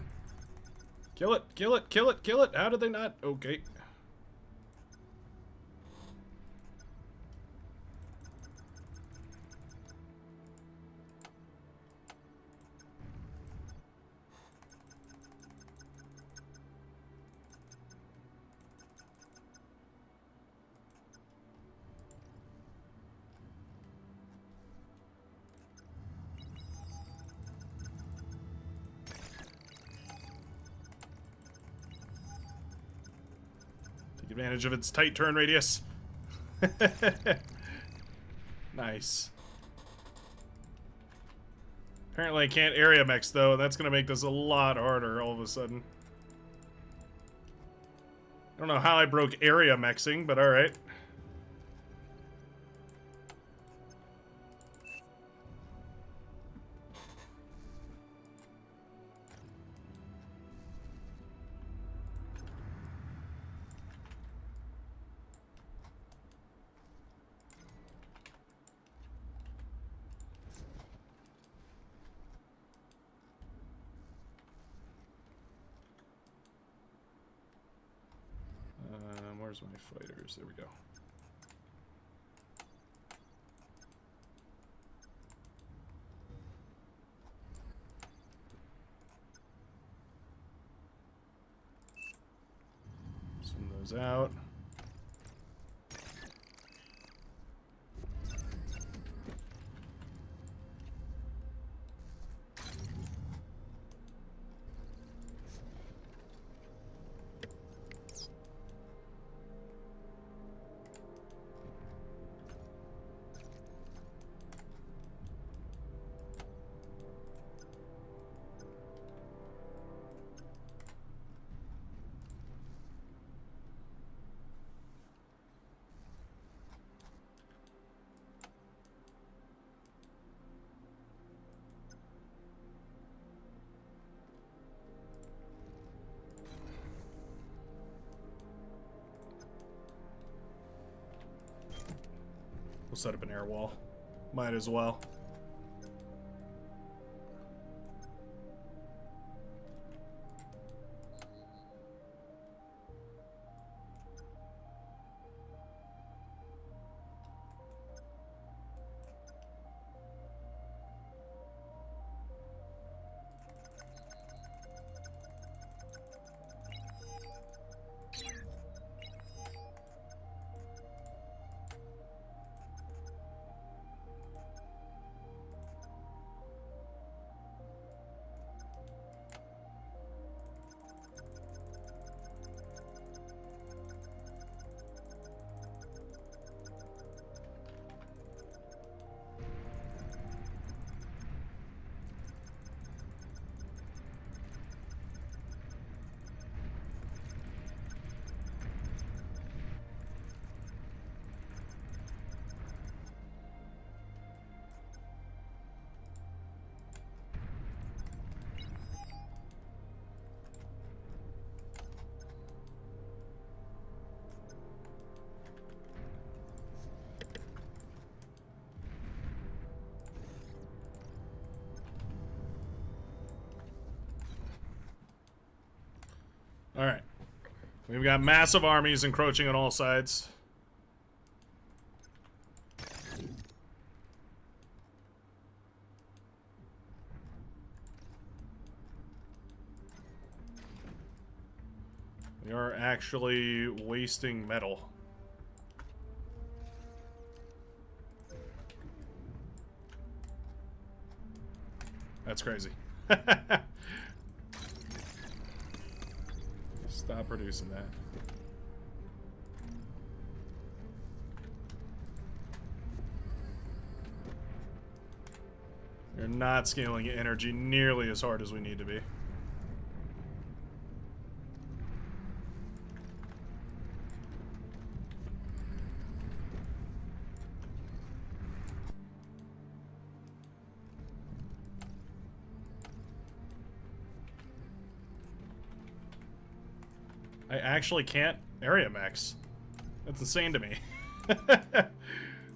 Kill it, kill it, kill it, kill it! How did they not? Okay. Advantage of its tight turn radius. Nice. Apparently I can't area mix though, and that's gonna make this a lot harder all of a sudden. I don't know how I broke area mixing, but alright. Where's my fighters? There we go. Send those out. We'll set up an air wall. Might as well. Alright. We've got massive armies encroaching on all sides. We are actually wasting metal. That's crazy. Stop producing that. We're not scaling energy nearly as hard as we need to be. I actually can't area max. That's insane to me.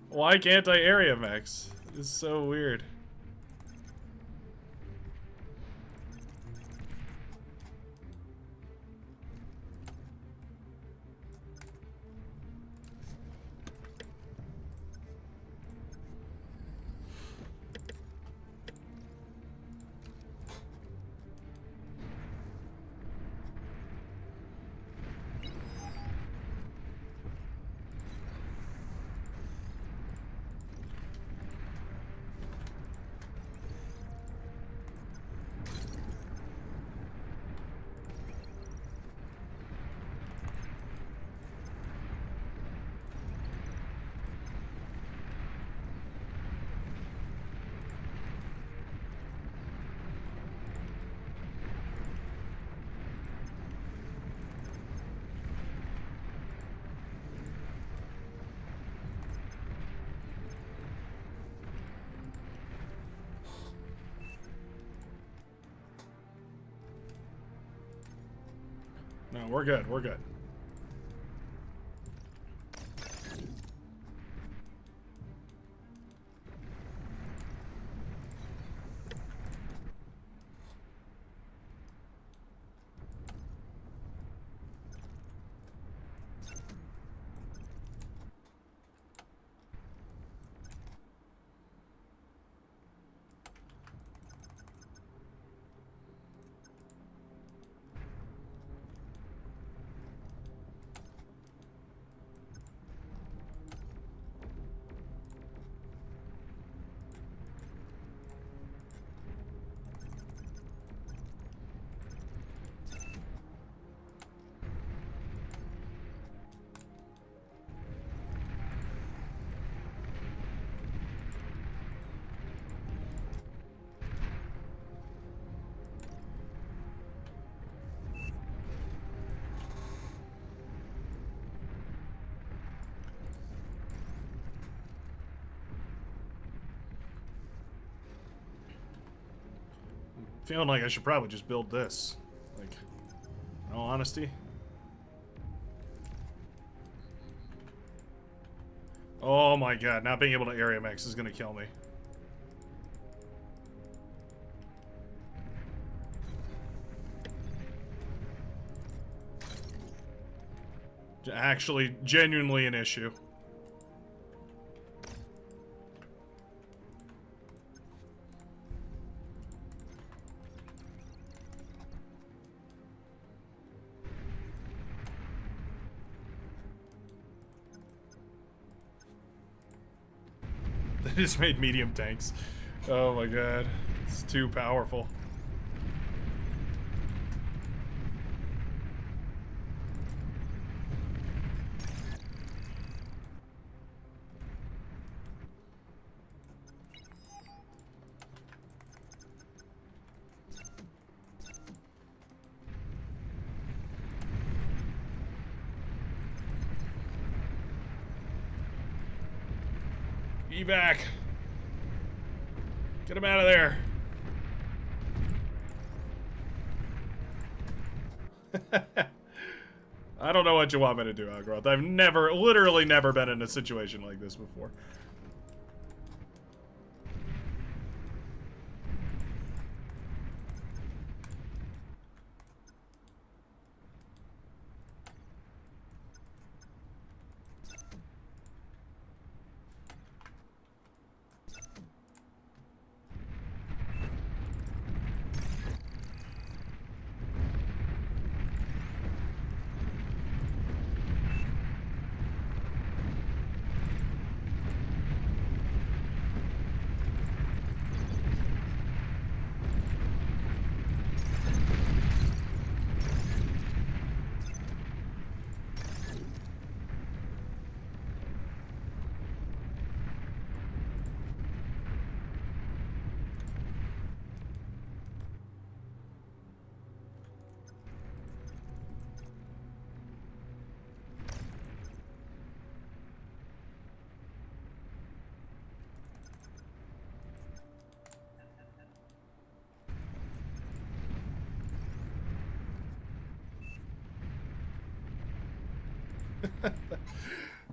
Why can't I area max? It's so weird. No, we're good. We're good. Feeling like I should probably just build this. Like, in all honesty. Oh my god, not being able to area max is gonna kill me. Actually, genuinely an issue. They just made medium tanks. Oh my god. It's too powerful. Evac! Get him out of there! I don't know what you want me to do, Outgrowth. I've never, literally never been in a situation like this before.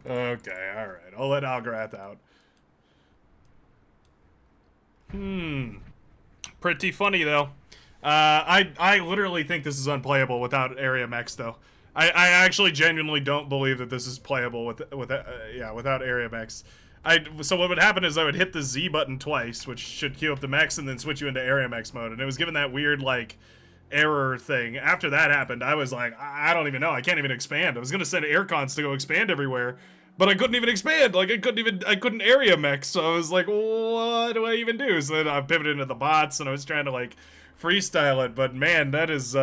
Okay, alright. I'll let Algrath out. Pretty funny, though. I literally think this is unplayable without area mechs, though. I actually genuinely don't believe that this is playable without area mechs. So what would happen is I would hit the Z button twice, which should queue up the mechs and then switch you into area mechs mode, and it was given that weird, like, error thing. After that happened, I was like, I don't even know. I can't even expand. I was gonna send air cons to go expand everywhere, but I couldn't even expand. Like, I couldn't area mech. So I was like, what do I even do? So then I pivoted into the bots, and I was trying to, like, freestyle it. But man, that is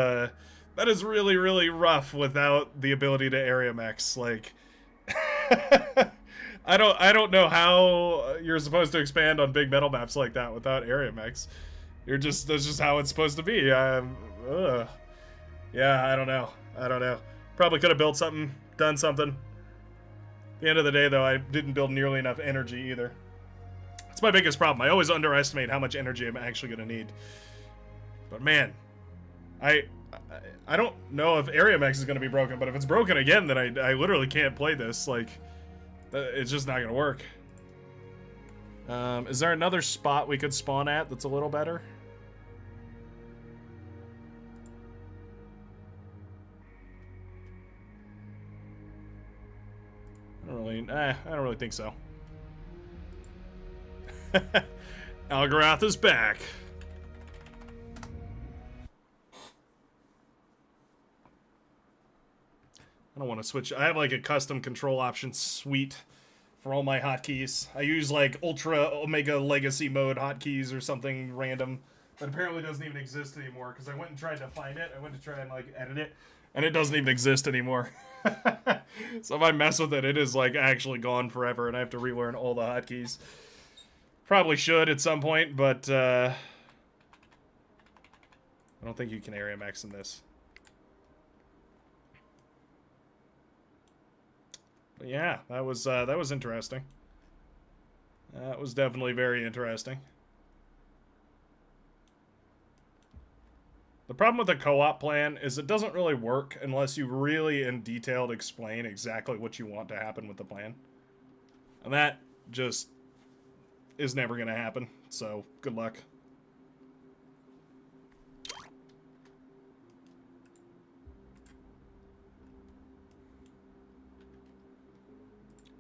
really, really rough without the ability to area mechs. Like, I don't know how you're supposed to expand on big metal maps like that without area mechs. That's just how it's supposed to be. Yeah, I don't know. Probably could have built something, done something. At the end of the day, though, I didn't build nearly enough energy either. It's my biggest problem. I always underestimate how much energy I'm actually going to need. But man, I don't know if Area Max is going to be broken, but if it's broken again, then I literally can't play this. Like, it's just not going to work. Is there another spot we could spawn at that's a little better? I don't really think so. Algorath is back. I don't want to switch. I have like a custom control option suite for all my hotkeys. I use like Ultra Omega Legacy mode hotkeys or something random that apparently doesn't even exist anymore because I went and tried to find it. I went to try and like edit it, and it doesn't even exist anymore. So if I mess with it, it is like actually gone forever, and I have to relearn all the hotkeys. Probably should at some point, but I don't think you can area max in this. But yeah, that was interesting. That was definitely very interesting. The problem with the co-op plan is it doesn't really work unless you really in detail explain exactly what you want to happen with the plan. And that just is never going to happen, so good luck.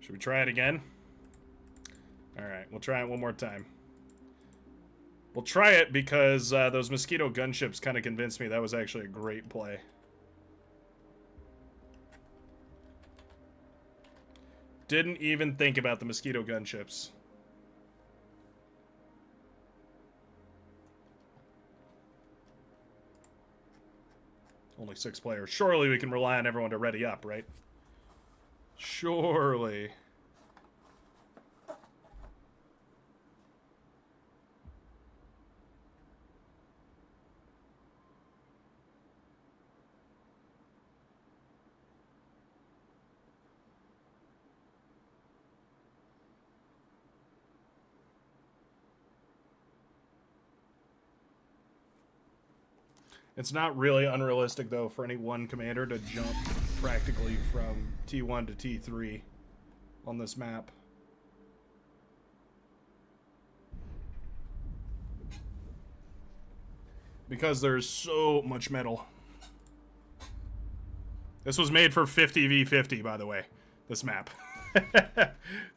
Should we try it again? Alright, we'll try it one more time. We'll try it because those mosquito gunships kind of convinced me that was actually a great play. Didn't even think about the mosquito gunships. Only 6 players. Surely we can rely on everyone to ready up, right? Surely. It's not really unrealistic, though, for any one commander to jump practically from T1 to T3 on this map. Because there's so much metal. This was made for 50v50, by the way, this map.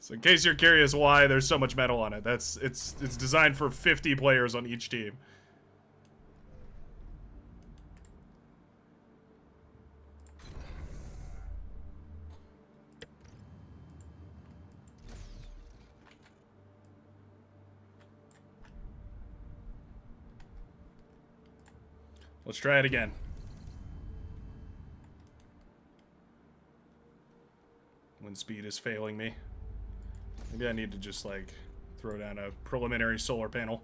So in case you're curious why there's so much metal on it, it's designed for 50 players on each team. Let's try it again. Wind speed is failing me. Maybe I need to just, like, throw down a preliminary solar panel.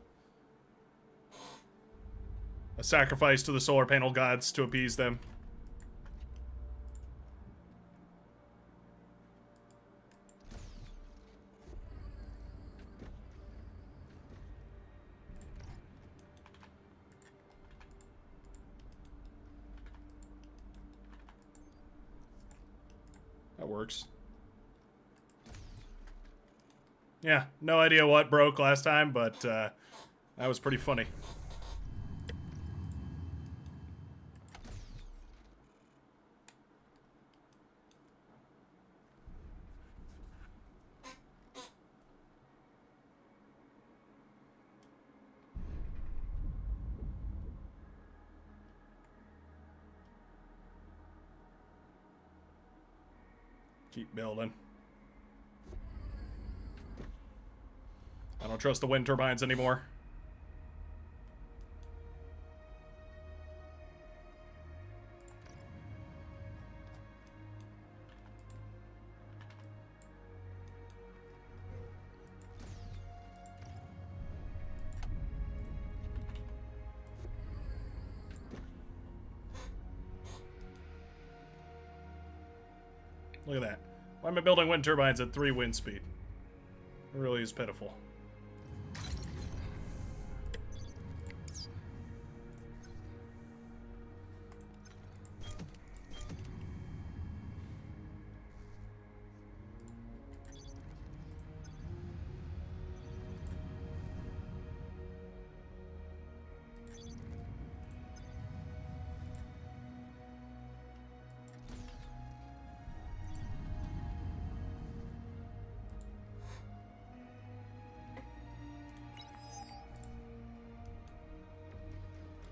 A sacrifice to the solar panel gods to appease them. That works. Yeah, no idea what broke last time, but that was pretty funny. Keep building. I don't trust the wind turbines anymore. Look at that. Why am I building wind turbines at 3 wind speed? It really is pitiful.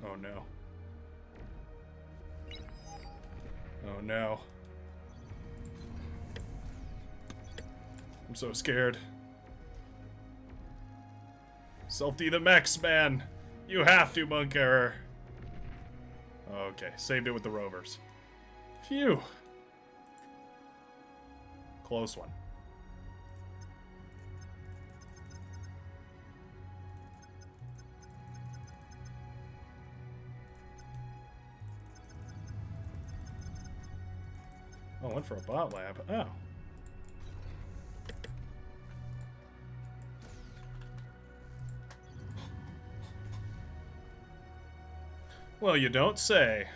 Oh no. Oh no. I'm so scared. Self-D the mechs, man! You have to, Monk Error! Okay, saved it with the rovers. Phew! Close one. Oh, went for a bot lab. Oh. Well, you don't say.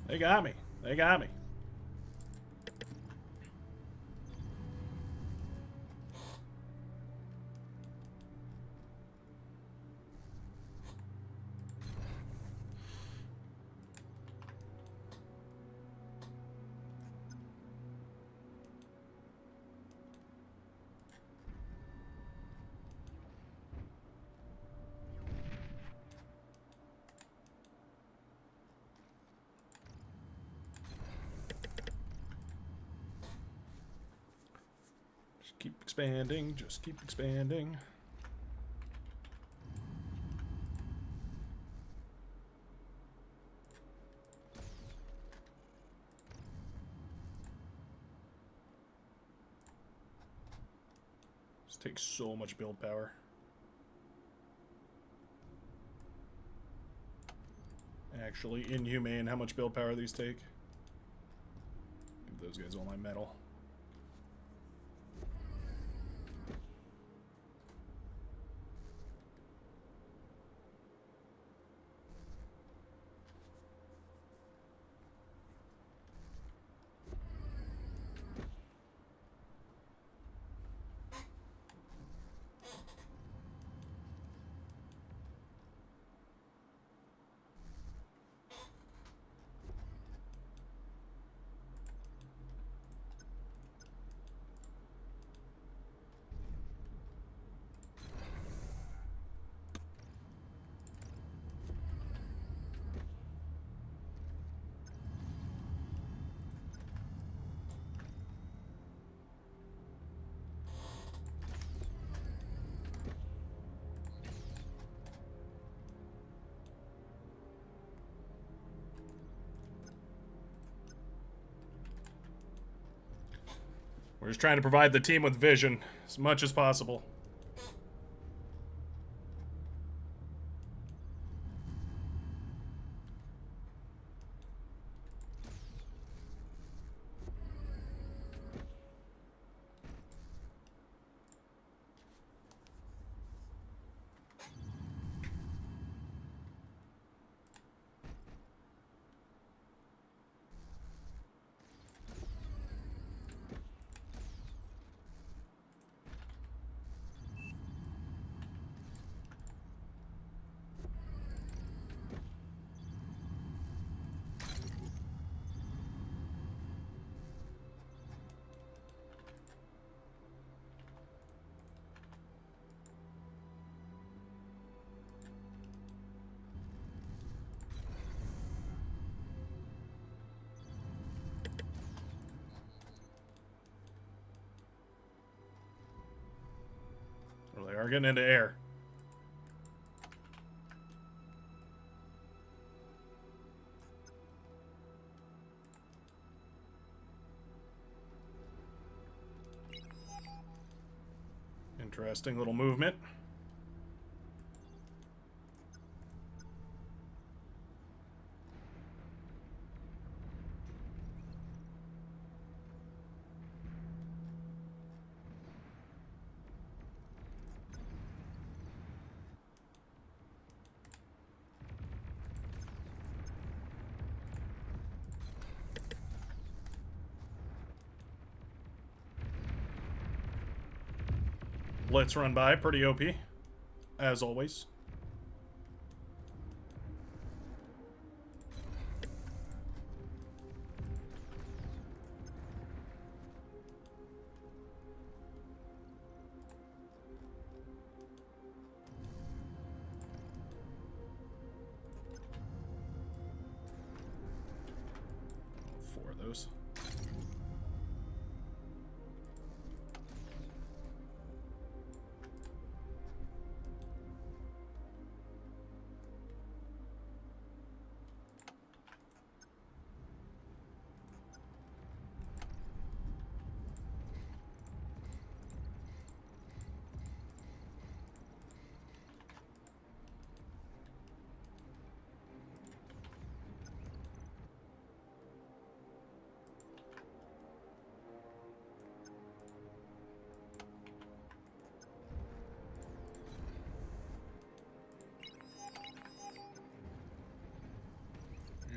They got me. They got me. Keep expanding, just keep expanding. This takes so much build power. Actually, inhumane how much build power these take. Give those guys all my metal. We're just trying to provide the team with vision as much as possible. Well, they are getting into air. Interesting little movement. Let's run by, pretty OP, as always. Four of those.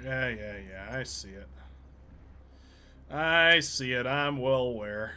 Yeah, I see it. I see it, I'm well aware.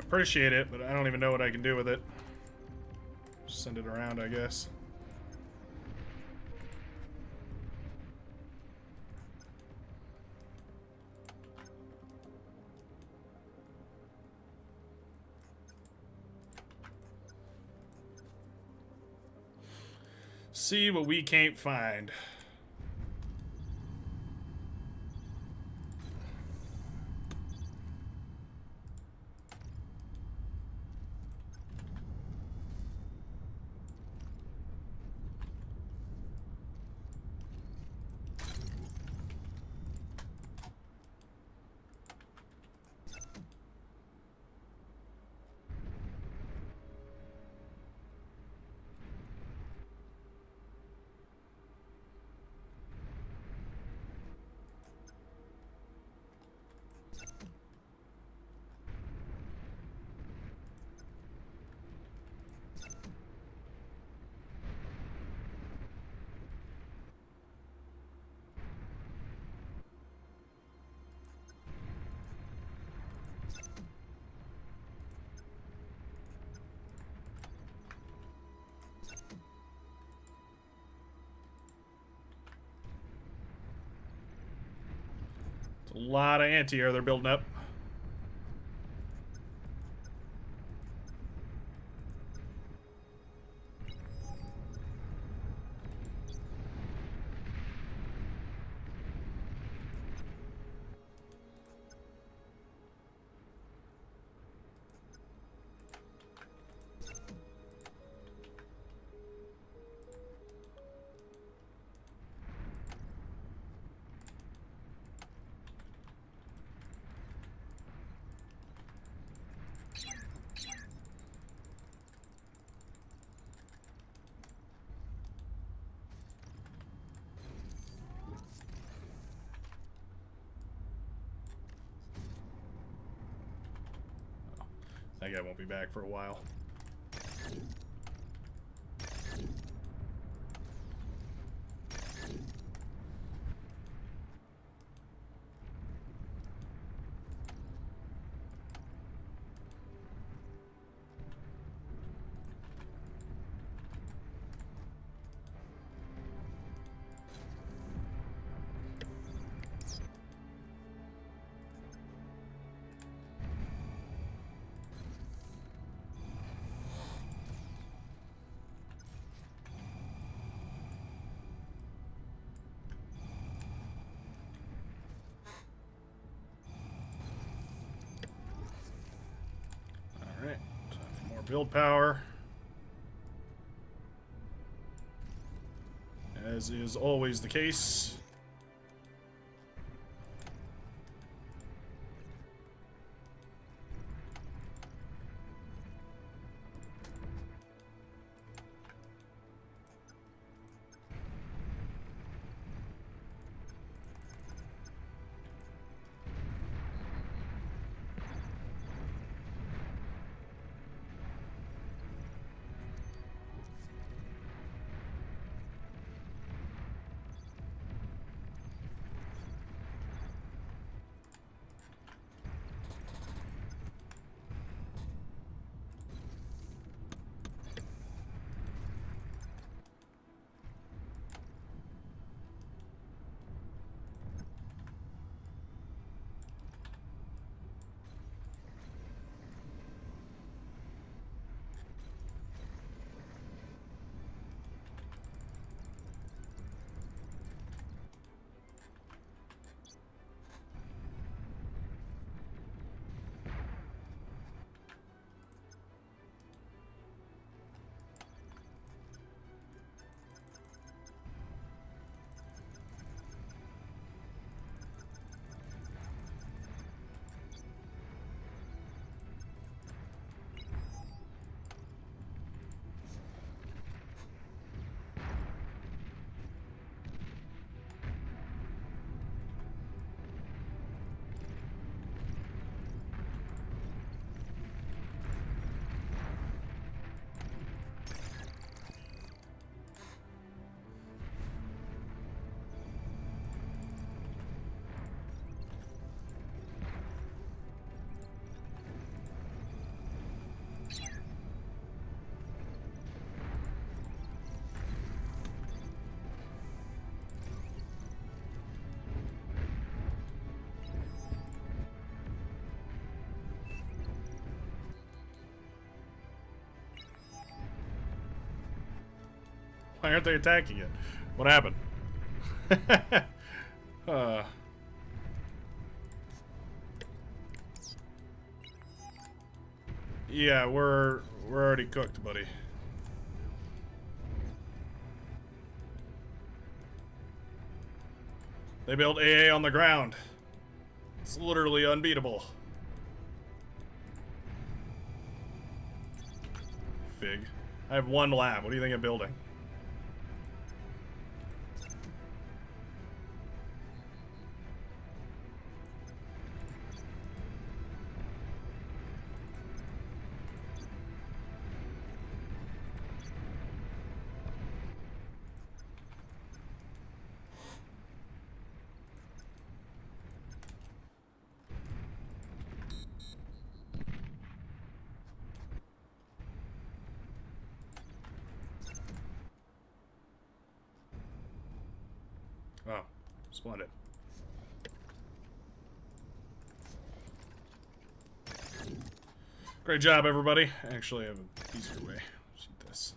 Appreciate it, but I don't even know what I can do with it. Just send it around, I guess. See what we can't find. It's a lot of anti-air they're building up. That guy won't be back for a while. Alright, time for more build power. As is always the case. Why aren't they attacking it? What happened? uh. Yeah, we're already cooked, buddy. They built AA on the ground. It's literally unbeatable. Fig. I have one lab. What do you think of building? Oh, splendid. Great job, everybody. Actually, I have an easier way. Let's eat this.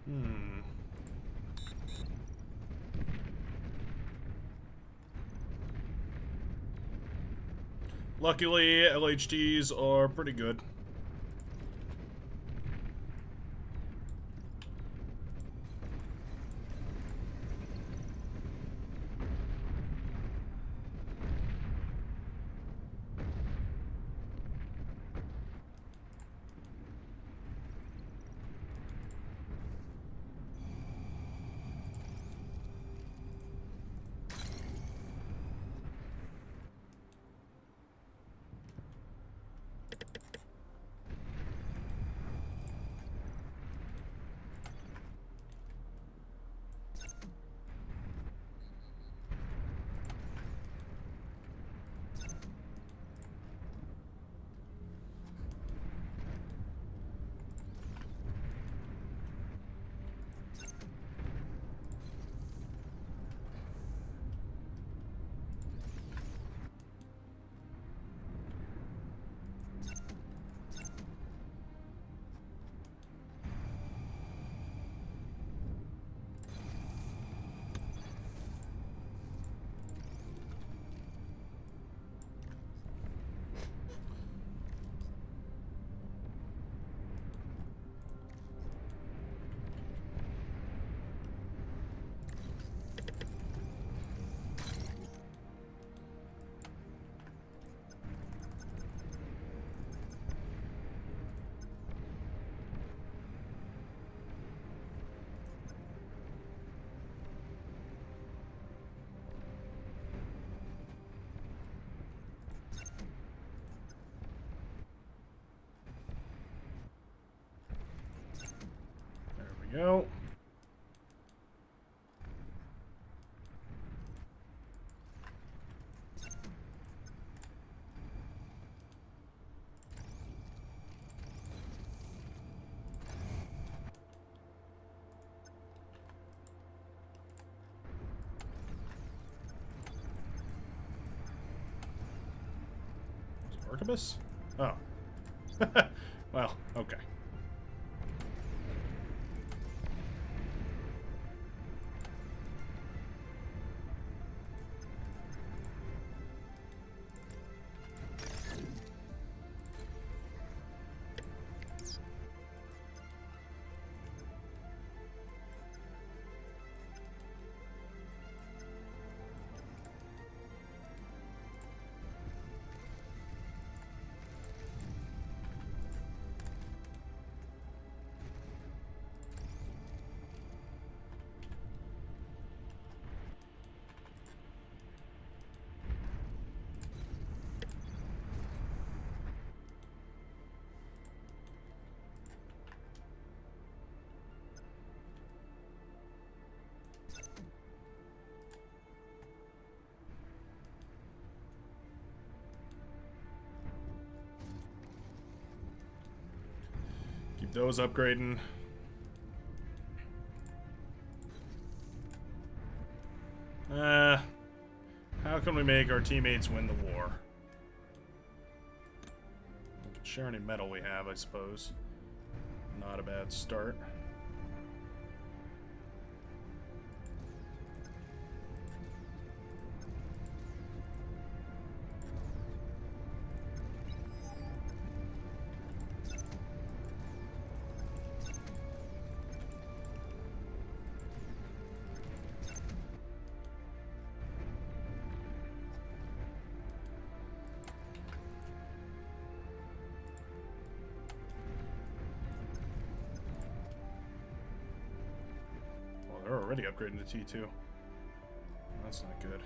Hmm. Luckily, LHDs are pretty good. Go. Arquebus? Oh. Well, okay. Keep those upgrading. How can we make our teammates win the war? We can share any metal we have, I suppose. Not a bad start. They're already upgrading to T2. That's not good.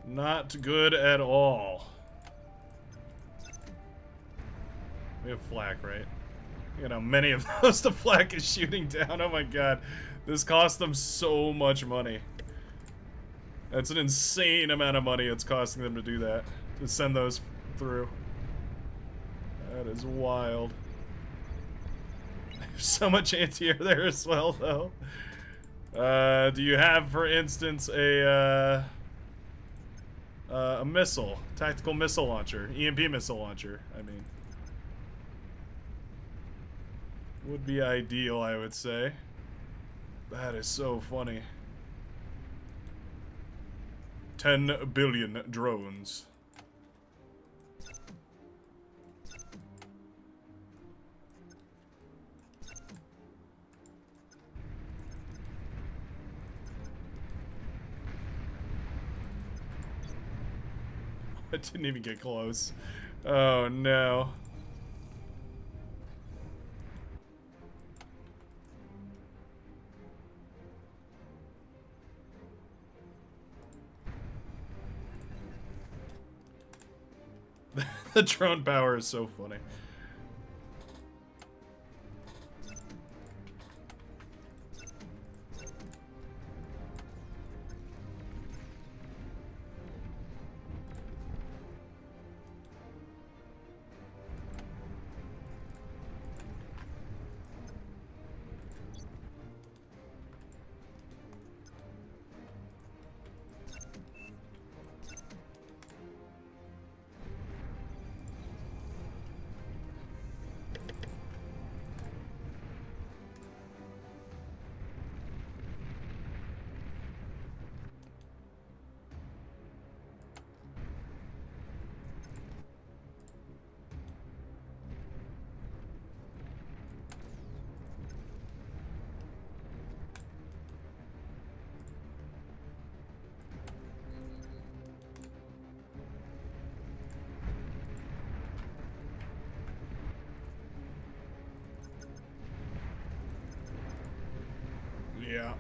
Not good at all. We have flak, right? You know how many of those the flak is shooting down. Oh my god. This cost them so much money. That's an insane amount of money it's costing them to do that. To send those through. That is wild. There's so much anti-air there as well, though. Do you have, for instance, a A missile. Tactical missile launcher. EMP missile launcher, I mean. Would be ideal, I would say. That is so funny. 10 billion drones. I didn't even get close. Oh no. The drone power is so funny. Yeah.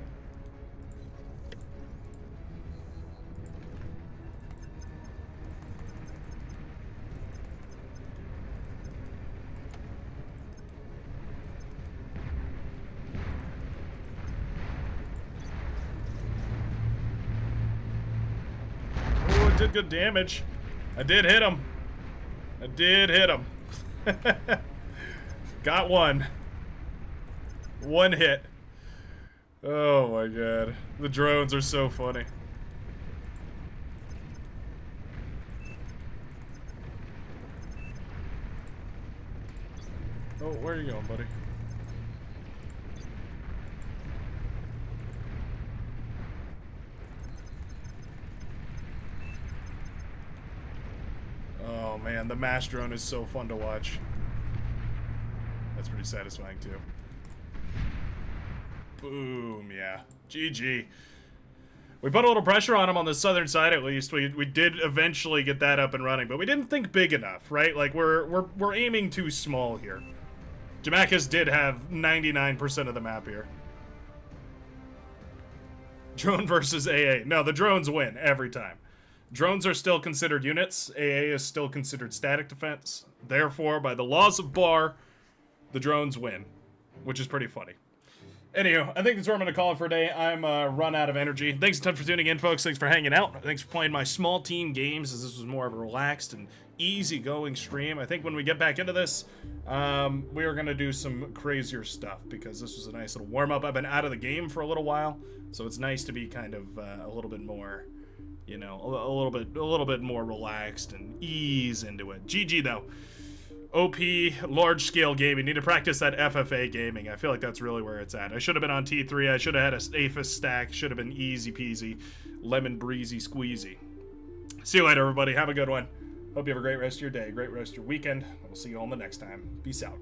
Oh, it did good damage. I did hit him. I did hit him. Got one. One hit. Oh my god. The drones are so funny. Oh, where are you going, buddy? Oh man, the mass drone is so fun to watch. That's pretty satisfying too. Boom, yeah. GG. We put a little pressure on him on the southern side at least. We did eventually get that up and running, but we didn't think big enough, right? Like we're aiming too small here. Jamaica's did have 99% of the map here. Drone versus AA. No, the drones win every time. Drones are still considered units. AA is still considered static defense. Therefore, by the laws of Bar, the drones win, which is pretty funny. Anywho, I think that's where I'm going to call it for a day. I'm run out of energy. Thanks a ton for tuning in, folks. Thanks for hanging out. Thanks for playing my small team games, as this was more of a relaxed and easy-going stream. I think when we get back into this, we are going to do some crazier stuff, because this was a nice little warm-up. I've been out of the game for a little while, so it's nice to be kind of a little bit more, you know, a little bit more relaxed and ease into it. GG, though. OP, large-scale gaming. Need to practice that FFA gaming. I feel like that's really where it's at. I should have been on T3. I should have had a APHIS stack. Should have been easy-peasy, lemon breezy squeezy. See you later, everybody. Have a good one. Hope you have a great rest of your day, great rest of your weekend. We'll see you all in the next time. Peace out.